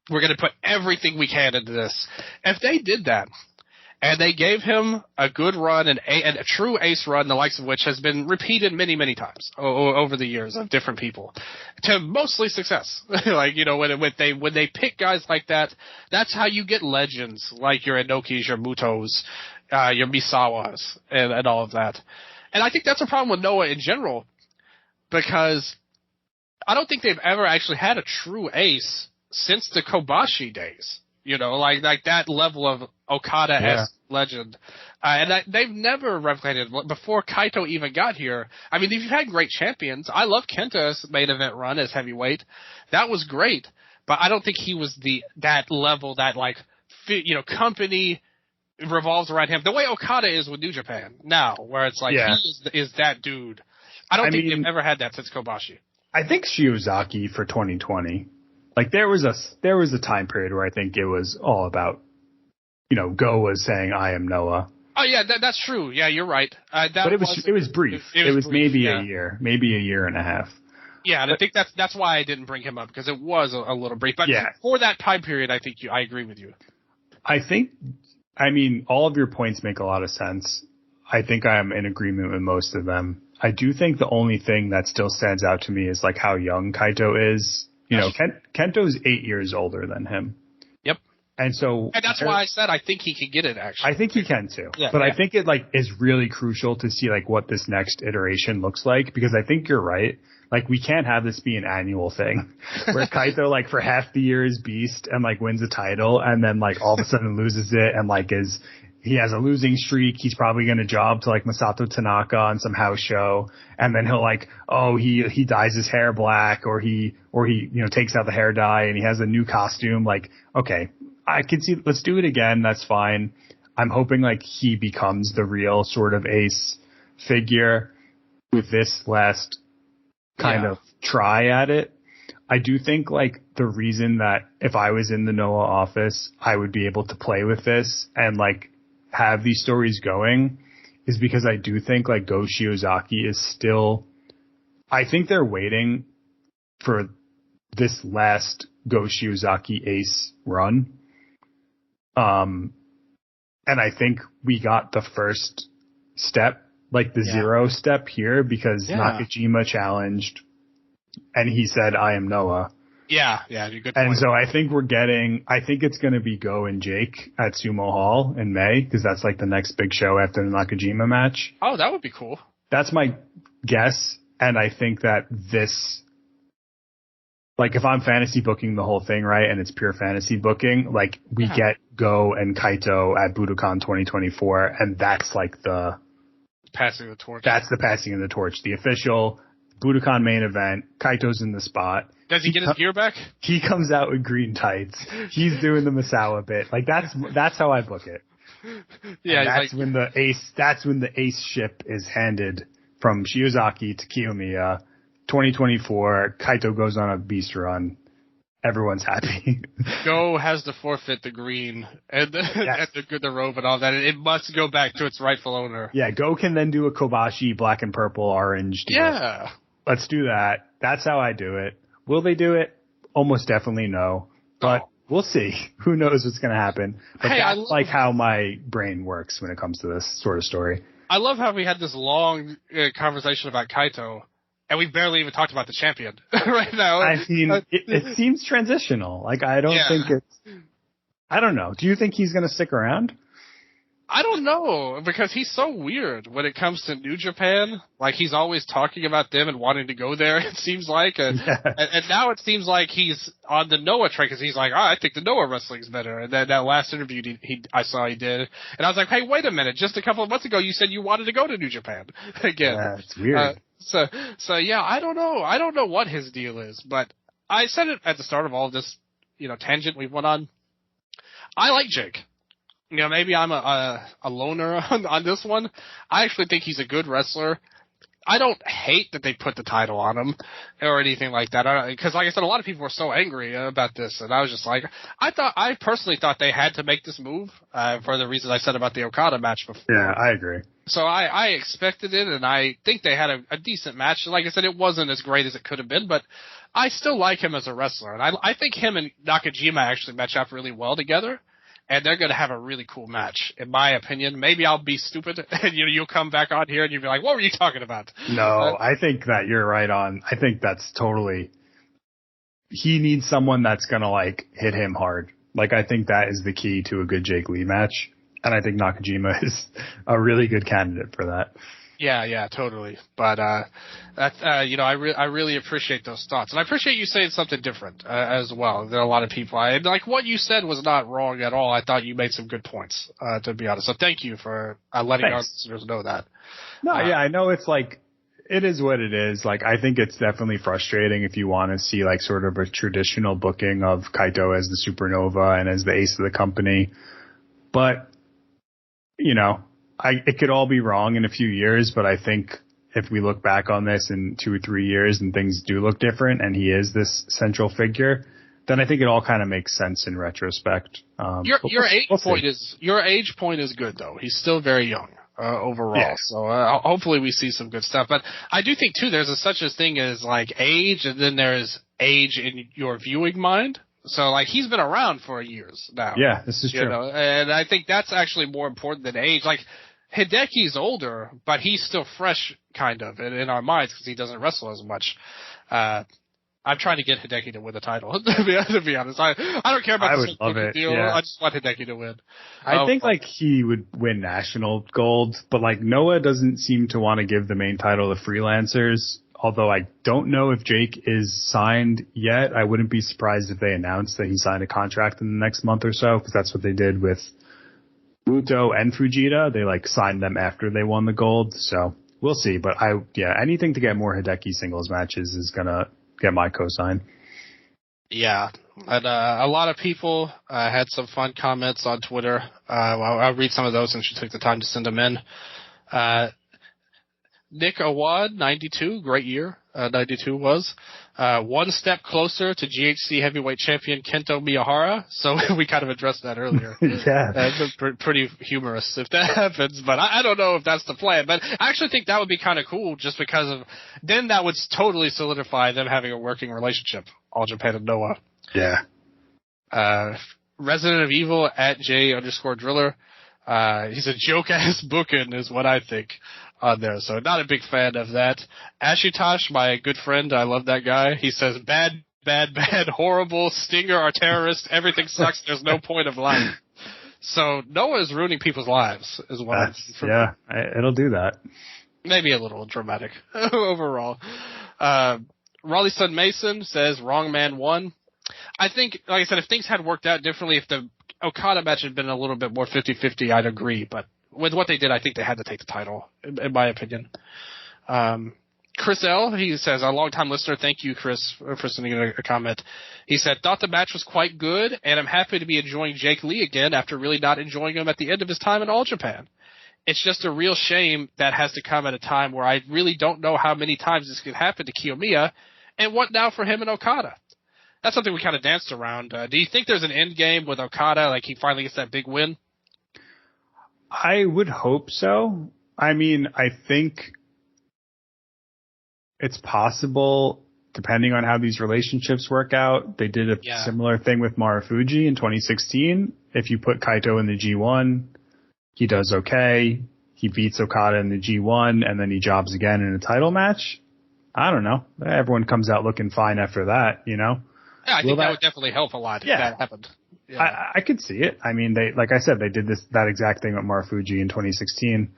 We're going to put everything we can into this. If they did that, and they gave him a good run, and a true ace run, the likes of which has been repeated many, many times over the years of different people, to mostly success. Like, you know, when they pick guys like that, that's how you get legends, like your Inokis, your Mutos, your Misawas, and all of that. And I think that's a problem with Noah in general, because I don't think they've ever actually had a true ace since the Kobashi days. You know, like that level of Okada-esque legend. And they've never replicated before Kaito even got here. I mean, you've had great champions. I love Kenta's main event run as heavyweight. That was great. But I don't think he was that level, that like, you know, company revolves around him the way Okada is with New Japan now, where it's like he is that dude. I don't think they've ever had that since Kobashi. I think Shiozaki for 2020, like there was a time period where I think it was all about, you know, Go was saying I am Noah. Oh yeah, that's true. Yeah, you're right. But it was brief. It was brief, maybe a year and a half. Yeah, and I think that's why I didn't bring him up, because it was a little brief. But for that time period, I think I agree with you. I mean, all of your points make a lot of sense. I think I am in agreement with most of them. I do think the only thing that still stands out to me is like how young Kaito is. You know, Kento's 8 years older than him. Yep. And that's why I said I think he could get it, actually. I think he can too. I think it like is really crucial to see like what this next iteration looks like, because I think you're right. Like, we can't have this be an annual thing where Kaito, like, for half the year is beast and, like, wins a title and then, like, all of a sudden loses it and, like, he has a losing streak. He's probably going to job to, like, Masato Tanaka on some house show. And then he'll, like, he dyes his hair black or he, you know, takes out the hair dye and he has a new costume. Like, okay, I can see, let's do it again. That's fine. I'm hoping, like, he becomes the real sort of ace figure with this last kind of try at it. I do think like the reason that if I was in the Noah office, I would be able to play with this and like have these stories going is because I do think like Go Shiozaki is still, I think they're waiting for this last Go Shiozaki ace run. And I think we got the first step, like the 0 step here, because Nakajima challenged and he said, I am Noah. Yeah, good point. And so I think it's going to be Go and Jake at Sumo Hall in May, because that's like the next big show after the Nakajima match. Oh, that would be cool. That's my guess. And I think that this, like if I'm fantasy booking the whole thing, right, and it's pure fantasy booking, like we get Go and Kaito at Budokan 2024, and that's like the passing the torch. That's the passing of the torch. The official Budokan main event. Kaito's in the spot. Does he get his gear back? He comes out with green tights. He's doing the Misawa bit. Like that's how I book it. Yeah, that's when the ace ship is handed from Shiozaki to Kiyomiya. 2024, Kaito goes on a beast run. Everyone's happy. Go has to forfeit the green and the robe and all that. It must go back to its rightful owner. Yeah, Go can then do a Kobashi black and purple orange deal. Yeah. Let's do that. That's how I do it. Will they do it? Almost definitely no. But we'll see. Who knows what's going to happen. But that's like how my brain works when it comes to this sort of story. I love how we had this long conversation about Kaito, and we barely even talked about the champion right now. I mean, it seems transitional. Like, I don't think it's... I don't know. Do you think he's going to stick around? I don't know, because he's so weird when it comes to New Japan. Like, he's always talking about them and wanting to go there, it seems like. And now it seems like he's on the Noah train, because he's like, I think the Noah wrestling's better. And then that last interview I saw he did. And I was like, hey, wait a minute. Just a couple of months ago, you said you wanted to go to New Japan again. Yeah, it's weird. So yeah, I don't know. I don't know what his deal is, but I said it at the start of all of this, tangent we went on. I like Jake. Maybe I'm a loner on this one. I actually think he's a good wrestler. I don't hate that they put the title on him or anything like that. Because, like I said, a lot of people were so angry about this, and I was just like, I personally thought they had to make this move for the reasons I said about the Okada match before. Yeah, I agree. So I expected it, and I think they had a decent match. Like I said, it wasn't as great as it could have been, but I still like him as a wrestler, and I think him and Nakajima actually match up really well together. And they're going to have a really cool match, in my opinion. Maybe I'll be stupid, and you'll come back on here and you'll be like, what were you talking about? No, I think that you're right on. I think that's totally... He needs someone that's going to, hit him hard. I think that is the key to a good Jake Lee match. And I think Nakajima is a really good candidate for that. Yeah, totally. But I really appreciate those thoughts, and I appreciate you saying something different as well. There are a lot of people. What you said was not wrong at all. I thought you made some good points, to be honest. So thank you for letting our listeners know that. No, I know it's it is what it is. I think it's definitely frustrating if you want to see sort of a traditional booking of Kaito as the supernova and as the ace of the company, but it could all be wrong in a few years, but I think if we look back on this in 2 or 3 years and things do look different and he is this central figure, then I think it all kind of makes sense in retrospect. Your age point is good though. He's still very young overall. Yeah. So hopefully we see some good stuff. But I do think too there's such a thing as age, and then there's age in your viewing mind. So, he's been around for years now. Yeah, this is true. And I think that's actually more important than age. Hideki's older, but he's still fresh, kind of, in our minds because he doesn't wrestle as much. I'm trying to get Hideki to win the title, to be honest. I don't care about the deal. Yeah. I just want Hideki to win. I think, he would win national gold, but, Noah doesn't seem to want to give the main title to freelancers. Although I don't know if Jake is signed yet. I wouldn't be surprised if they announced that he signed a contract in the next month or so, because that's what they did with Muto and Fujita. They signed them after they won the gold. So we'll see. But anything to get more Hideki singles matches is gonna get my cosign. Yeah. And a lot of people had some fun comments on Twitter. I'll read some of those since you took the time to send them in. Nick Awad, 92, great year, 92 was. One step closer to GHC heavyweight champion Kento Miyahara, so we kind of addressed that earlier. Yeah. That's pretty humorous if that happens, but I don't know if that's the plan. But I actually think that would be kind of cool just because then that would totally solidify them having a working relationship, All Japan and Noah. Yeah. Resident of Evil at J_Driller. He's a joke-ass booking is what I think on there, so not a big fan of that. Ashutosh, my good friend, I love that guy. He says, bad, horrible, Stinger are terrorists, everything sucks, there's no point of life. So Noah is ruining people's lives, is what it'll do that. Maybe a little dramatic overall. Raleigh Sun Mason says wrong man won. I think, like I said, if things had worked out differently, if the Okada match had been a little bit more 50-50, I'd agree. But with what they did, I think they had to take the title, in my opinion. Chris L., he says, a long-time listener, thank you, Chris, for sending a comment. He said, thought the match was quite good, and I'm happy to be enjoying Jake Lee again after really not enjoying him at the end of his time in All Japan. It's just a real shame that has to come at a time where I really don't know how many times this could happen to Kiyomiya, and what now for him and Okada? That's something we kind of danced around. Do you think there's an end game with Okada, like he finally gets that big win? I would hope so. I mean, I think it's possible, depending on how these relationships work out. They did a similar thing with Marufuji in 2016. If you put Kaito in the G1, he does okay. He beats Okada in the G1, and then he jobs again in a title match. I don't know. Everyone comes out looking fine after that, you know? Yeah, I think that would definitely help a lot if that happened. Yeah. I could see it. I mean, like I said, they did that exact thing with Marufuji in 2016.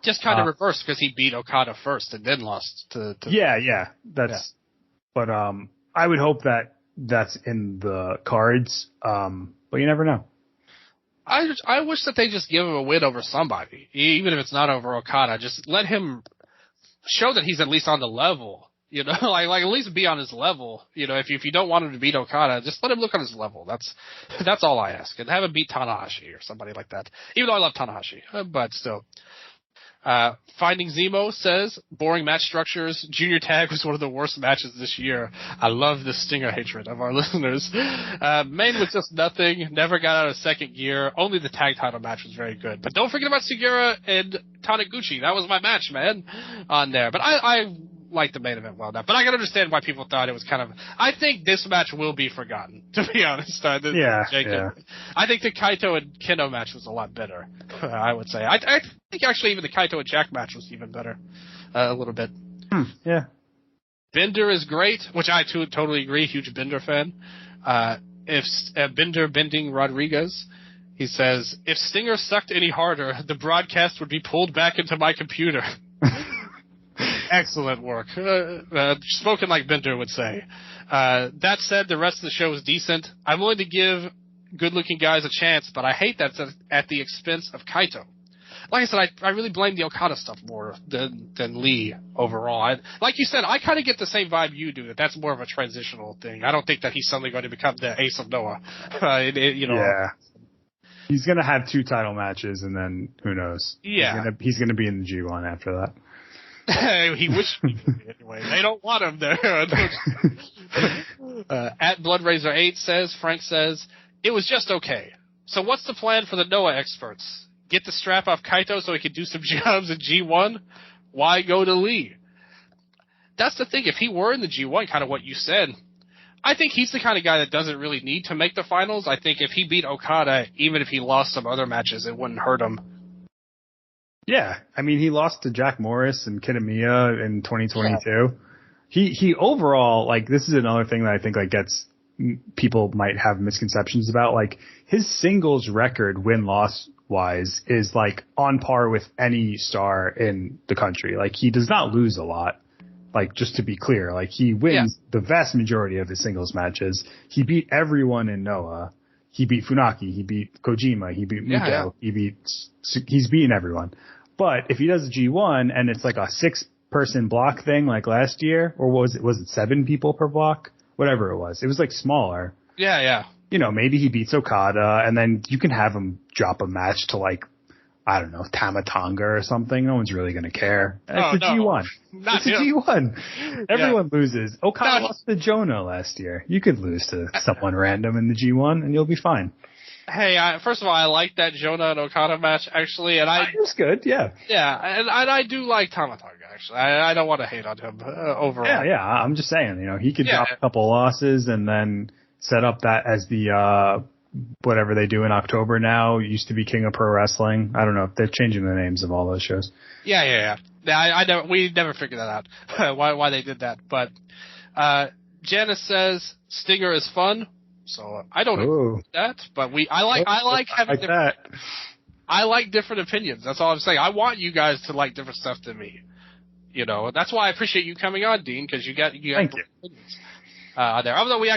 Just kind of reversed because he beat Okada first and then lost to But I would hope that that's in the cards. But you never know. I wish that they just give him a win over somebody, even if it's not over Okada. Just let him show that he's at least on the level. You know, like at least be on his level. You know, if you don't want him to beat Okada, just let him look on his level. That's all I ask. And have him beat Tanahashi or somebody like that. Even though I love Tanahashi, but still. Finding Zemo says, boring match structures. Junior Tag was one of the worst matches this year. I love the Stinger hatred of our listeners. Main was just nothing. Never got out of second gear. Only the tag title match was very good. But don't forget about Sugiura and Taniguchi. That was my match, man, on there. But I like the main event well enough. But I can understand why people thought it was kind of... I think this match will be forgotten, to be honest. I think the Kaito and Kendo match was a lot better, I would say. I think actually even the Kaito and Jack match was even better, a little bit. Yeah. Bender is great, which I too totally agree, huge Bender fan. If Bender bending Rodriguez, he says, if Stinger sucked any harder, the broadcast would be pulled back into my computer. Excellent work. Spoken like Bender would say. That said, the rest of the show was decent. I'm willing to give good-looking guys a chance, but I hate that at the expense of Kaito. Like I said, I really blame the Okada stuff more than Lee overall. Like you said, I kind of get the same vibe you do, that's more of a transitional thing. I don't think that he's suddenly going to become the ace of Noah. Yeah. He's going to have 2 title matches, and then who knows? Yeah. He's going to be in the G1 after that. He wished he could be anyway. They don't want him there. At BloodRaiser8 says, Frank says, it was just okay. So what's the plan for the Noah experts? Get the strap off Kaito so he can do some jobs in G1? Why go to Lee? That's the thing. If he were in the G1, kind of what you said, I think he's the kind of guy that doesn't really need to make the finals. I think if he beat Okada, even if he lost some other matches, it wouldn't hurt him. Yeah, I mean, he lost to Jack Morris and Kitamiya in 2022. Yeah. He overall, like, this is another thing that I think, like, gets people might have misconceptions about. Like, his singles record win-loss wise is, like, on par with any star in the country. Like, he does not lose a lot. Like, just to be clear, like, he wins the vast majority of his singles matches. He beat everyone in Noah. He beat Funaki. He beat Kojima. He beat Muto. He's beaten everyone. But if he does a G1 and it's like a 6-person block thing like last year, or was it 7 people per block? Whatever it was. It was like smaller. Yeah. You know, maybe he beats Okada and then you can have him drop a match to like, I don't know, Tamatonga or something. No one's really going to care. It's a G1. It's a G1. Everyone loses. Okada lost to Jonah last year. You could lose to someone random in the G1 and you'll be fine. Hey, first of all, I like that Jonah and Okada match, actually. And it was good, yeah. Yeah, and I do like Tamatonga, actually. I don't want to hate on him overall. Yeah, I'm just saying, you know, he could drop a couple losses and then set up that as the whatever they do in October now. It used to be King of Pro Wrestling. I don't know if they're changing the names of all those shows. Yeah. We never figured that out, why they did that. But Janice says Stinger is fun. So I don't agree with that, but I like having different, I like different opinions. That's all I'm saying. I want you guys to like different stuff than me. You know, that's why I appreciate you coming on, Dean, because you got Thank you. opinions there. Although we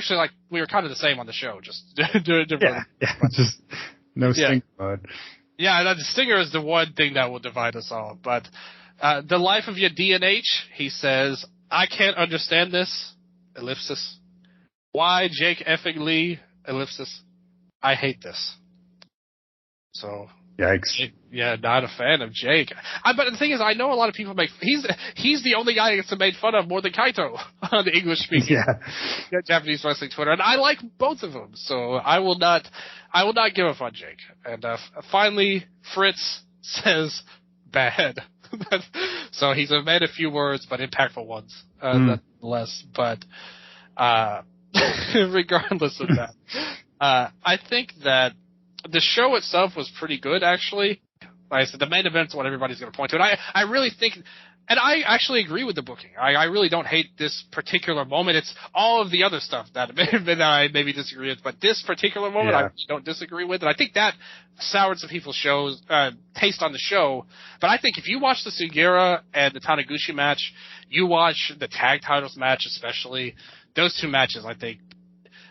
were kind of the same on the show, just different. Yeah, just no stinger mode. Yeah, the stinger is the one thing that will divide us all. But the life of your D&H, he says, I can't understand this, ellipsis. Why Jake effing Lee, ellipsis. I hate this. So, yikes. Yeah, not a fan of Jake. But the thing is, I know a lot of people he's the only guy that gets made fun of more than Kaito on the English speaking Japanese wrestling Twitter, and I like both of them. So I will not give up on Jake. And finally, Fritz says bad. So he's a man of few words, but impactful ones, nonetheless. But regardless of that, I think that the show itself was pretty good, actually. Like I said, the main event's what everybody's going to point to. And I really think, and I actually agree with the booking. I really don't hate this particular moment. It's all of the other stuff that I maybe disagree with. But this particular moment, I don't disagree with. And I think that soured some people's taste on the show. But I think if you watch the Sugiura and the Taniguchi match, you watch the tag titles match especially, those two matches, I think,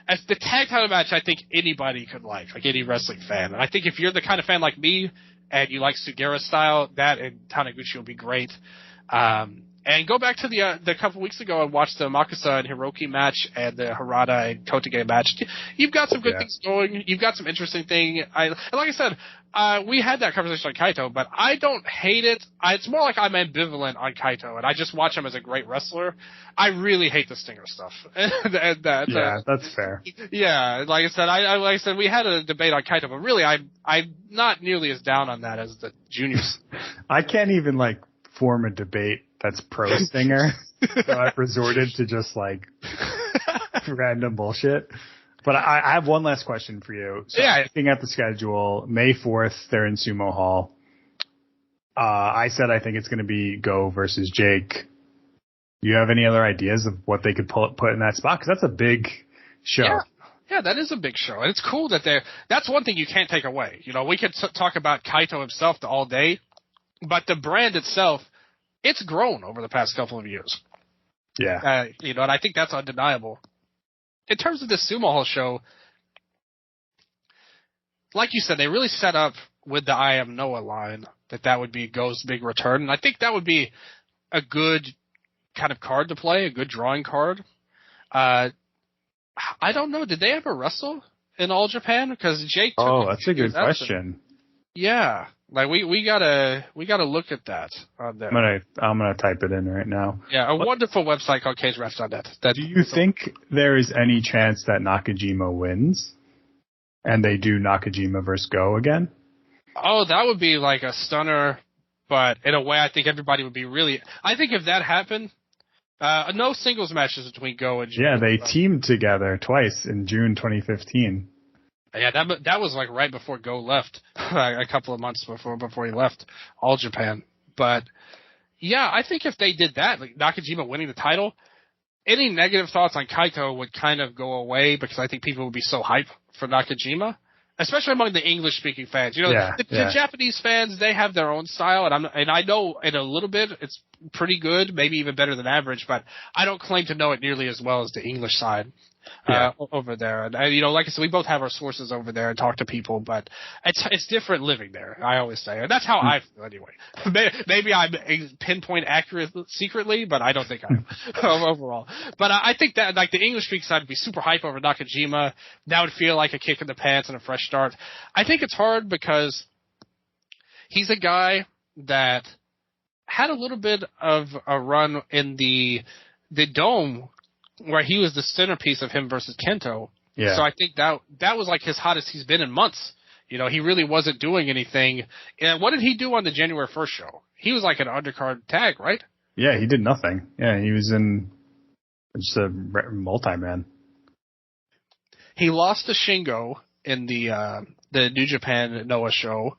as the tag title match, I think anybody could like any wrestling fan. And I think if you're the kind of fan like me and you like Sugiura style, that and Taniguchi will be great. And go back to the couple weeks ago and watch the Makusa and Hiroki match and the Harada and Kotage match. You've got some good things going. You've got some interesting thing. And like I said, we had that conversation on Kaito, but I don't hate it. It's more like I'm ambivalent on Kaito, and I just watch him as a great wrestler. I really hate the Stinger stuff. That's fair. Yeah, like I said, we had a debate on Kaito, but really, I'm not nearly as down on that as the juniors. I can't even form a debate that's pro Stinger. So I've resorted to just random bullshit. But I have one last question for you. So looking at the schedule, May 4th, they're in Sumo Hall. I said I think it's going to be Go versus Jake. Do you have any other ideas of what they could put in that spot? Because that's a big show. Yeah, that is a big show. And it's cool that that's one thing you can't take away. You know, we could talk about Kaito himself all day, but the brand itself, it's grown over the past couple of years. Yeah. And I think that's undeniable. In terms of the Sumo Hall show, like you said, they really set up with the I Am Noah line that would be Go's big return. And I think that would be a good kind of card to play, a good drawing card. I don't know. Did they ever wrestle in All Japan? Because Jake. That's a good question. Yeah. We gotta look at that on there. I'm gonna type it in right now. Yeah, wonderful website called CageRef.net. Do you think there is any chance that Nakajima wins, and they do Nakajima versus Go again? Oh, that would be a stunner, but in a way, I think everybody would be really. I think if that happened, no singles matches between Go and Jima. Yeah, they teamed together twice in June 2015. Yeah, that was right before Go left, a couple of months before he left All Japan. But yeah, I think if they did that, Nakajima winning the title, any negative thoughts on Kaito would kind of go away because I think people would be so hyped for Nakajima, especially among the English speaking fans. The Japanese fans, they have their own style, and I know in a little bit it's pretty good, maybe even better than average, but I don't claim to know it nearly as well as the English side. Over there, and like I said, we both have our sources over there and talk to people, but it's different living there. I always say, and that's how I feel anyway. Maybe I'm pinpoint accurate secretly, but I don't think I am overall. But I think that the English speaking side would be super hype over Nakajima. That would feel like a kick in the pants and a fresh start. I think it's hard because he's a guy that had a little bit of a run in the Dome, where he was the centerpiece of him versus Kento. Yeah. So I think that was his hottest he's been in months. He really wasn't doing anything. And what did he do on the January 1st show? He was an undercard tag, right? Yeah, he did nothing. Yeah, he was in just a multi-man. He lost to Shingo in the New Japan Noah show,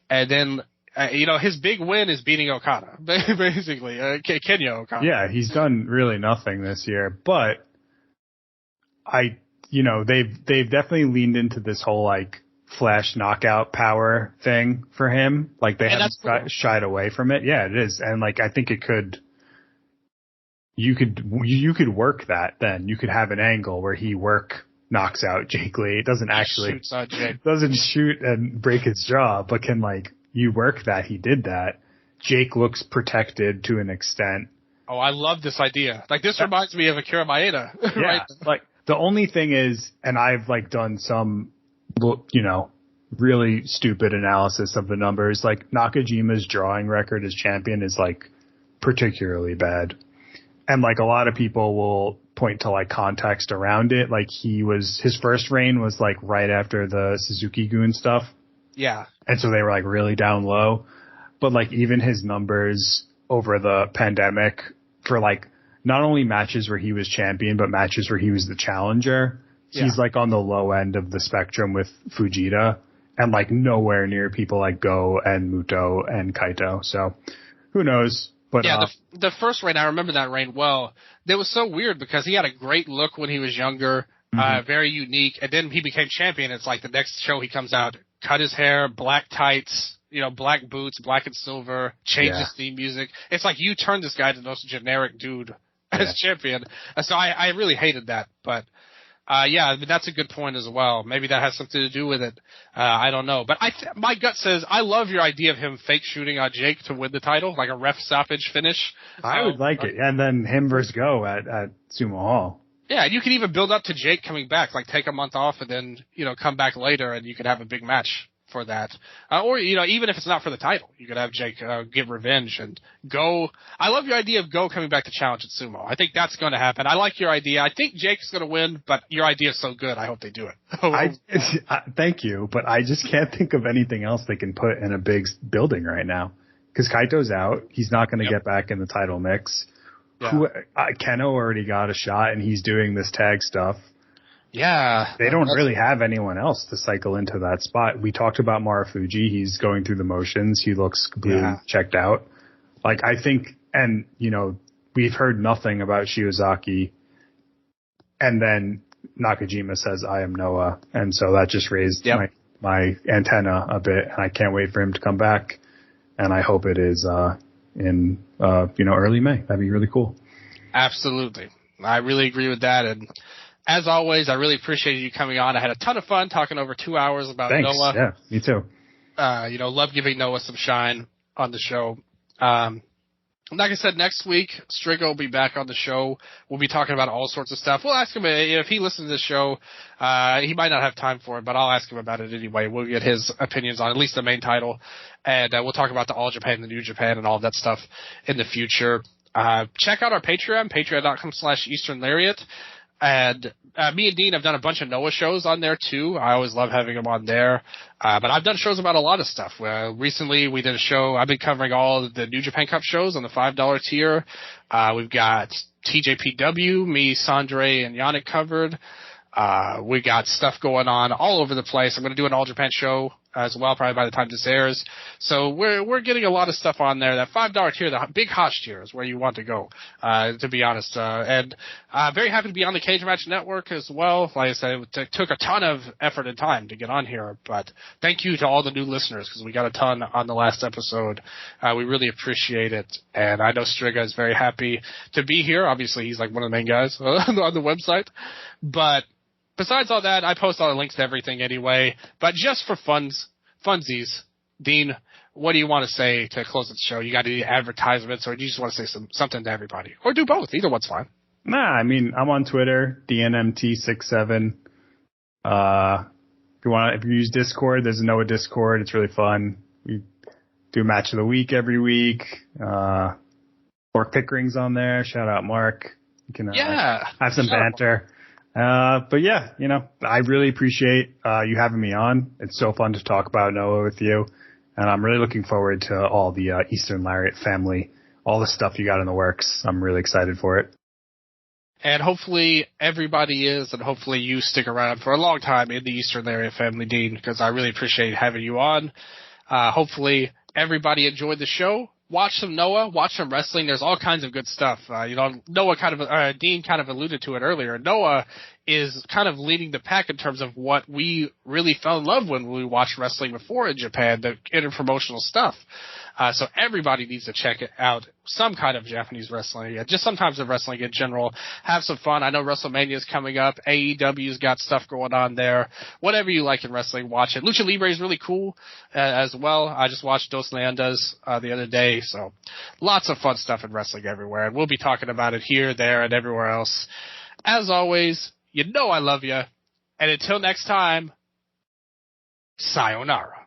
and then his big win is beating Okada, basically, Kenya Okada. Yeah, he's done really nothing this year, but they've definitely leaned into this whole flash knockout power thing for him. They haven't shied away from it. Yeah, it is, and I think it could you could work that then. You could have an angle where he knocks out Jake Lee. It doesn't actually shoots on Jake. Doesn't shoot and break his jaw, but can you work that he did that. Jake looks protected to an extent. Oh, I love this idea. This reminds me of Akira Maeda. Right? Yeah. The only thing is, and I've done some, really stupid analysis of the numbers. Nakajima's drawing record as champion is particularly bad. And a lot of people will point to context around it. His first reign was right after the Suzuki-gun stuff. Yeah. And so they were really down low. But even his numbers over the pandemic for not only matches where he was champion, but matches where he was the challenger, he's on the low end of the spectrum with Fujita and nowhere near people like Go and Muto and Kaito. So who knows? But yeah, the first reign, I remember that reign well. It was so weird because he had a great look when he was younger, very unique, and then he became champion. It's the next show he comes out, cut his hair, black tights, black boots, black and silver, change his theme music. It's you turned this guy to the most generic dude as champion. So I really hated that, but that's a good point as well. Maybe that has something to do with it. I don't know. But my gut says I love your idea of him fake shooting on Jake to win the title, like a ref stoppage finish. I would like it. And then him versus Go at Sumo Hall. Yeah, and you could even build up to Jake coming back, take a month off and then, come back later and you could have a big match for that. Or, even if it's not for the title, you could have Jake get revenge and Go. I love your idea of Go coming back to challenge at Sumo. I think that's going to happen. I like your idea. I think Jake's going to win, but your idea is so good. I hope they do it. Thank you, but I just can't think of anything else they can put in a big building right now. Because Kaito's out. He's not going to get back in the title mix. Yeah. Keno already got a shot, and he's doing this tag stuff. Yeah. They don't really have anyone else to cycle into that spot. We talked about Marufuji. He's going through the motions. He looks completely checked out. I think, and, we've heard nothing about Shiozaki. And then Nakajima says, I am Noah. And so that just raised my antenna a bit. And I can't wait for him to come back. And I hope it is in early May. That'd be really cool. Absolutely. I really agree with that. And as always, I really appreciated you coming on. I had a ton of fun talking over 2 hours about Noah. Yeah, me too. Love giving Noah some shine on the show. Like I said, next week, Strigga will be back on the show. We'll be talking about all sorts of stuff. We'll ask him if he listens to this show. He might not have time for it, but I'll ask him about it anyway. We'll get his opinions on at least the main title. And we'll talk about the All Japan, the New Japan, and all of that stuff in the future. Check out our Patreon, patreon.com/Eastern Lariat. And me and Dean have done a bunch of Noah shows on there, too. I always love having him on there. But I've done shows about a lot of stuff. Recently, we did a show. I've been covering all of the New Japan Cup shows on the $5 tier. We've got TJPW, me, Sandre, and Yannick covered. We got stuff going on all over the place. I'm going to do an All Japan show as well, probably by the time this airs. So we're getting a lot of stuff on there. That $5 tier, the big Hosh tier, is where you want to go, to be honest. And very happy to be on the Cage Match Network as well. Like I said, it took a ton of effort and time to get on here, but thank you to all the new listeners because we got a ton on the last episode. We really appreciate it. And I know Strigga is very happy to be here. Obviously, he's one of the main guys on the website. But besides all that, I post all the links to everything anyway. But just for funsies, Dean, what do you want to say to close the show? You got any advertisements, or do you just want to say something to everybody? Or do both. Either one's fine. Nah, I mean, I'm on Twitter, DNMT67. If you use Discord, there's a Noah Discord. It's really fun. We do match of the week every week. Mark Pickering's on there. Shout out Mark. You can have some banter. But yeah, I really appreciate you having me on. It's so fun to talk about Noah with you, and I'm really looking forward to all the Eastern Lariat family, all the stuff you got in the works. I'm really excited for it. And hopefully everybody is, and hopefully you stick around for a long time in the Eastern Lariat family, Dean, because I really appreciate having you on. Hopefully everybody enjoyed the show, watch some Noah, watch some wrestling. There's all kinds of good stuff. Noah Dean kind of alluded to it earlier. Noah is kind of leading the pack in terms of what we really fell in love when we watched wrestling before in Japan, the interpromotional stuff. So everybody needs to check it out. Some kind of Japanese wrestling, just sometimes of wrestling in general. Have some fun. I know WrestleMania is coming up. AEW's got stuff going on there. Whatever you like in wrestling, watch it. Lucha Libre is really cool as well. I just watched Dos Leyendas the other day. So lots of fun stuff in wrestling everywhere. And we'll be talking about it here, there, and everywhere else. As always, you know I love you. And until next time, sayonara.